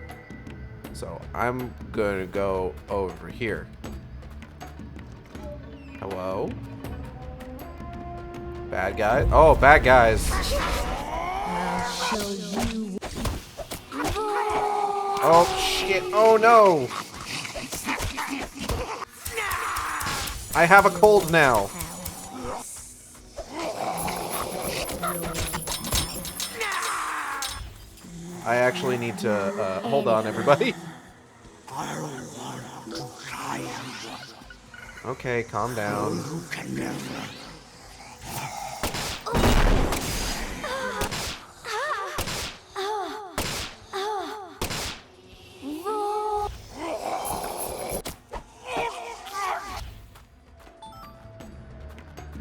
So I'm gonna go over here. Hello? Bad guy? Oh, bad guys. I'll show you. Oh, shit. Oh, no. I have a cold now. I actually need to, hold on, everybody. Okay, calm down.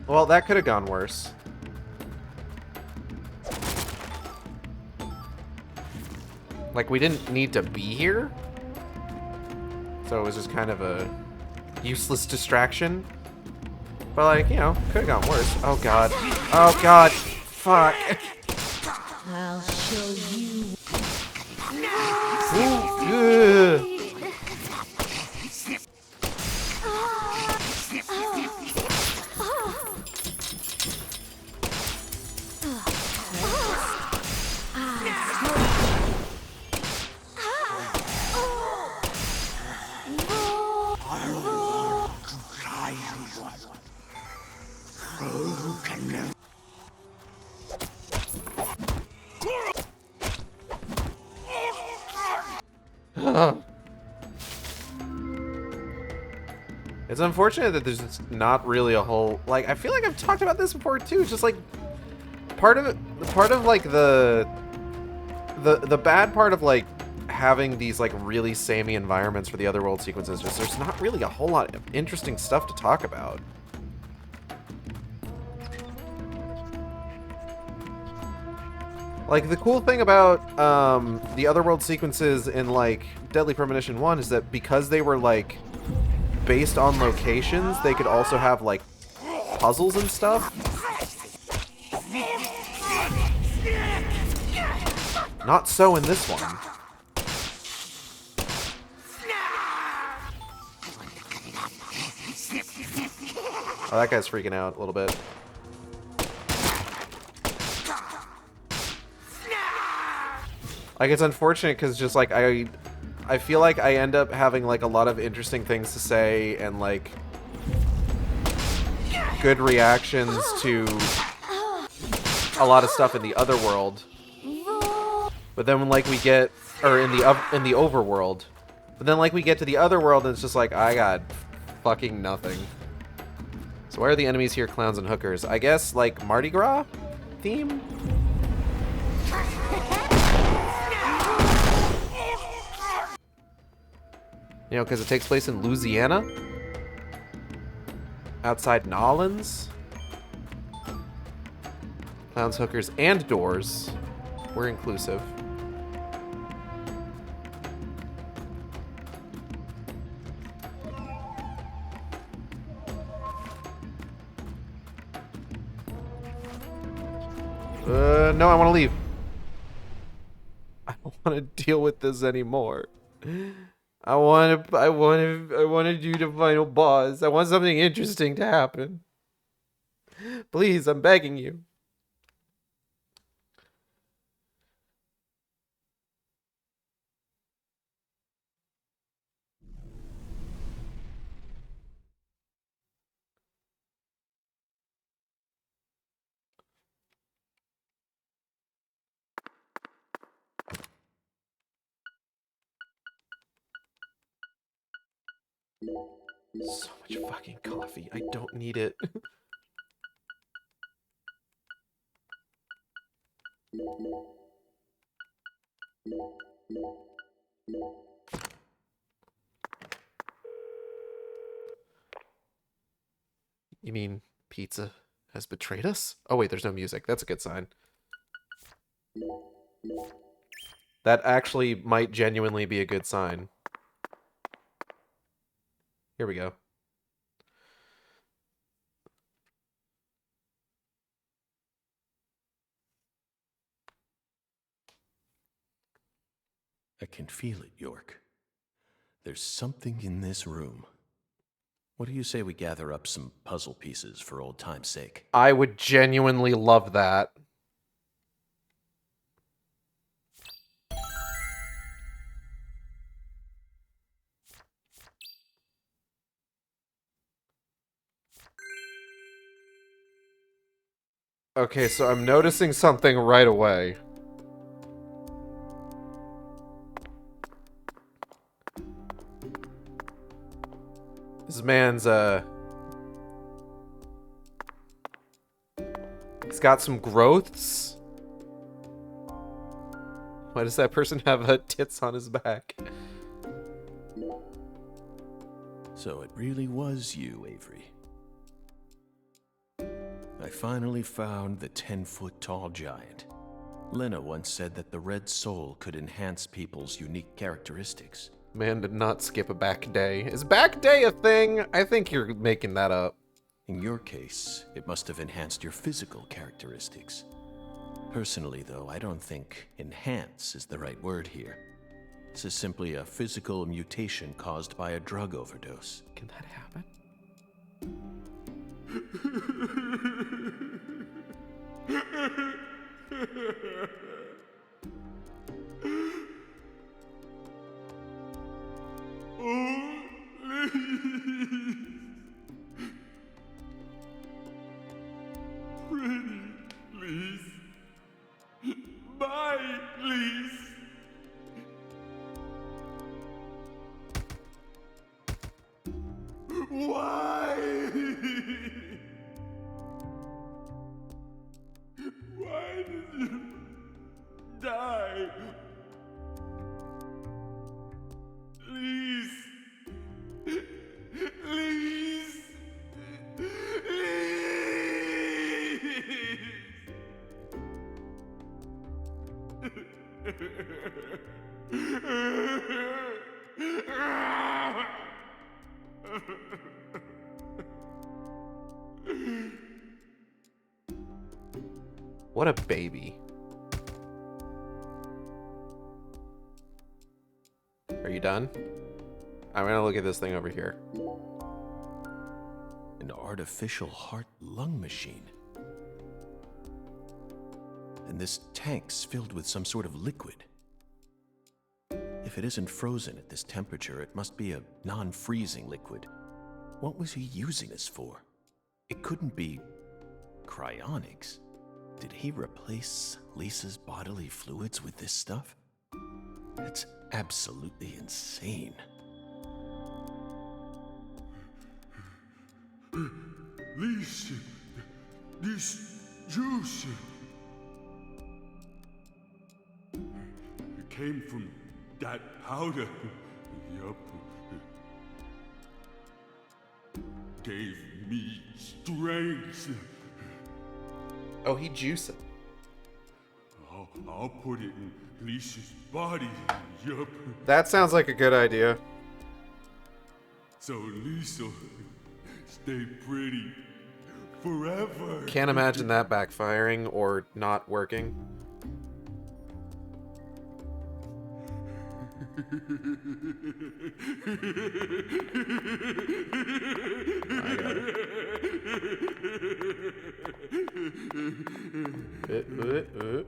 Well, that could have gone worse. Like, we didn't need to be here. So it was just kind of a useless distraction. But, like, you know, could have gone worse. Oh, God. Oh, God. Fuck. I'll show you. Ugh. It's unfortunate that there's just not really a whole, like, I feel like I've talked about this before too. It's just like part of like the bad part of like having these like really samey environments for the otherworld sequences. Just there's not really a whole lot of interesting stuff to talk about. Like, the cool thing about the otherworld sequences in like Deadly Premonition 1 is that because they were like based on locations, they could also have like puzzles and stuff. Not so in this one. Oh, that guy's freaking out a little bit. Like, it's unfortunate because just like I feel like I end up having like a lot of interesting things to say and like good reactions to a lot of stuff in the other world. But then when like we get, or in the overworld, but then like we get to the other world and it's just like I got fucking nothing. So why are the enemies here clowns and hookers? I guess like Mardi Gras theme? You know, because it takes place in Louisiana? Outside Nolans? Clowns, hookers, and doors. We're inclusive. No, I want to leave. I don't want to deal with this anymore. I want to do the final boss. I want something interesting to happen. Please, I'm begging you. So much fucking coffee. I don't need it. You mean pizza has betrayed us? Oh wait, there's no music. That's a good sign. That actually might genuinely be a good sign. Here we go. I can feel it, York. There's something in this room. What do you say we gather up some puzzle pieces for old time's sake? I would genuinely love that. Okay, so I'm noticing something right away. This man's, he's got some growths. Why does that person have tits on his back? So it really was you, Avery. I finally found the 10-foot-tall giant. Lena once said that the red soul could enhance people's unique characteristics. Man did not skip a back day. Is back day a thing? I think you're making that up. In your case, it must have enhanced your physical characteristics. Personally, though, I don't think enhance is the right word here. This is simply a physical mutation caused by a drug overdose. Can that happen? Why? Why did you die? Please. Please. What a baby. Are you done? I'm gonna look at this thing over here. An artificial heart-lung machine. And this tank's filled with some sort of liquid. If it isn't frozen at this temperature, it must be a non-freezing liquid. What was he using this for? It couldn't be cryonics. Did he replace Lisa's bodily fluids with this stuff? That's absolutely insane. Lisa, this juice. It came from that powder. Yup. Gave me strength. Oh, he juiced it. I'll put it in Lisa's body. Yup. That sounds like a good idea. So Lisa stay pretty forever. Can't imagine that backfiring or not working. I got it.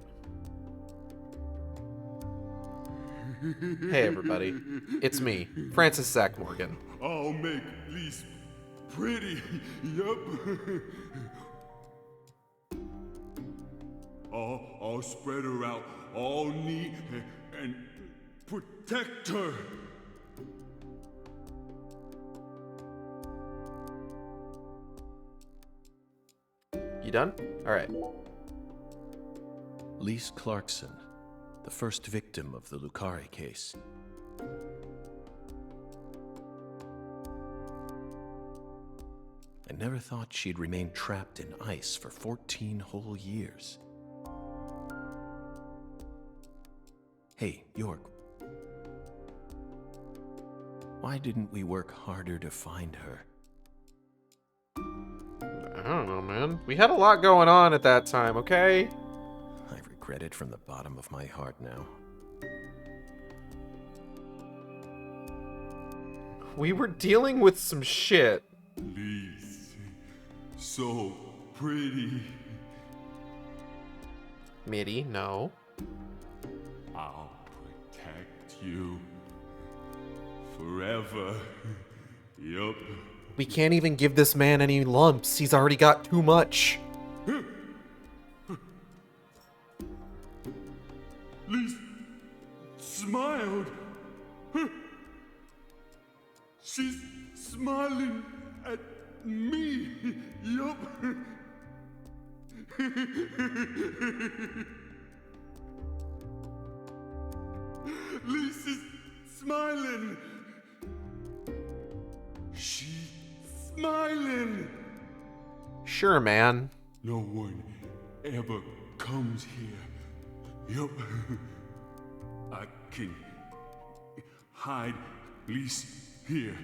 Hey everybody, it's me, Francis Zach Morgan. I'll make Lisa pretty. Yup. I'll spread her out all neat and protect her. You done? All right. Lise Clarkson, the first victim of the Lucari case. I never thought she'd remain trapped in ice for 14 whole years. Hey, York. Why didn't we work harder to find her? I don't know, man. We had a lot going on at that time, okay? I regret it from the bottom of my heart now. We were dealing with some shit. Lisa, so pretty. Mitty, no. I'll protect you forever. Yup. We can't even give this man any lumps. He's already got too much. Lisa smiled. She's smiling Lisa's smiling. She's smiling. Sure, man. No one ever comes here. Yup. I can hide Lisa here.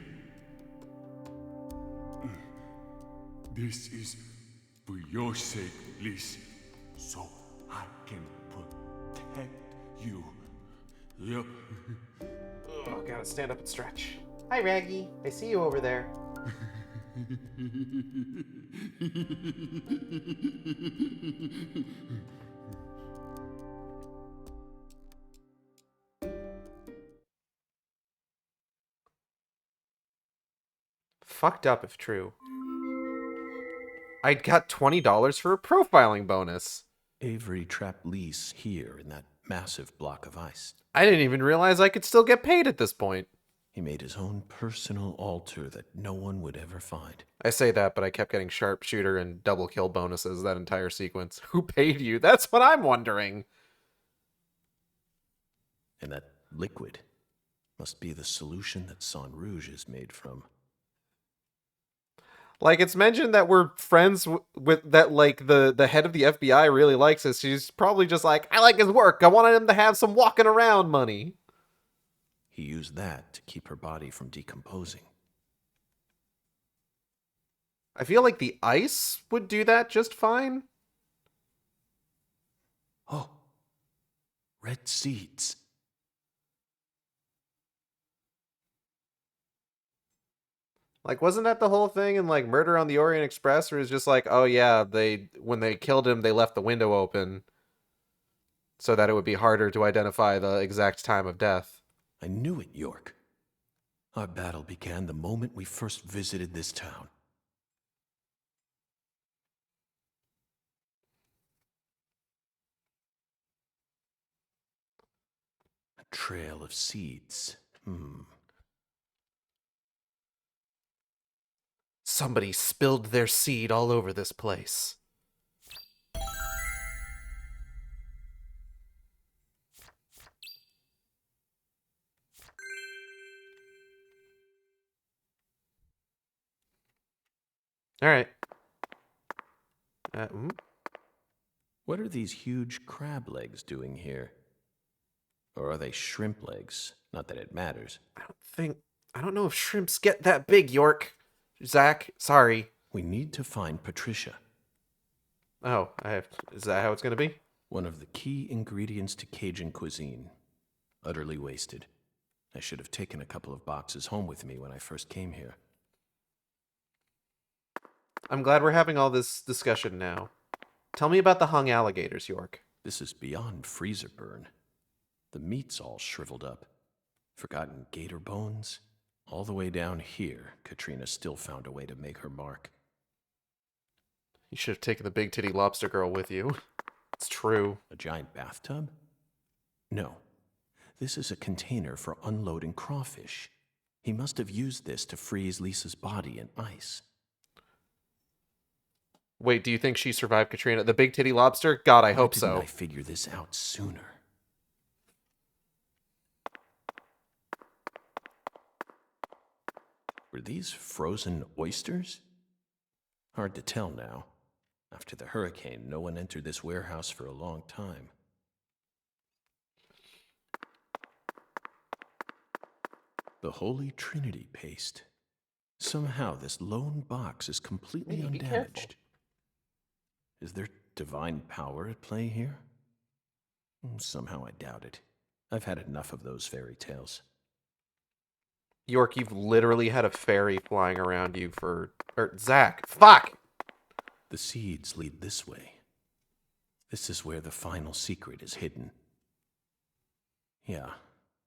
This is for your sake, Lisa, so I can protect you. Yup. Oh, gotta stand up and stretch. Hi, Raggy. I see you over there. Fucked up if true. I got $20 for a profiling bonus. Avery trapped Lise here in that massive block of ice. I didn't even realize I could still get paid at this point. He made his own personal altar that no one would ever find. I say that, but I kept getting sharpshooter and double kill bonuses that entire sequence. Who paid you? That's what I'm wondering. And that liquid must be the solution that Sang Rouge is made from. Like, it's mentioned that we're friends with that, like, the head of the FBI really likes us. She's probably just like, I like his work. I wanted him to have some walking around money. He used that to keep her body from decomposing. I feel like the ice would do that just fine. Oh, red seeds. Like, wasn't that the whole thing in, like, Murder on the Orient Express, where it's just like, oh yeah, when they killed him, they left the window open so that it would be harder to identify the exact time of death. I knew it, York. Our battle began the moment we first visited this town. A trail of seeds. Somebody spilled their seed all over this place. All right. What are these huge crab legs doing here? Or are they shrimp legs? Not that it matters. I don't know if shrimps get that big, York. Zach, sorry. We need to find Patricia. Oh, is that how it's going to be? One of the key ingredients to Cajun cuisine. Utterly wasted. I should have taken a couple of boxes home with me when I first came here. I'm glad we're having all this discussion now. Tell me about the hung alligators, York. This is beyond freezer burn. The meat's all shriveled up. Forgotten gator bones. All the way down here, Katrina still found a way to make her mark. You should have taken the big titty lobster girl with you. It's true. A giant bathtub? No. This is a container for unloading crawfish. He must have used this to freeze Lisa's body in ice. Wait, do you think she survived Katrina? The big titty lobster? God, I hope Why so. didn't I figure this out sooner? Were these frozen oysters? Hard to tell now. After the hurricane, no one entered this warehouse for a long time. The Holy Trinity paste. Somehow this lone box is completely Hey, be undamaged. Is there divine power at play here? Somehow I doubt it. I've had enough of those fairy tales. York, you've literally had a fairy flying around you for... Zach, fuck! The seeds lead this way. This is where the final secret is hidden. Yeah,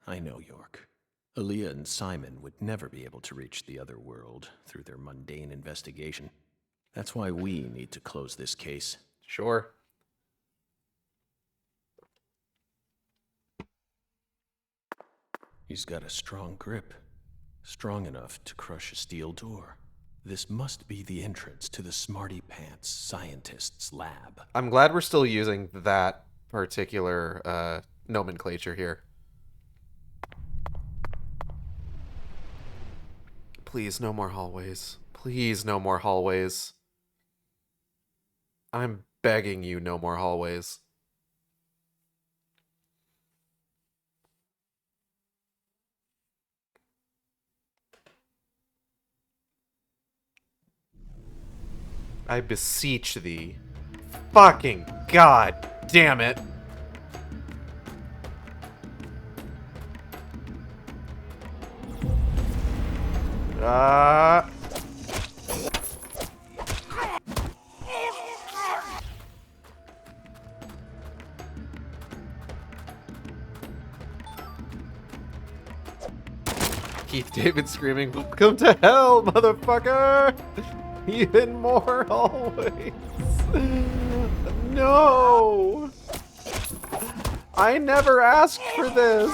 I know, York. Aaliyah and Simon would never be able to reach the other world through their mundane investigation. That's why we need to close this case. Sure. He's got a strong grip. Strong enough to crush a steel door. This must be the entrance to the Smarty Pants scientist's lab. I'm glad we're still using that particular nomenclature here. Please, no more hallways. Please, no more hallways. I'm begging you, no more hallways. I beseech thee. Fucking god damn it. Keith David screaming, "Welcome to hell, motherfucker!" Even more hallways. No! I never asked for this!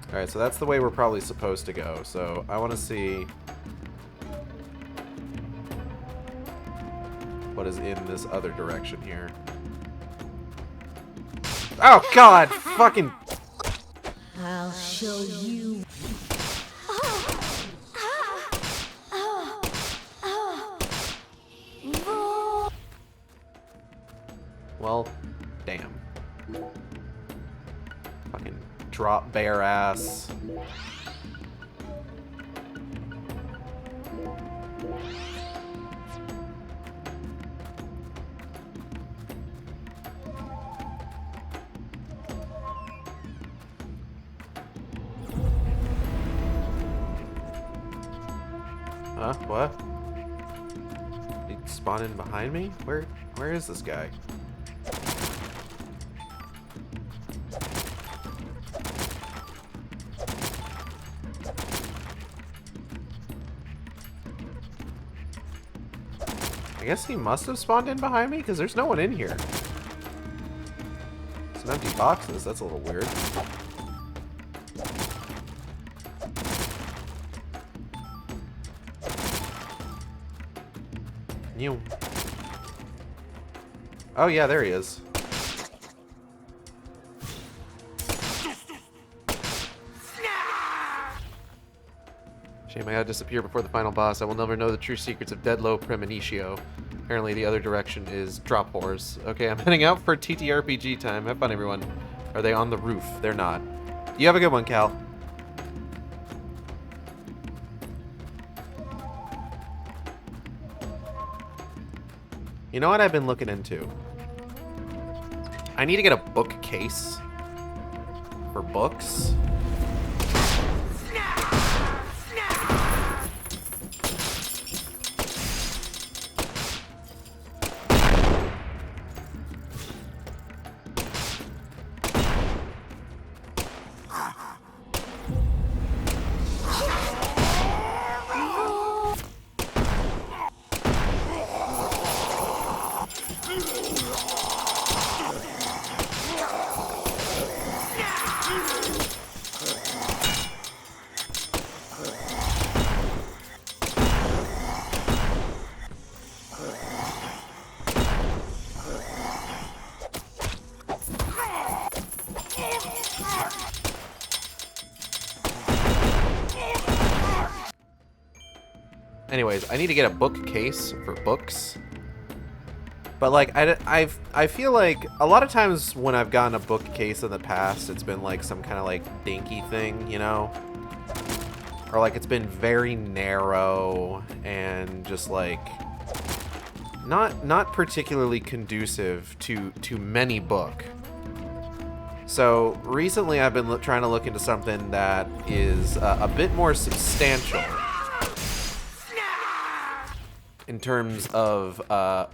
Alright, so that's the way we're probably supposed to go, so I want to see what is in this other direction here. Oh god! Fucking... I'll show you. Well, damn. Fucking drop bear ass. Huh? What? He spawned in behind me? Where is this guy? I guess he must have spawned in behind me, because there's no one in here. Some empty boxes, that's a little weird. You. Oh yeah, there he is. Shame I gotta disappear before the final boss. I will never know the true secrets of Deadlow Premonition. Apparently the other direction is drop whores. Okay, I'm heading out for TTRPG time. Have fun, everyone. Are they on the roof? They're not. You have a good one, Cal. You know what I've been looking into? I need to get a bookcase for books. Anyways, I need to get a bookcase for books. But like, I feel like a lot of times when I've gotten a bookcase in the past, it's been like some kind of like dinky thing, you know? Or like it's been very narrow and just like not particularly conducive to many book. So recently I've been trying to look into something that is a bit more substantial in terms of I'll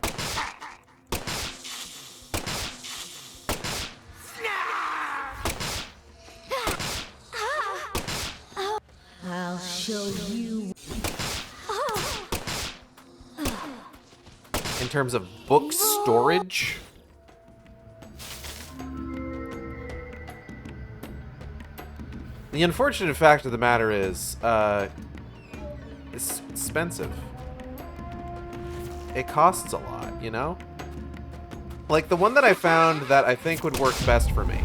show you. in terms of book storage. The unfortunate fact of the matter is, it's expensive. It costs a lot, you know? Like the one that I found that I think would work best for me.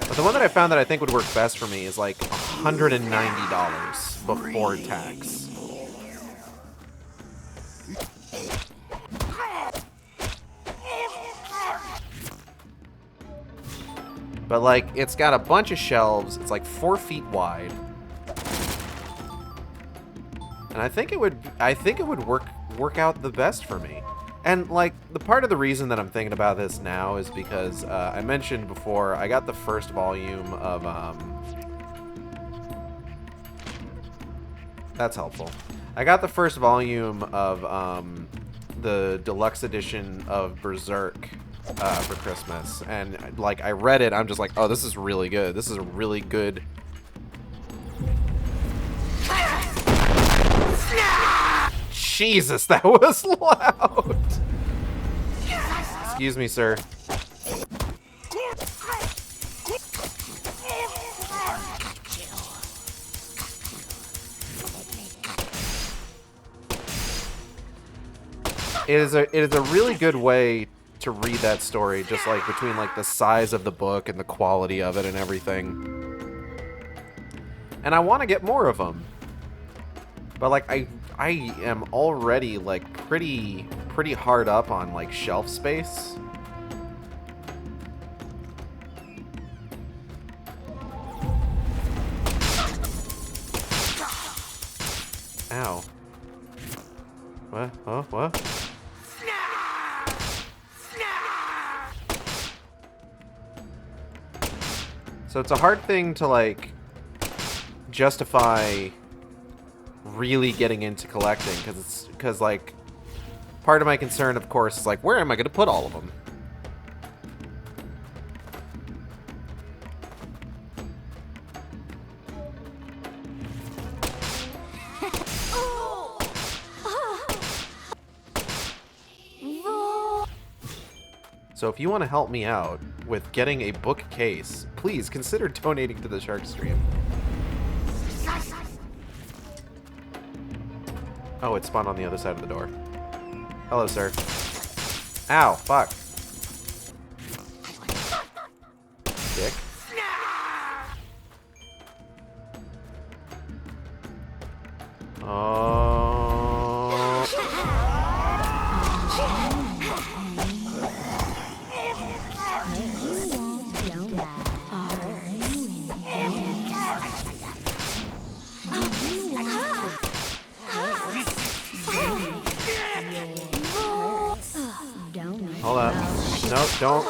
But the one that I found that I think would work best for me is like $190 before tax. But like, it's got a bunch of shelves. It's like 4 feet wide, and I think it would work out the best for me. And like, the part of the reason that I'm thinking about this now is because I mentioned before I got the first volume of that's helpful. I got the first volume of the deluxe edition of Berserk for Christmas, and like I read it, I'm just like, oh, this is really good. This is a really good. Jesus, that was loud. Excuse me, sir. It is a really good way to read that story, just like between like the size of the book and the quality of it and everything. And I want to get more of them. But like I am already like pretty hard up on like shelf space. Ow. What? Huh? What? So it's a hard thing to like justify really getting into collecting, because like part of my concern, of course, is like, where am I going to put all of them? So if you want to help me out with getting a bookcase, please consider donating to the Shark Stream. Oh, it spawned on the other side of the door. Hello, sir. Ow, fuck. Dick. Oh. Hold up. Nope, don't.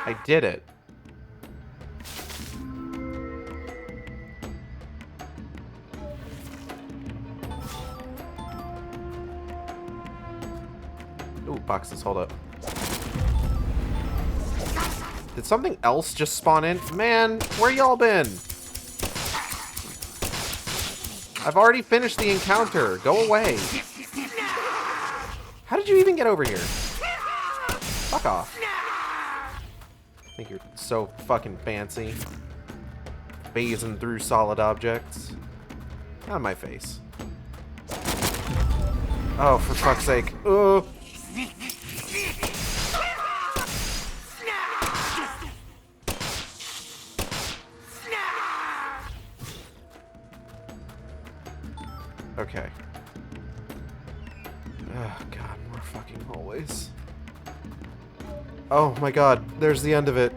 I did it. Ooh, boxes, hold up. Did something else just spawn in? Man, where y'all been? I've already finished the encounter. Go away. How did you even get over here? Fuck off. I think you're so fucking fancy. Phasing through solid objects. Out of my face. Oh, for fuck's sake. Ugh. Okay. Oh god, more fucking hallways. Oh my god, there's the end of it.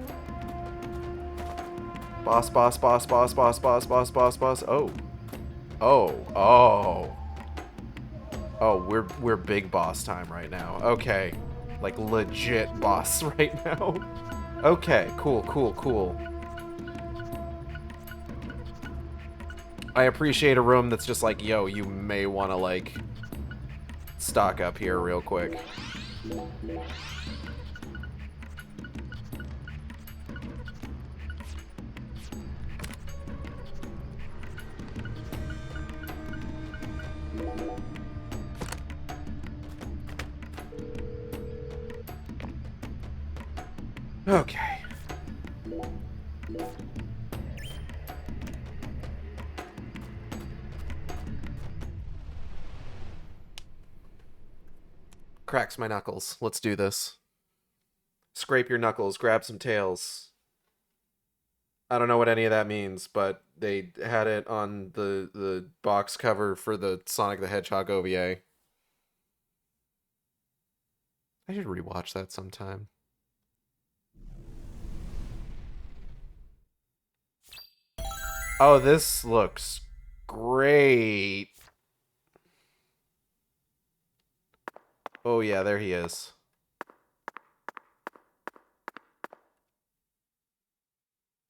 Boss, boss, boss, boss, boss, boss, boss, boss, boss. Oh. Oh, oh. Oh, we're big boss time right now. Okay. Like legit boss right now. Okay, cool, cool, cool. I appreciate a room that's just like, yo, you may want to, like, stock up here real quick. Okay. Cracks my knuckles. Let's do this. Scrape your knuckles, grab some tails. I don't know what any of that means, but they had it on the box cover for the Sonic the Hedgehog OVA. I should rewatch that sometime. Oh, this looks great. Oh yeah, there he is.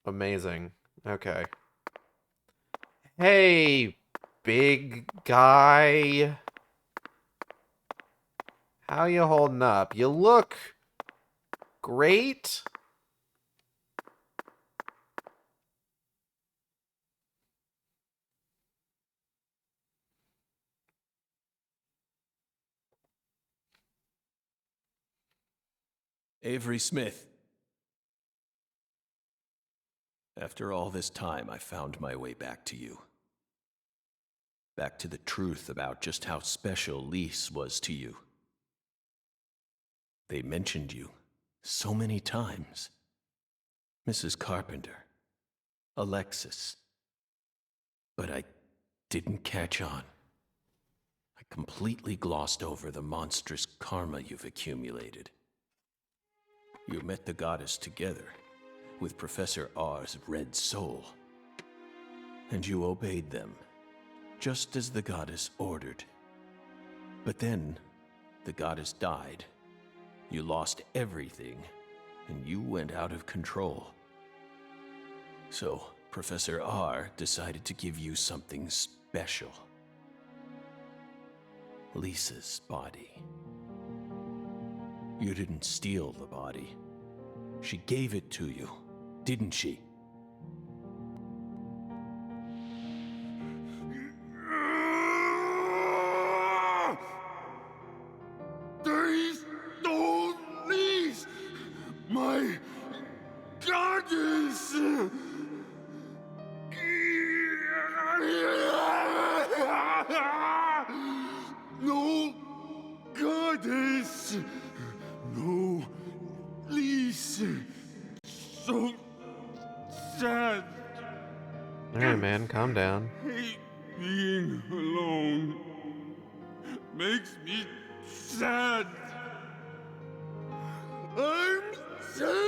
Amazing. Okay. Hey, big guy. How you holding up? You look great. Avery Smith. After all this time, I found my way back to you. Back to the truth about just how special Lise was to you. They mentioned you so many times. Mrs. Carpenter, Alexis. But I didn't catch on. I completely glossed over the monstrous karma you've accumulated. You met the goddess together with Professor R's red soul. And you obeyed them, just as the goddess ordered. But then, the goddess died. You lost everything, and you went out of control. So, Professor R decided to give you something special. Lisa's body. You didn't steal the body. She gave it to you, didn't she? They stole Lise, my goddess. No goddess, no Lise. So sad. Alright, man, calm down. Hate being alone. Makes me sad. I'm sad.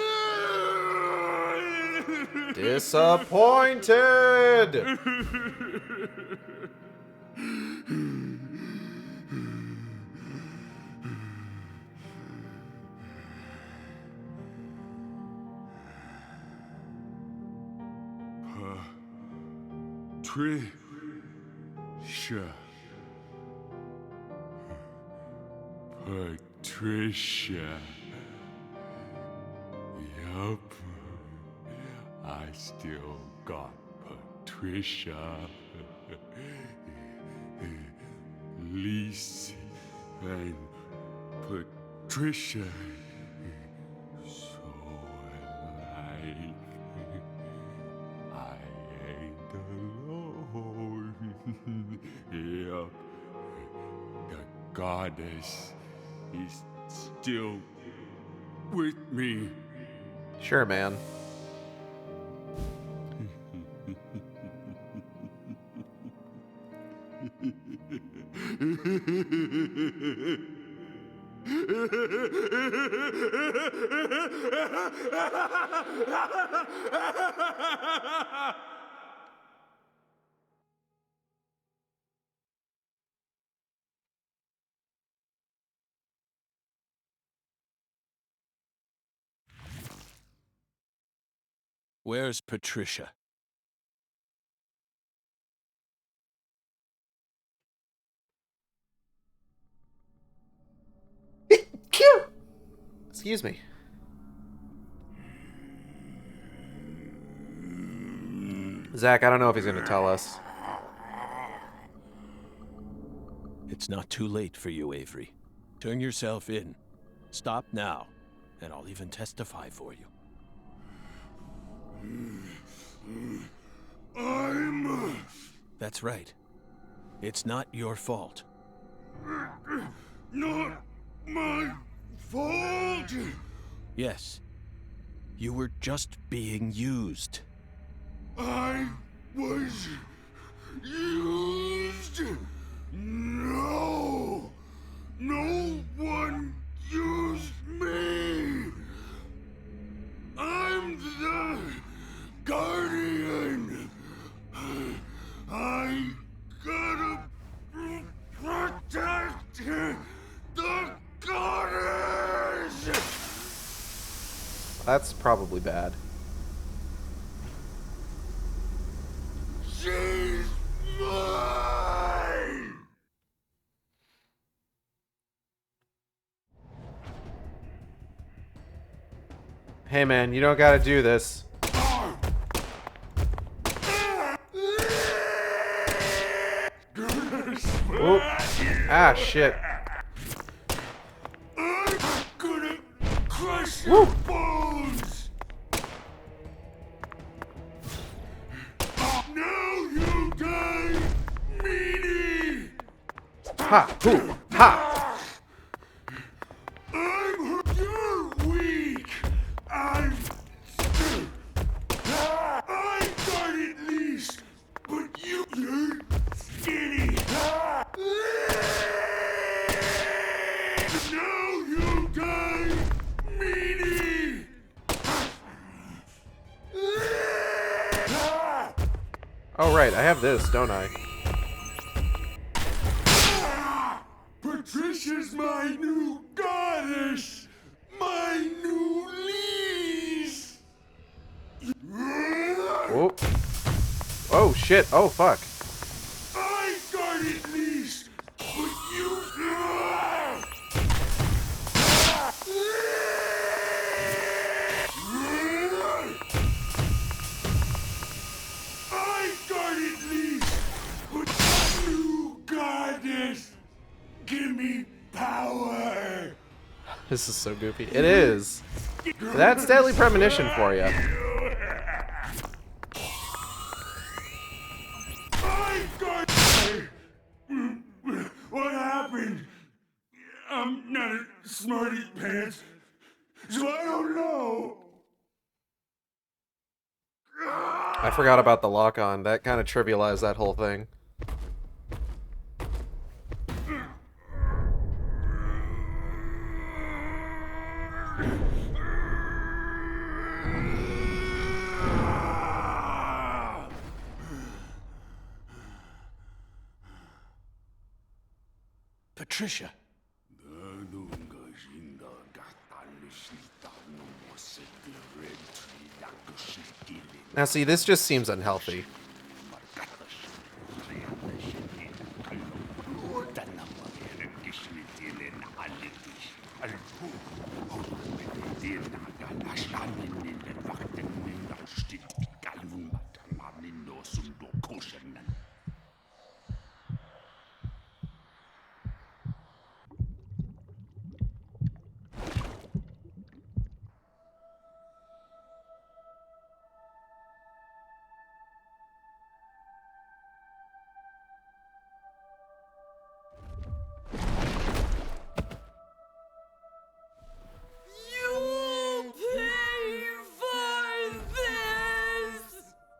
Disappointed! Patricia. Patricia. Yup. I still got Patricia. Lise and Patricia. So alike. I ain't alone. Yup. The goddess is still with me. Sure, man. Where's Patricia? Excuse me. Zach, I don't know if he's going to tell us. It's not too late for you, Avery. Turn yourself in. Stop now, and I'll even testify for you. That's right. It's not your fault. Not my fault! Yes. You were just being used. I was used? No! No one used me! I'm the Guardian! I gotta protect the goddess! That's probably bad. She's mine! Hey man, you don't gotta do this. Oop. Ah, shit. I'm gonna crush Woo. your bones! Now you die, meanie! Ha! Hoo! Ha! I'm hurt. You're weak! I got it least, but you're skinny! Now you die, meanie! Oh, right, I have this, don't I? Patricia's my new goddess! My new lease! Whoop. Oh, shit. Oh, fuck. I got it least, but you... I got it least, but you goddess! Give me power! This is so goofy. It is. That's deadly premonition for you. I got... What happened? I'm not a smarty pants, so I don't know. I forgot about the lock-on. That kind of trivialized that whole thing. Patricia. Now see, this just seems unhealthy.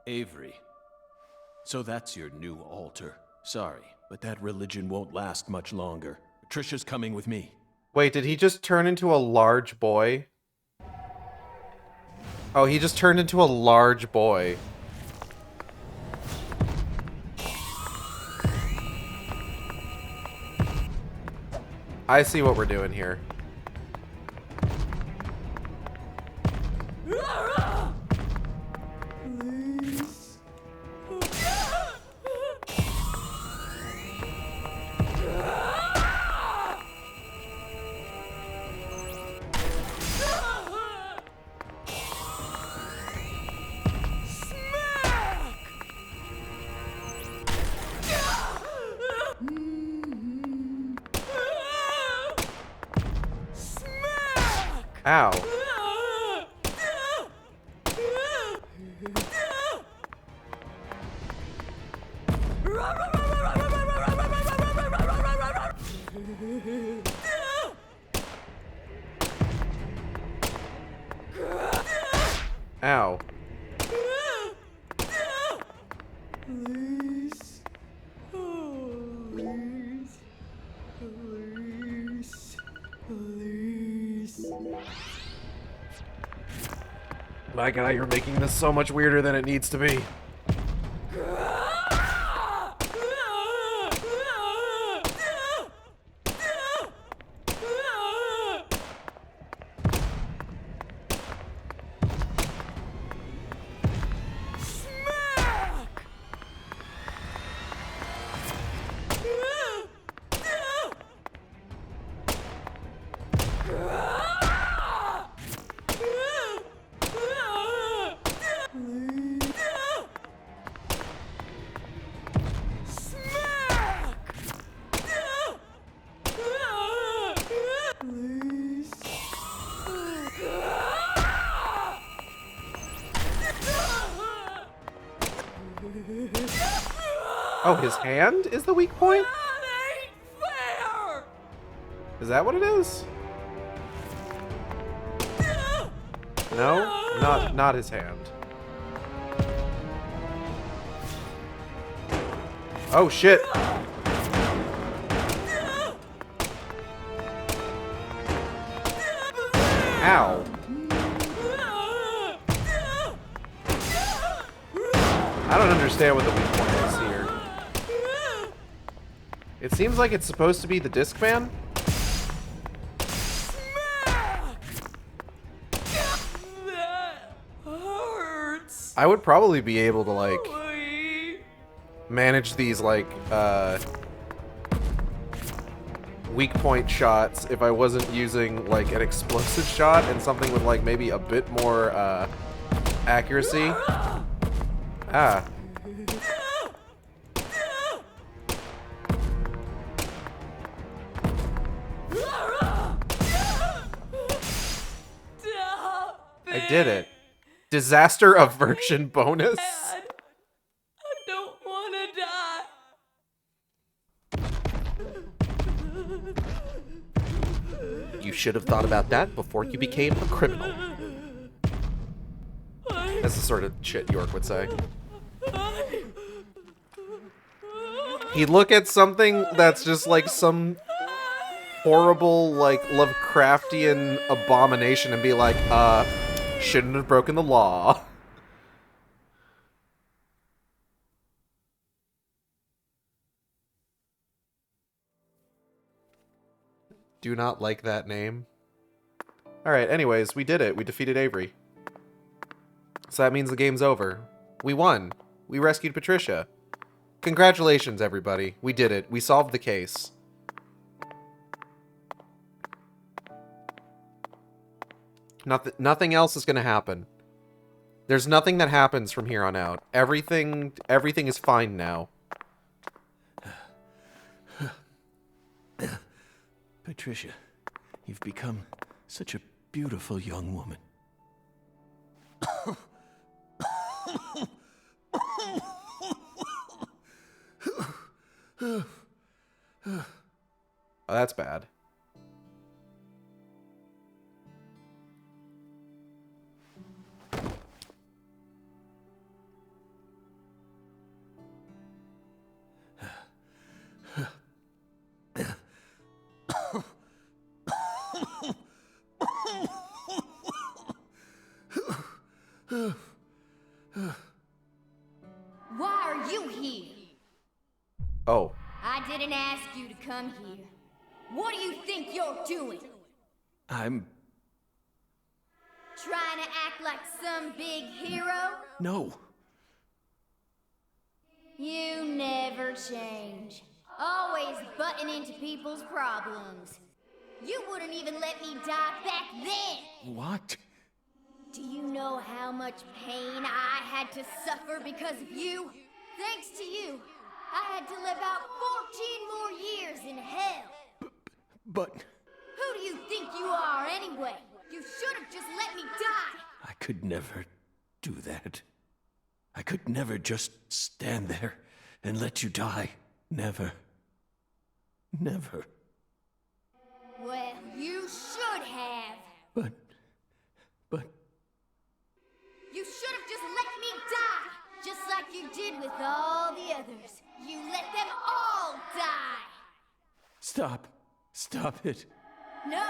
Avery. So that's your new altar. Sorry, but that religion won't last much longer. Patricia's coming with me. Wait, did he just turn into a large boy? Oh, he just turned into a large boy. I see what we're doing here. Ow. Ow. My guy, you're making this so much weirder than it needs to be. Oh, his hand is the weak point? Is that what it is? No? Not his hand. Oh, shit. Ow. I don't understand what the weak point is here. It seems like it's supposed to be the Discman. I would probably be able to, like, manage these, like, weak point shots if I wasn't using, like, an explosive shot and something with, like, maybe a bit more, accuracy. Ah. I did it. Disaster aversion bonus? I don't want to die. You should have thought about that before you became a criminal. That's the sort of shit York would say. He'd look at something that's just like some horrible, like, Lovecraftian abomination and be like, shouldn't have broken the law. Do not like that name. Alright, anyways, we did it. We defeated Avery. So that means the game's over. We won. We rescued Patricia. Congratulations, everybody. We did it. We solved the case. Nothing else is going to happen. There's nothing that happens from here on out. Everything is fine now. Patricia, you've become such a beautiful young woman. Oh, that's bad. Why are you here? Oh. I didn't ask you to come here. What do you think you're doing? I'm... Trying to act like some big hero? No. You never change. Always butting into people's problems. You wouldn't even let me die back then! What? Do you know how much pain I had to suffer because of you? Thanks to you, I had to live out 14 more years in hell. But... Who do you think you are anyway? You should have just let me die! I could never do that. I could never just stand there and let you die. Never. Never. Well, you should have. But... You should have just let me die! Just like you did with all the others. You let them all die! Stop. Stop it. No,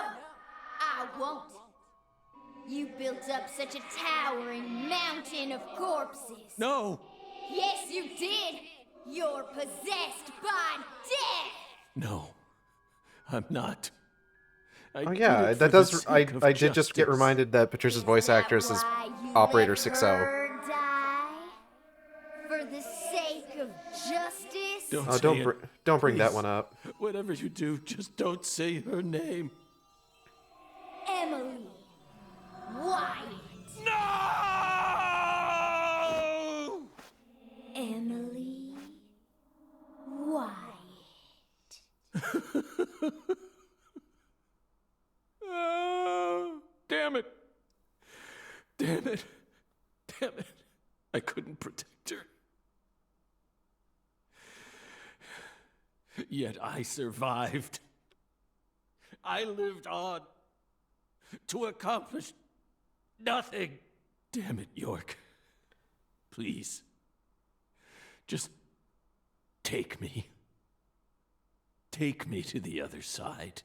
I won't. You built up such a towering mountain of corpses. No! Yes, you did! You're possessed by death! No. I'm not. I Oh did yeah, it for that the does. I sake of did just get justice. reminded that Patricia's voice actress is Operator 60. Her die? For the sake of justice? Don't Oh, say it. don't bring that Please. one up. Whatever you do, just don't say her name. Emily Wyatt. No! Emily Wyatt. Oh, damn it. Damn it. Damn it. I couldn't protect her. Yet I survived. I lived on to accomplish nothing. Damn it, York. Please. Just take me. Take me to the other side.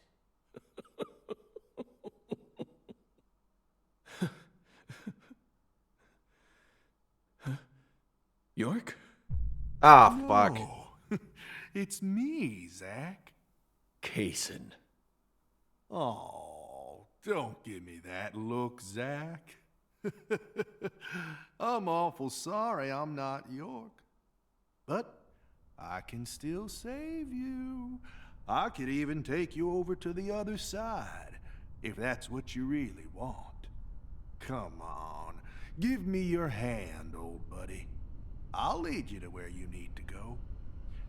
York? Ah, fuck. Oh, it's me, Zach. Kaysen. Oh, don't give me that look, Zach. I'm awful sorry I'm not York. But I can still save you. I could even take you over to the other side, if that's what you really want. Come on, give me your hand, old buddy. I'll lead you to where you need to go.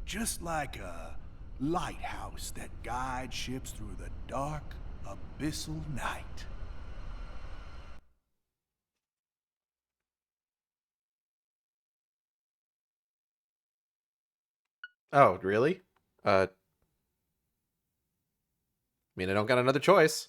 Just like a lighthouse that guides ships through the dark, abyssal night. Oh, really? I mean, I don't got another choice.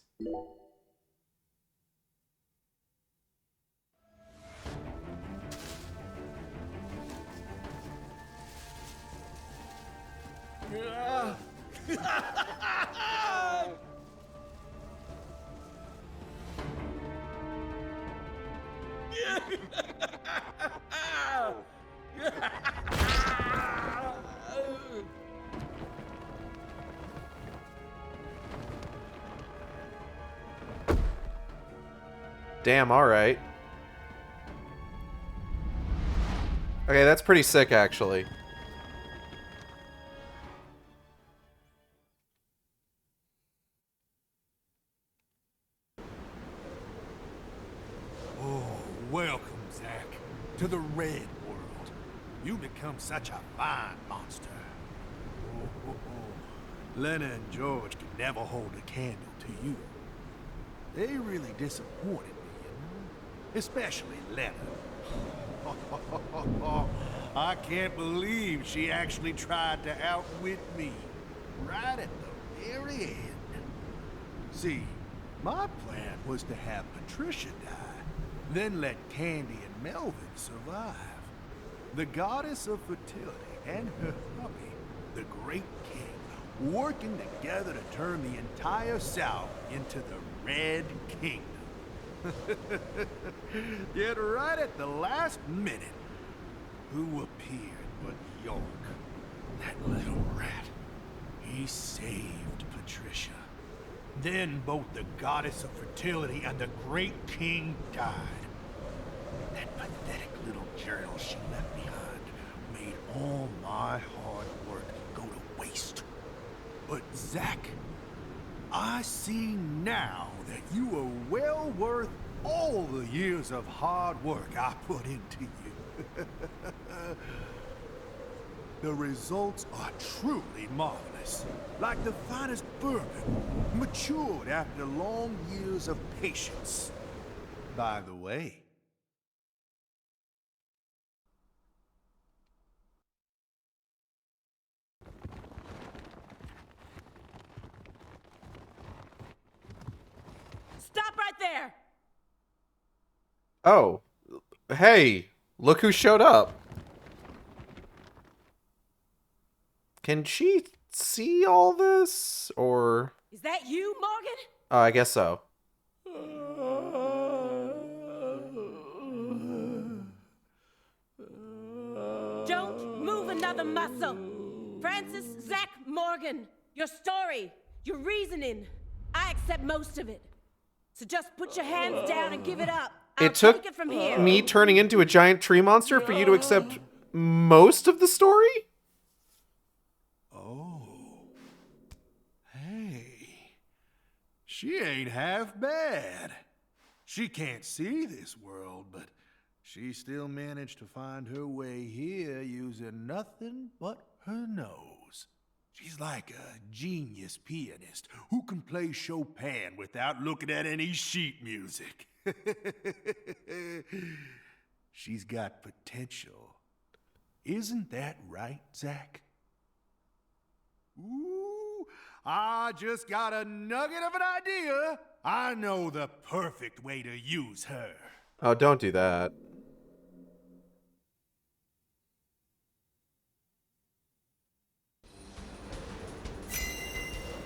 Damn, alright. Okay, that's pretty sick, actually. Oh, welcome, Zach, to the Red World. You've become such a fine monster. Lena and George could never hold a candle to you. They really disappointed me, you know? Especially Lena. I can't believe she actually tried to outwit me. Right at the very end. See, my plan was to have Patricia die, then let Candy and Melvin survive. The goddess of fertility and her hubby, the Great King, working together to turn the entire South into the Red Kingdom. Yet right at the last minute, who appeared but York? That little rat. He saved Patricia. Then both the goddess of fertility and the Great King died. That pathetic little journal she left behind made all my hard work go to waste. But Zach, I see now that you are well worth all the years of hard work I put into you. The results are truly marvelous. Like the finest bourbon, matured after long years of patience. By the way, Stop right there! Oh. Hey, look who showed up. Can she see all this? Or... Is that you, Morgan? I guess so. Don't move another muscle. Francis Zach Morgan, your story, your reasoning, I accept most of it. So just put your hands down and give it up. I'll It took take it from here. me turning into a giant tree monster for you to accept most of the story? oh. Hey. She ain't half bad. She can't see this world, but she still managed to find her way here using nothing but her nose. She's like a genius pianist who can play Chopin without looking at any sheet music. She's got potential. Isn't that right, Zach? Ooh, I just got a nugget of an idea. I know the perfect way to use her. Oh, don't do that.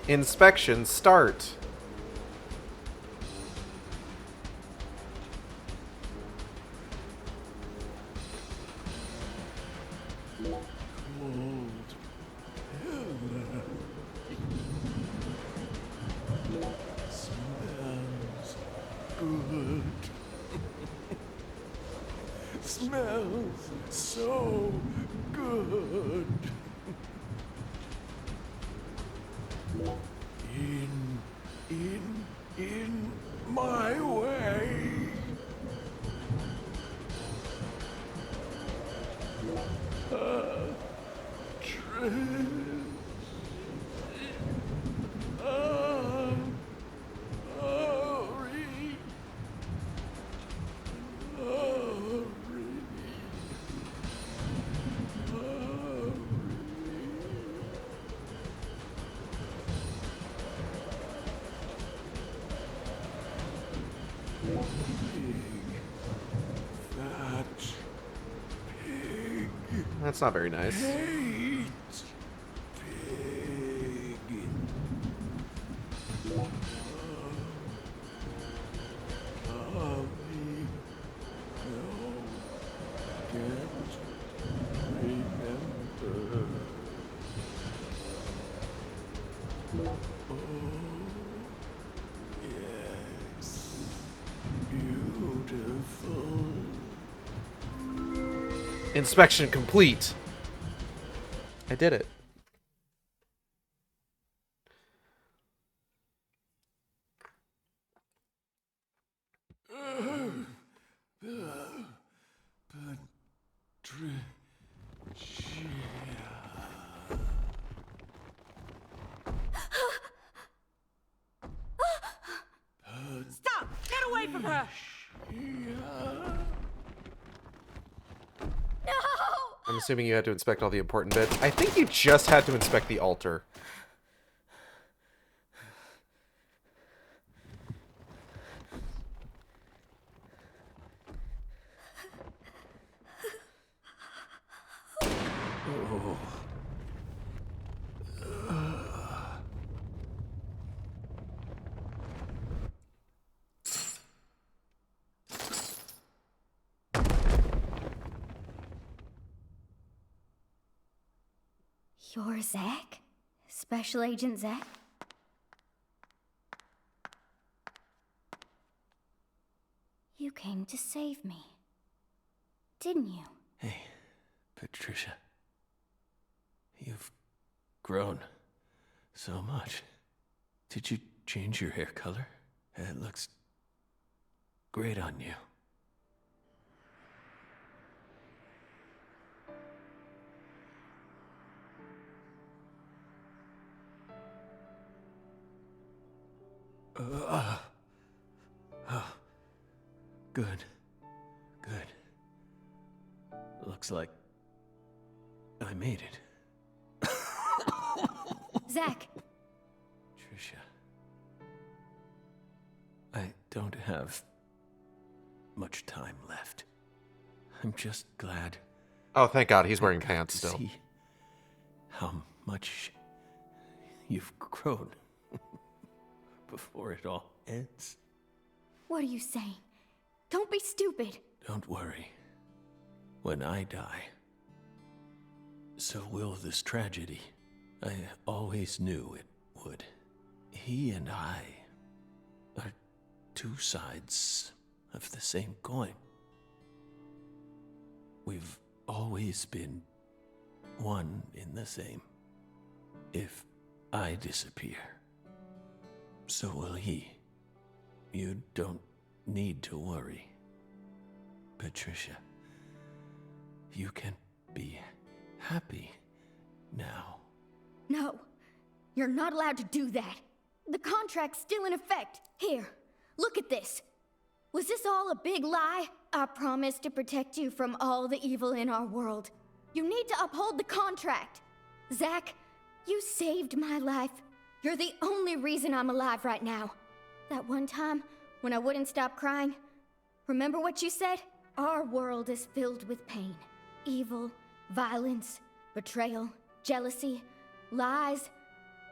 Inspection start. Smells so good. In my way. That's not very nice. Pig. Inspection complete. I did it. Stop! Get away from her! No! I'm assuming you had to inspect all the important bits. I think you just had to inspect the altar. You're Zach? Special Agent Zach? You came to save me, didn't you? Hey, Patricia. You've grown so much. Did you change your hair color? It looks great on you. Good. Good. Looks like I made it. Zach, Trisha. I don't have much time left. I'm just glad Oh, thank God, he's wearing to pants still. see how much you've grown before it all ends. what are you saying? Don't be stupid. Don't worry. When I die, so will this tragedy. I always knew it would. He and I are two sides of the same coin. We've always been one in the same. If I disappear, so will he. You don't need to worry. Patricia, you can be happy now. No, you're not allowed to do that. The contract's still in effect. Here, look at this. Was this all a big lie? I promised to protect you from all the evil in our world. You need to uphold the contract. Zach, you saved my life. You're the only reason I'm alive right now. That one time when I wouldn't stop crying, remember what you said? Our world is filled with pain. Evil, violence, betrayal, jealousy, lies.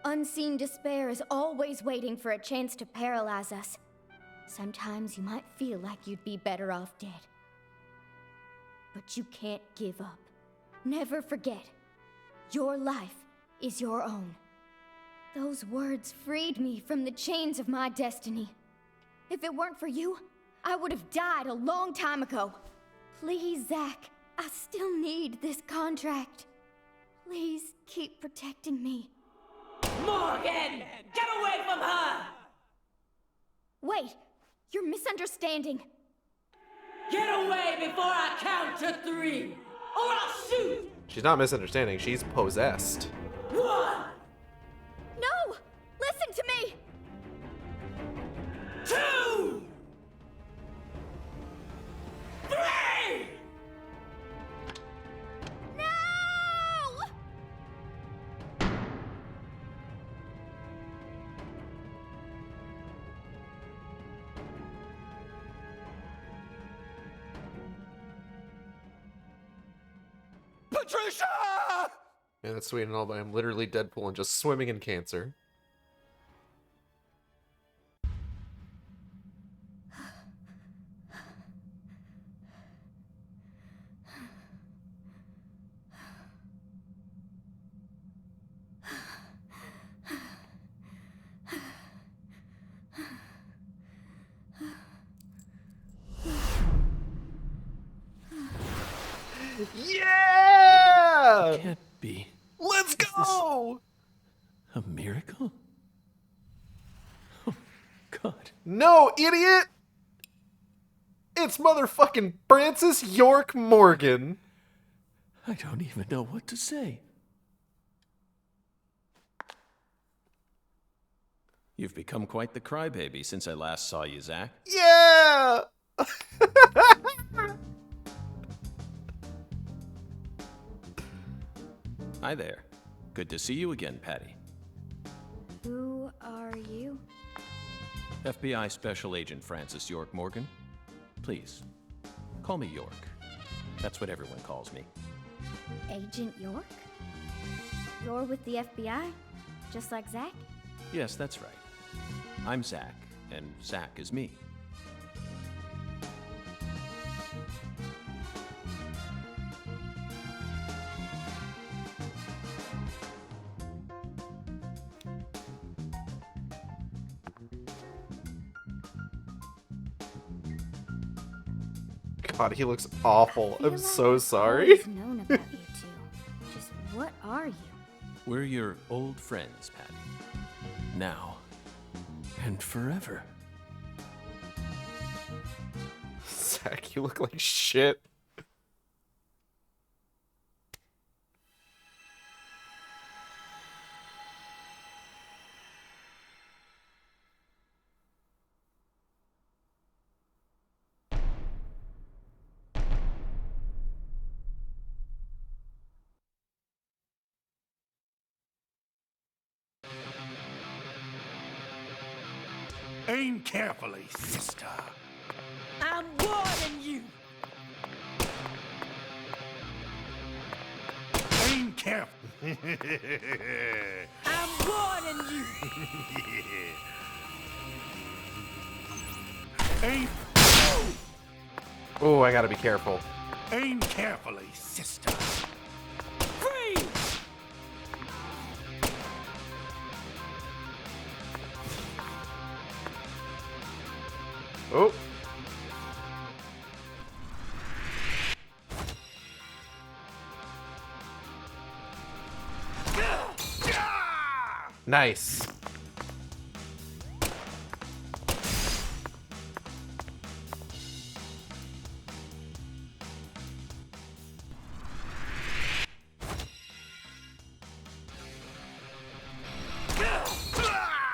Unseen despair is always waiting for a chance to paralyze us. Sometimes you might feel like you'd be better off dead. But you can't give up. Never forget, your life is your own. Those words freed me from the chains of my destiny. If it weren't for you, I would have died a long time ago. Please, Zach, I still need this contract. Please keep protecting me. Morgan! Get away from her! Wait, you're misunderstanding. Get away before I count to 3, or I'll shoot! She's not misunderstanding, she's possessed. 1, No! Listen to me! 2, 3! No! Patricia! Yeah, that's sweet and all, but I'm literally Deadpool and just swimming in cancer. Yeah! Can't be. Let's go! A miracle? Oh, God. No, idiot! It's motherfucking Francis York Morgan. I don't even know what to say. You've become quite the crybaby since I last saw you, Zach. Yeah! Hi there. Good to see you again, Patty. Who are you? FBI Special Agent Francis York Morgan. Please, call me York. That's what everyone calls me. Agent York? You're with the FBI? Just like Zach? Yes, that's right. I'm Zach, and Zach is me. God, he looks awful. I feel I'm like so I've sorry. always known about you two. Just what are you? We're your old friends, Patty. Now and forever. Zach, you look like shit. Aim carefully, sister. I'm warning you. Aim carefully. I'm warning you. Aim. Oh, I gotta be careful. Aim carefully, sister. Freeze! Oh. Nice.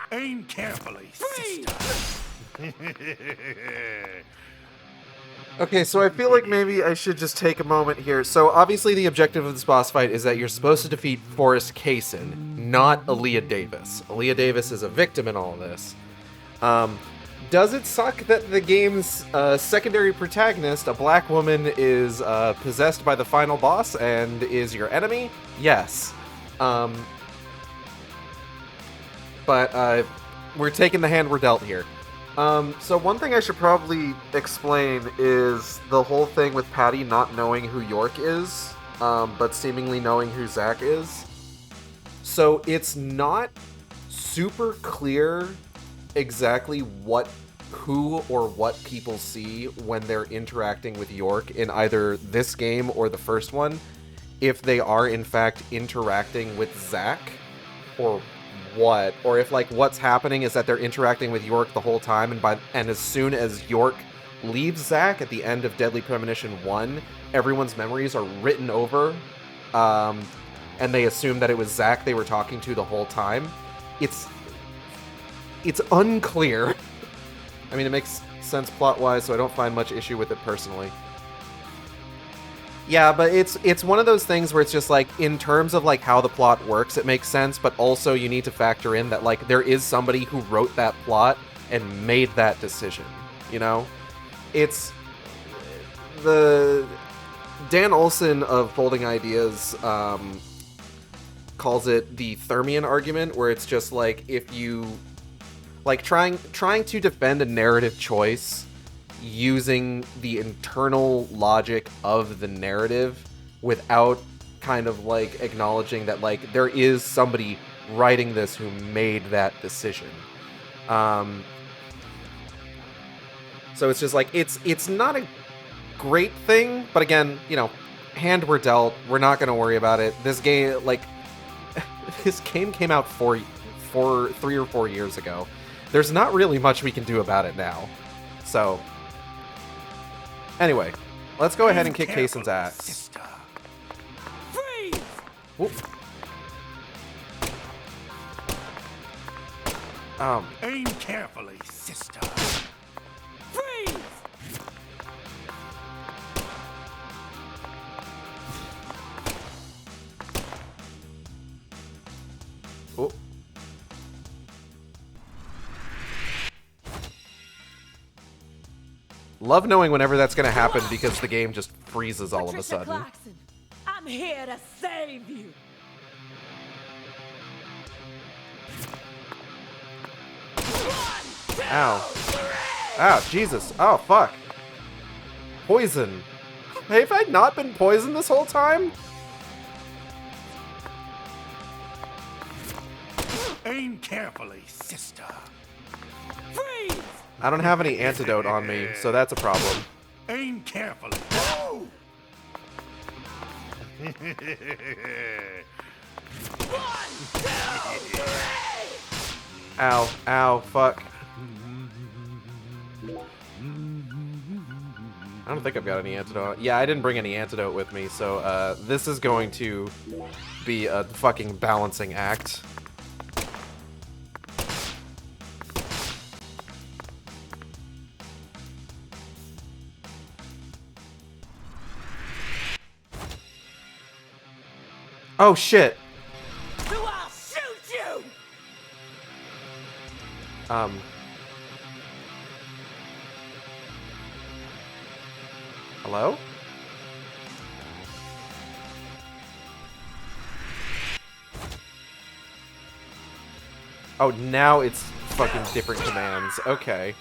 Aim carefully, sister. Okay, so I feel like maybe I should just take a moment here. So obviously the objective of this boss fight is that you're supposed to defeat Forrest Kaysen, not Aaliyah Davis. Aaliyah Davis is a victim in all of this. Does it suck that the game's secondary protagonist, a black woman, is possessed by the final boss and is your enemy? Yes. But we're taking the hand we're dealt here. So one thing I should probably explain is the whole thing with Patty not knowing who York is, but seemingly knowing who Zack is. So it's not super clear exactly who or what people see when they're interacting with York in either this game or the first one, if they are in fact interacting with Zack or what, or if like what's happening is that they're interacting with York the whole time, and as soon as York leaves Zack at the end of Deadly Premonition 1, everyone's memories are written over, and they assume that it was Zack they were talking to the whole time. It's unclear. I mean, it makes sense plot-wise, so I don't find much issue with it personally. Yeah, but it's one of those things where it's just like, in terms of like how the plot works, it makes sense, but also you need to factor in that like there is somebody who wrote that plot and made that decision, you know? It's the Dan Olson of Folding Ideas calls it the Thermian argument, where it's just like if you like trying to defend a narrative choice using the internal logic of the narrative without kind of like acknowledging that like there is somebody writing this who made that decision. So it's just like it's not a great thing, but again, you know, hand we're dealt, we're not going to worry about it. This game, like, this game came out 3 or 4 years ago. There's not really much we can do about it now. So anyway, let's go ahead and kick Kaysen's ass. Freeze! Whoop. Aim carefully, sister. Freeze! Oh. Love knowing whenever that's going to happen because the game just freezes all of a Patricia sudden. Clarkson, I'm here to save you. Ow. Ow, Jesus. Oh, fuck. Poison. Hey, have I not been poisoned this whole time? Aim carefully, sister. Freeze! I don't have any antidote on me, so that's a problem. Aim carefully. Ow, ow, fuck. I don't think I've got any antidote. Yeah, I didn't bring any antidote with me, so this is going to be a fucking balancing act. Oh shit. So I'll shoot you. Hello? Oh, now it's fucking different commands. Okay.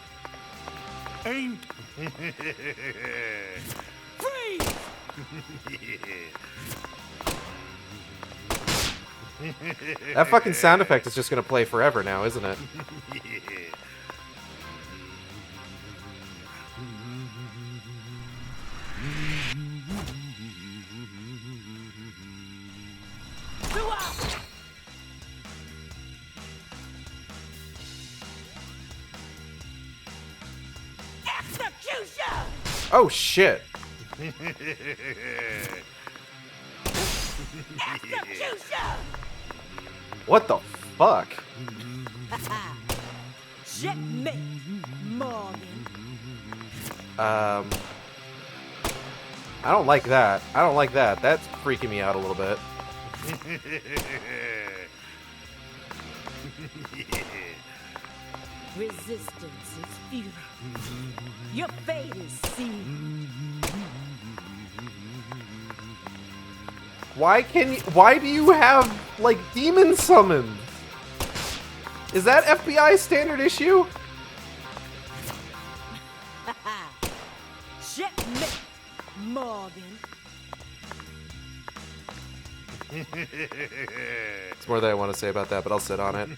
Ain't. Freeze! That fucking sound effect is just gonna play forever now, isn't it? Execution! Oh, shit. Execution! What the fuck? Checkmate, Morgan. I don't like that. I don't like that. That's freaking me out a little bit. Resistance is futile. Your fate is sealed. Why do you have, like, demon summons? Is that FBI standard issue? Checkmate, Morgan. It's more than I want to say about that, but I'll sit on it.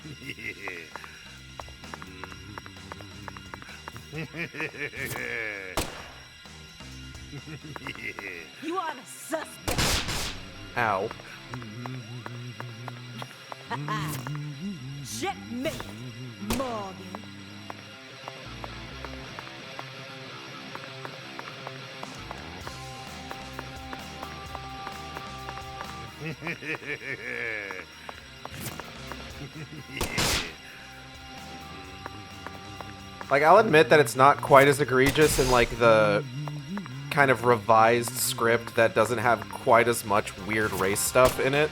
You are the suspect. Ow. Checkmate, Morgan. Like, I'll admit that it's not quite as egregious in, like, the kind of revised script that doesn't have quite as much weird race stuff in it.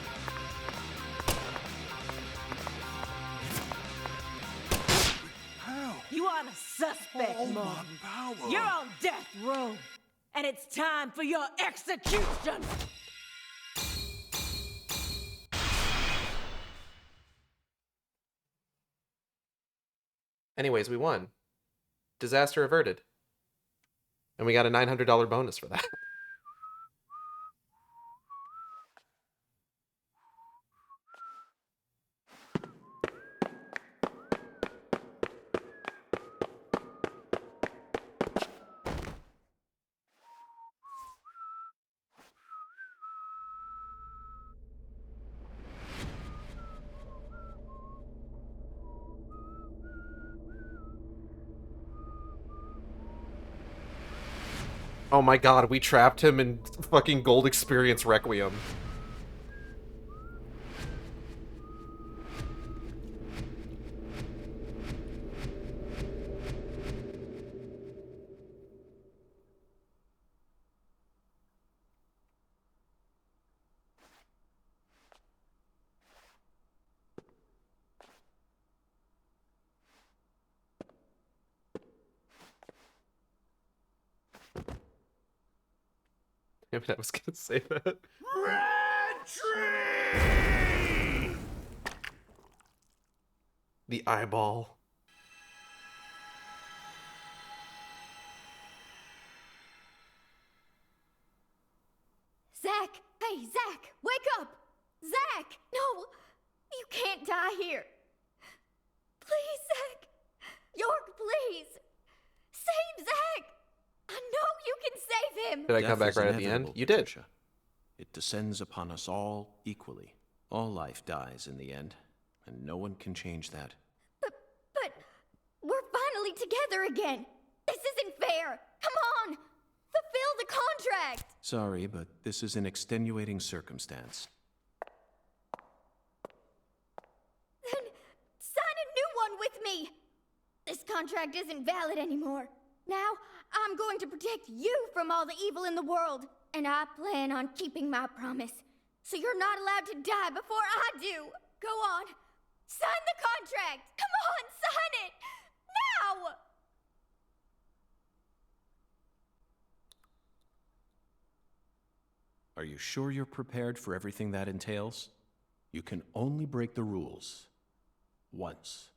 You are the suspect, All my Morgan. power. You're on death row, and it's time for your execution. Anyways, we won. Disaster averted. And we got a $900 bonus for that. Oh my god, we trapped him in fucking Gold Experience Requiem. Damn it, I was gonna say that. Red tree! The eyeball. Zach! Hey, Zach! Wake up! Zach! No! You can't die here! Please, Zach! York, please! Save Zach! I know you can save him! Did I come Death back is right at the end? inevitable, You did. Patricia. It descends upon us all equally. All life dies in the end, and no one can change that. But we're finally together again! This isn't fair! Come on! Fulfill the contract! Sorry, but this is an extenuating circumstance. Then sign a new one with me! This contract isn't valid anymore. Now, I'm going to protect you from all the evil in the world, and I plan on keeping my promise. So you're not allowed to die before I do. Go on. Sign the contract. Come on, sign it. Now! Are you sure you're prepared for everything that entails? You can only break the rules once.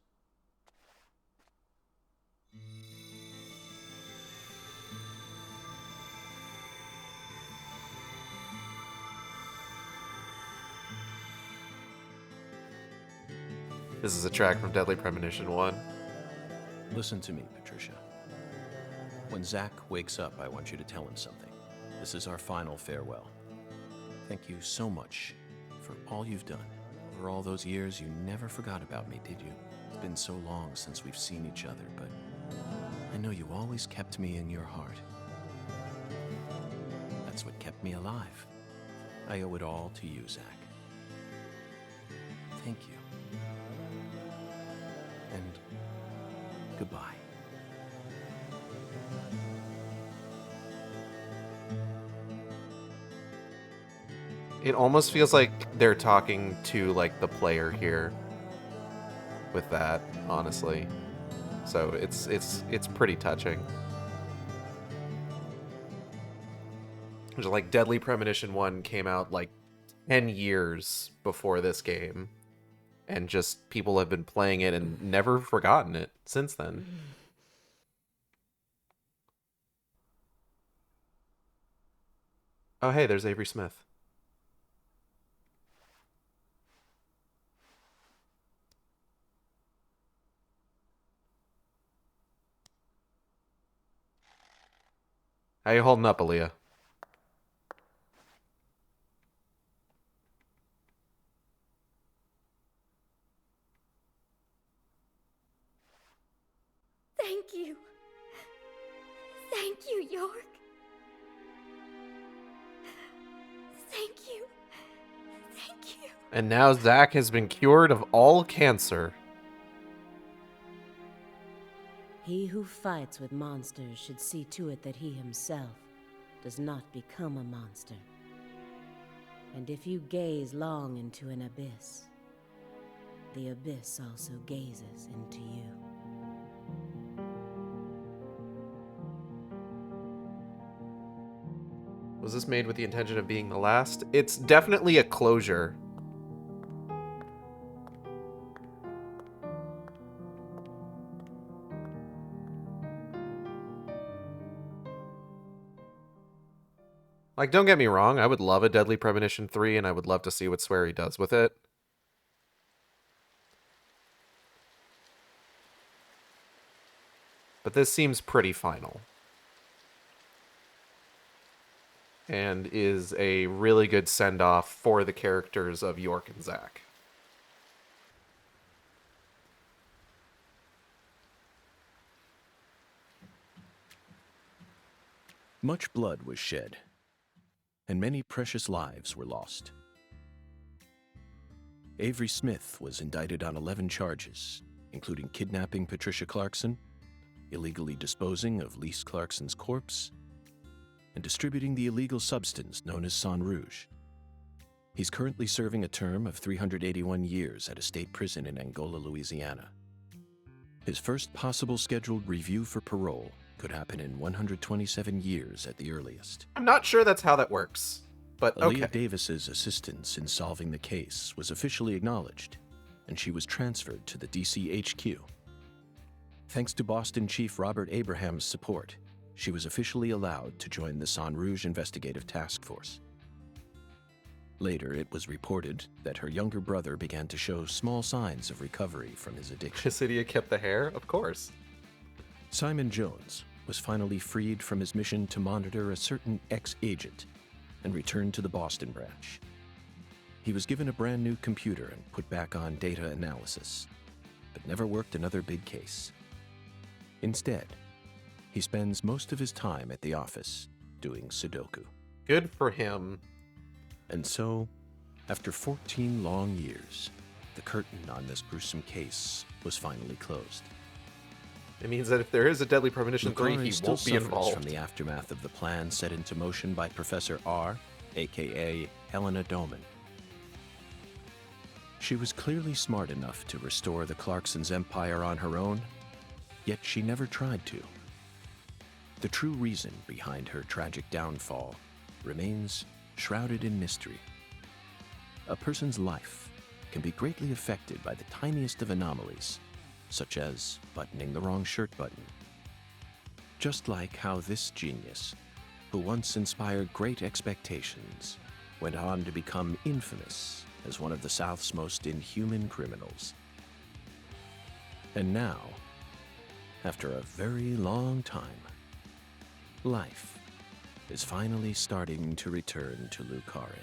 This is a track from Deadly Premonition 1. Listen to me, Patricia. When Zach wakes up, I want you to tell him something. This is our final farewell. Thank you so much for all you've done. Over all those years, you never forgot about me, did you? It's been so long since we've seen each other, but I know you always kept me in your heart. That's what kept me alive. I owe it all to you, Zach. Thank you. And goodbye. It almost feels like they're talking to like the player here with that, honestly. So it's pretty touching. Just like Deadly Premonition 1 came out like 10 years before this game, and just people have been playing it and never forgotten it since then. Oh hey, there's Avery Smith. How you holding up, Aaliyah? Thank you. Thank you, York. Thank you. Thank you. And now Zach has been cured of all cancer. He who fights with monsters should see to it that he himself does not become a monster. And if you gaze long into an abyss, the abyss also gazes into you. Was this made with the intention of being the last? It's definitely a closure. Like, don't get me wrong, I would love a Deadly Premonition 3, and I would love to see what Swery does with it. But this seems pretty final. And is a really good send-off for the characters of York and Zach. Much blood was shed, and many precious lives were lost. Avery Smith was indicted on 11 charges, including kidnapping Patricia Clarkson, illegally disposing of Lise Clarkson's corpse, and distributing the illegal substance known as Sang Rouge. He's currently serving a term of 381 years at a state prison in Angola, Louisiana. His first possible scheduled review for parole could happen in 127 years at the earliest. I'm not sure that's how that works, but okay. Aaliyah Davis's assistance in solving the case was officially acknowledged, and she was transferred to the DC HQ. Thanks to Boston Chief Robert Abraham's support, she was officially allowed to join the Sang Rouge Investigative Task Force. Later, it was reported that her younger brother began to show small signs of recovery from his addiction. Chisidia kept the hair? Of course. Simon Jones was finally freed from his mission to monitor a certain ex-agent and returned to the Boston branch. He was given a brand new computer and put back on data analysis, but never worked another big case. Instead, he spends most of his time at the office doing Sudoku. Good for him. And so, after 14 long years, the curtain on this gruesome case was finally closed. It means that if there is a Deadly Premonition 3, he still won't be suffers involved. from the aftermath of the plan set into motion by Professor R, aka Helena Doman. She was clearly smart enough to restore the Clarksons' empire on her own, yet she never tried to. The true reason behind her tragic downfall remains shrouded in mystery. A person's life can be greatly affected by the tiniest of anomalies, such as buttoning the wrong shirt button. Just like how this genius, who once inspired great expectations, went on to become infamous as one of the South's most inhuman criminals. And now, after a very long time, life is finally starting to return to Lucare.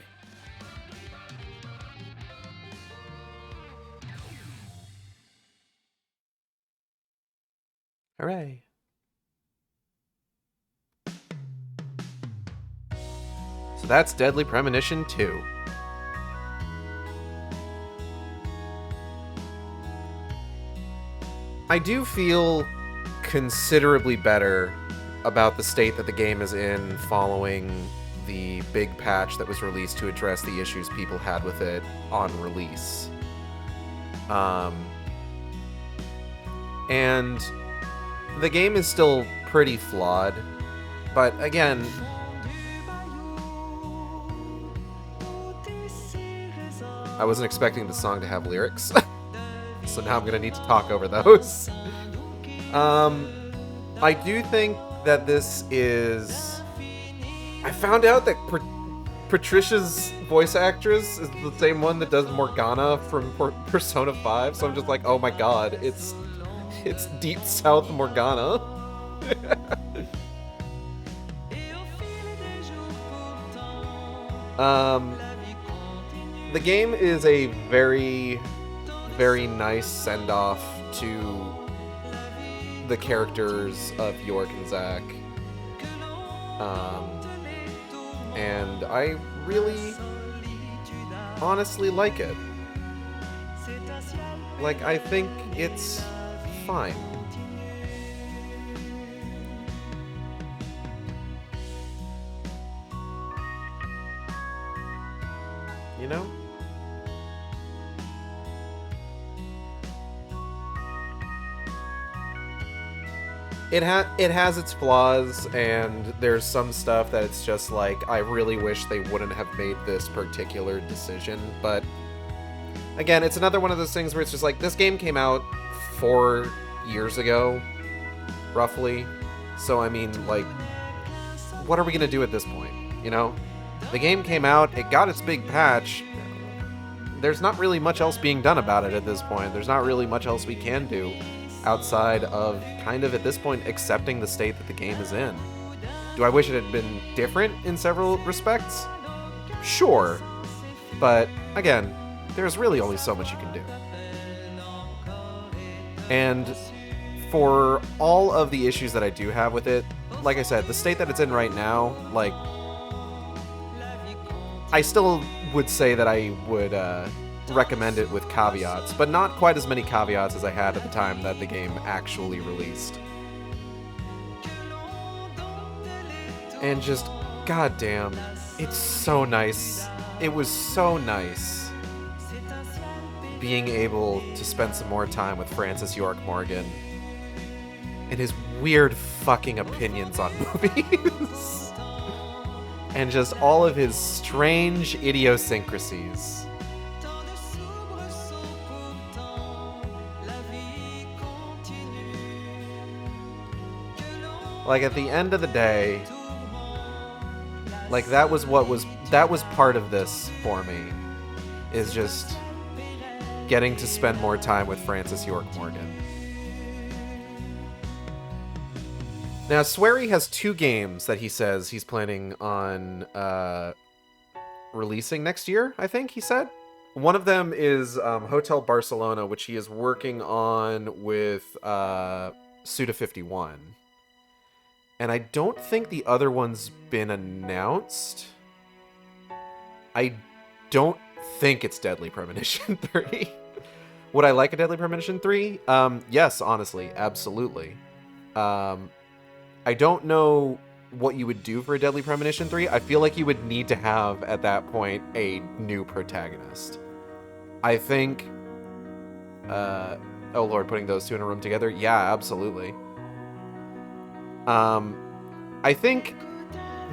Hooray. So that's Deadly Premonition 2. I do feel considerably better about the state that the game is in following the big patch that was released to address the issues people had with it on release. And the game is still pretty flawed, but again, I wasn't expecting the song to have lyrics, so now I'm gonna need to talk over those. I do think that this is... I found out that Patricia's voice actress is the same one that does Morgana from Persona 5, so I'm just like, oh my god, it's Deep South Morgana. The game is a very, very nice send-off to the characters of York and Zack. And I really, honestly like it. Like, I think it's fine. You know? It has its flaws, and there's some stuff that it's just like, I really wish they wouldn't have made this particular decision, but again, it's another one of those things where it's just like, this game came out 4 years ago, roughly, so I mean, like, what are we gonna do at this point, you know? The game came out, it got its big patch, there's not really much else being done about it at this point, there's not really much else we can do outside of kind of, at this point, accepting the state that the game is in. Do I wish it had been different in several respects? Sure. But, again, there's really only so much you can do. And for all of the issues that I do have with it, like I said, the state that it's in right now, like, I still would say that I would, recommend it with caveats, but not quite as many caveats as I had at the time that the game actually released. And just, goddamn, it's so nice. It was so nice being able to spend some more time with Francis York Morgan and his weird fucking opinions on movies. And just all of his strange idiosyncrasies. Like, at the end of the day, like, that was part of this for me, is just getting to spend more time with Francis York Morgan. Now, Swery has 2 games that he says he's planning on releasing next year, I think he said. One of them is Hotel Barcelona, which he is working on with Suda51. And I don't think the other one's been announced. I don't think it's Deadly Premonition 3. Would I like a Deadly Premonition 3? Yes, honestly, absolutely. I don't know what you would do for a Deadly Premonition 3. I feel like you would need to have, at that point, a new protagonist. I think... oh lord, putting those 2 in a room together? Yeah, absolutely. I think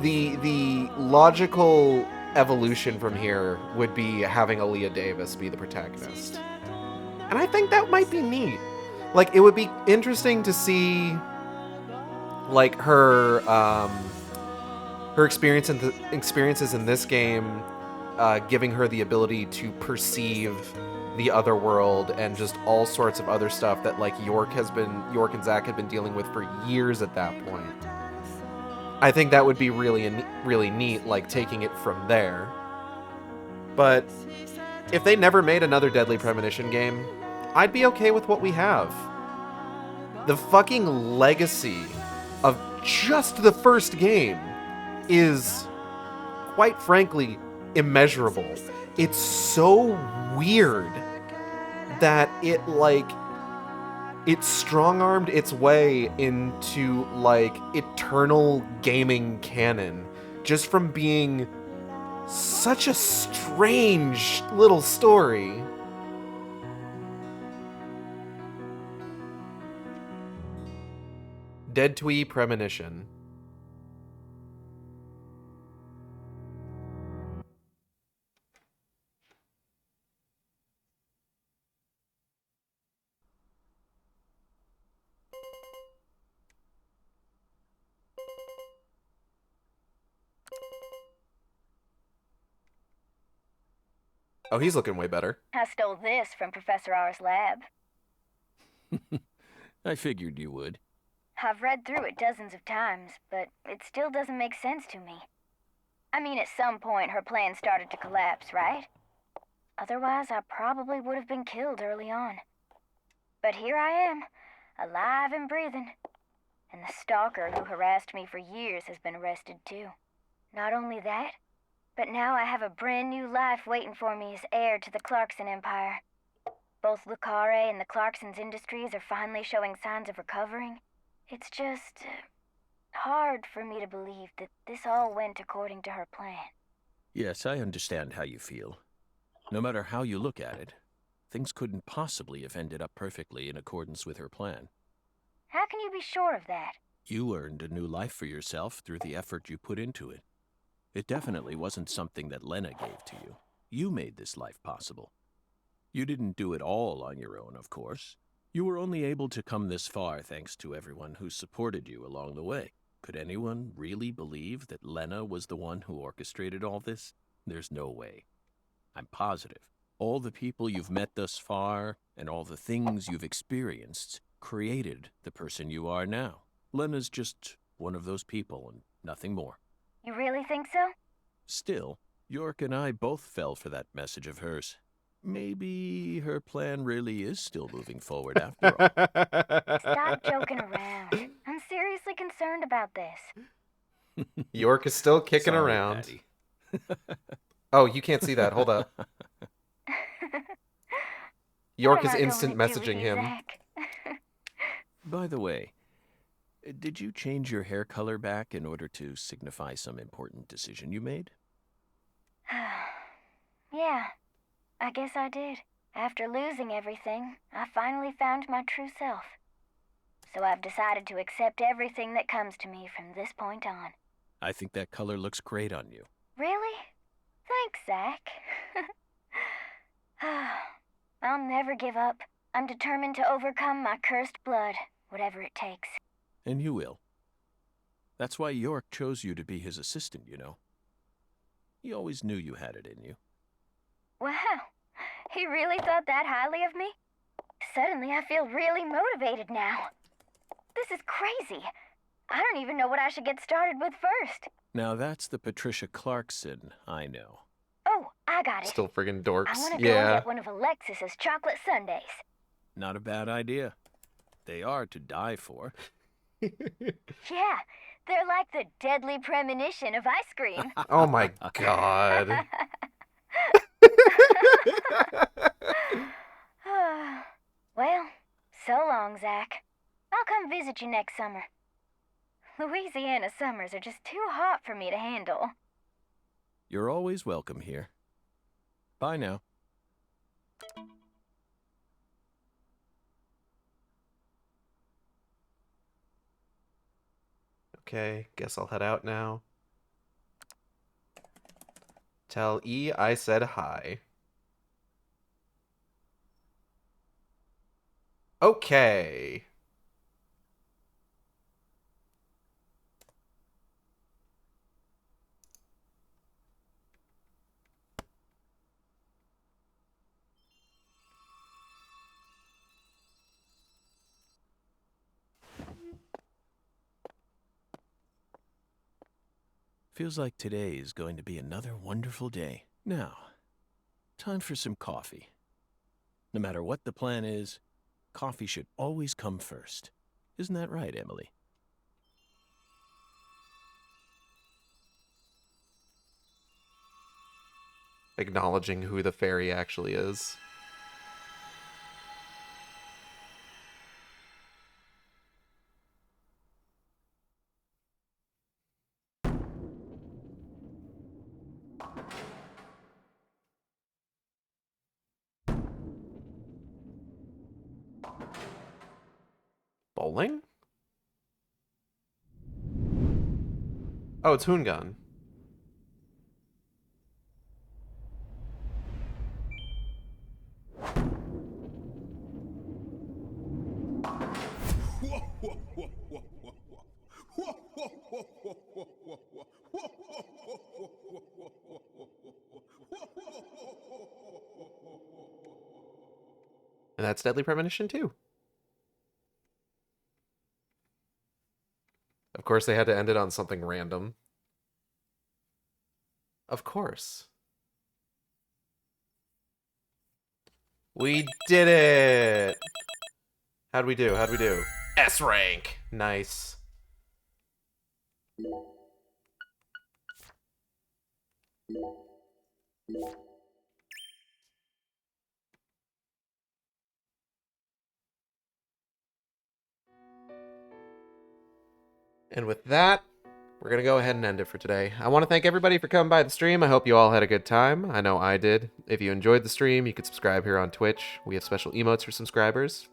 the logical evolution from here would be having Aaliyah Davis be the protagonist. And I think that might be neat. Like, it would be interesting to see, like, her experiences in this game, giving her the ability to perceive the other world and just all sorts of other stuff that, like, York and Zach had been dealing with for years at that point. I think that would be really neat, like, taking it from there. But if they never made another Deadly Premonition game, I'd be okay with what we have. The fucking legacy of just the first game is, quite frankly, immeasurable. It's so weird that it strong-armed its way into, like, eternal gaming canon just from being such a strange little story. Dead Twee Premonition. Oh, he's looking way better. I stole this from Professor R's lab. I figured you would. I've read through it dozens of times, but it still doesn't make sense to me. I mean, at some point her plan started to collapse, right? Otherwise, I probably would have been killed early on. But here I am, alive and breathing. And the stalker who harassed me for years has been arrested too. Not only that, but now I have a brand new life waiting for me as heir to the Clarkson Empire. Both Lucare and the Clarkson's industries are finally showing signs of recovering. It's just hard for me to believe that this all went according to her plan. Yes, I understand how you feel. No matter how you look at it, things couldn't possibly have ended up perfectly in accordance with her plan. How can you be sure of that? You earned a new life for yourself through the effort you put into it. It definitely wasn't something that Lena gave to you. You made this life possible. You didn't do it all on your own, of course. You were only able to come this far thanks to everyone who supported you along the way. Could anyone really believe that Lena was the one who orchestrated all this? There's no way. I'm positive. All the people you've met thus far and all the things you've experienced created the person you are now. Lena's just one of those people and nothing more. You really think so? Still, York and I both fell for that message of hers. Maybe her plan really is still moving forward after all. Stop joking around. I'm seriously concerned about this. York is still kicking Sorry, around. Patty. Oh, you can't see that. Hold up. York What is am I instant going to do messaging with you, him. Zach? By the way, did you change your hair color back in order to signify some important decision you made? Yeah, I guess I did. After losing everything, I finally found my true self. So I've decided to accept everything that comes to me from this point on. I think that color looks great on you. Really? Thanks, Zach. I'll never give up. I'm determined to overcome my cursed blood, whatever it takes. And you will. That's why York chose you to be his assistant, you know. He always knew you had it in you. Wow, he really thought that highly of me? Suddenly I feel really motivated now. This is crazy. I don't even know what I should get started with first. Now that's the Patricia Clarkson I know. Oh, I got it. Still friggin' dorks. I want to go and Yeah. get one of Alexis's chocolate sundaes. Not a bad idea. They are to die for. Yeah, they're like the deadly premonition of ice cream. Oh my god. Well, so long, Zach. I'll come visit you next summer. Louisiana summers are just too hot for me to handle. You're always welcome here. Bye now. Okay, guess I'll head out now. Tell E I said hi. Okay. Feels like today is going to be another wonderful day. Now, time for some coffee. No matter what the plan is, coffee should always come first. Isn't that right, Emily? Acknowledging who the fairy actually is. Bowling? Oh, it's Hoongun. And that's Deadly Premonition too. Of course, they had to end it on something random. Of course. We did it! How'd we do? How'd we do? S rank! Nice. And with that, we're going to go ahead and end it for today. I want to thank everybody for coming by the stream. I hope you all had a good time. I know I did. If you enjoyed the stream, you could subscribe here on Twitch. We have special emotes for subscribers.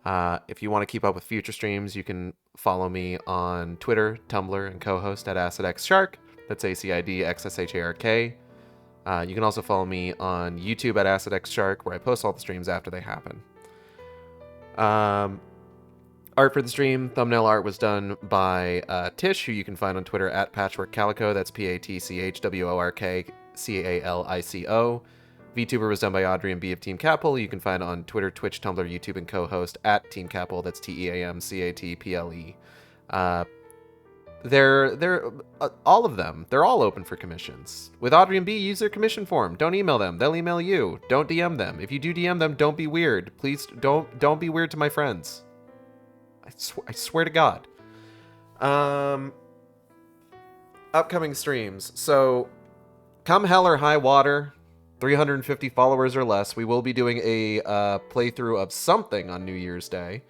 If you want to keep up with future streams, you can follow me on Twitter, Tumblr, and co-host at AcidXShark. That's AcidXShark. You can also follow me on YouTube at AcidXShark, where I post all the streams after they happen. Art for the stream, thumbnail art was done by Tish, who you can find on Twitter at PatchworkCalico. That's PatchworkCalico. VTuber was done by Audrey and B of Team Capel. You can find on Twitter, Twitch, Tumblr, YouTube, and co-host at Team Capel. That's TeamCatple. They're all of them. They're all open for commissions. With Audrey and B, use their commission form. Don't email them. They'll email you. Don't DM them. If you do DM them, don't be weird. Please don't be weird to my friends. I swear to God. Upcoming streams. So, come hell or high water, 350 followers or less, we will be doing a playthrough of something on New Year's Day.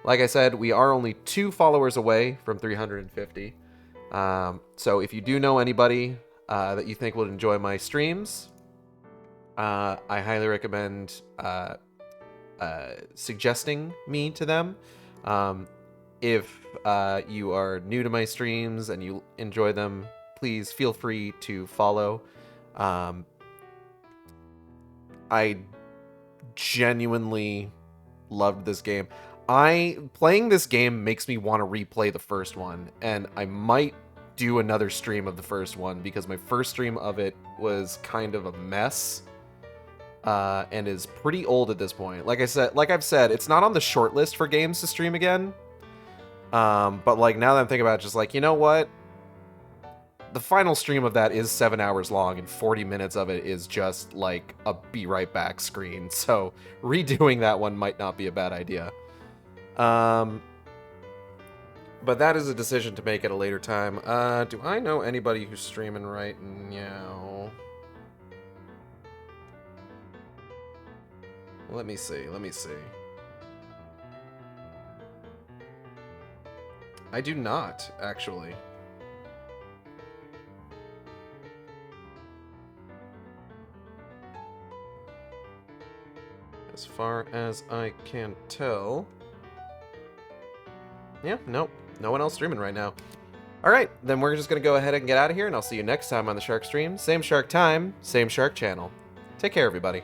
Like I said, we are only 2 followers away from 350. So if you do know anybody that you think would enjoy my streams, I highly recommend suggesting me to them. If you are new to my streams and you enjoy them, please feel free to follow. I genuinely loved this game. Playing this game makes me want to replay the first one, and I might do another stream of the first one because my first stream of it was kind of a mess. And is pretty old at this point. Like I've said, it's not on the short list for games to stream again. But like now that I'm thinking about it, just like, you know what? The final stream of that is 7 hours long, and 40 minutes of it is just like a be right back screen. So redoing that one might not be a bad idea. But that is a decision to make at a later time. Do I know anybody who's streaming right now? Let me see. I do not, actually. As far as I can tell. Yeah, nope. No one else streaming right now. Alright, then we're just going to go ahead and get out of here, and I'll see you next time on the Shark Stream. Same shark time, same shark channel. Take care, everybody.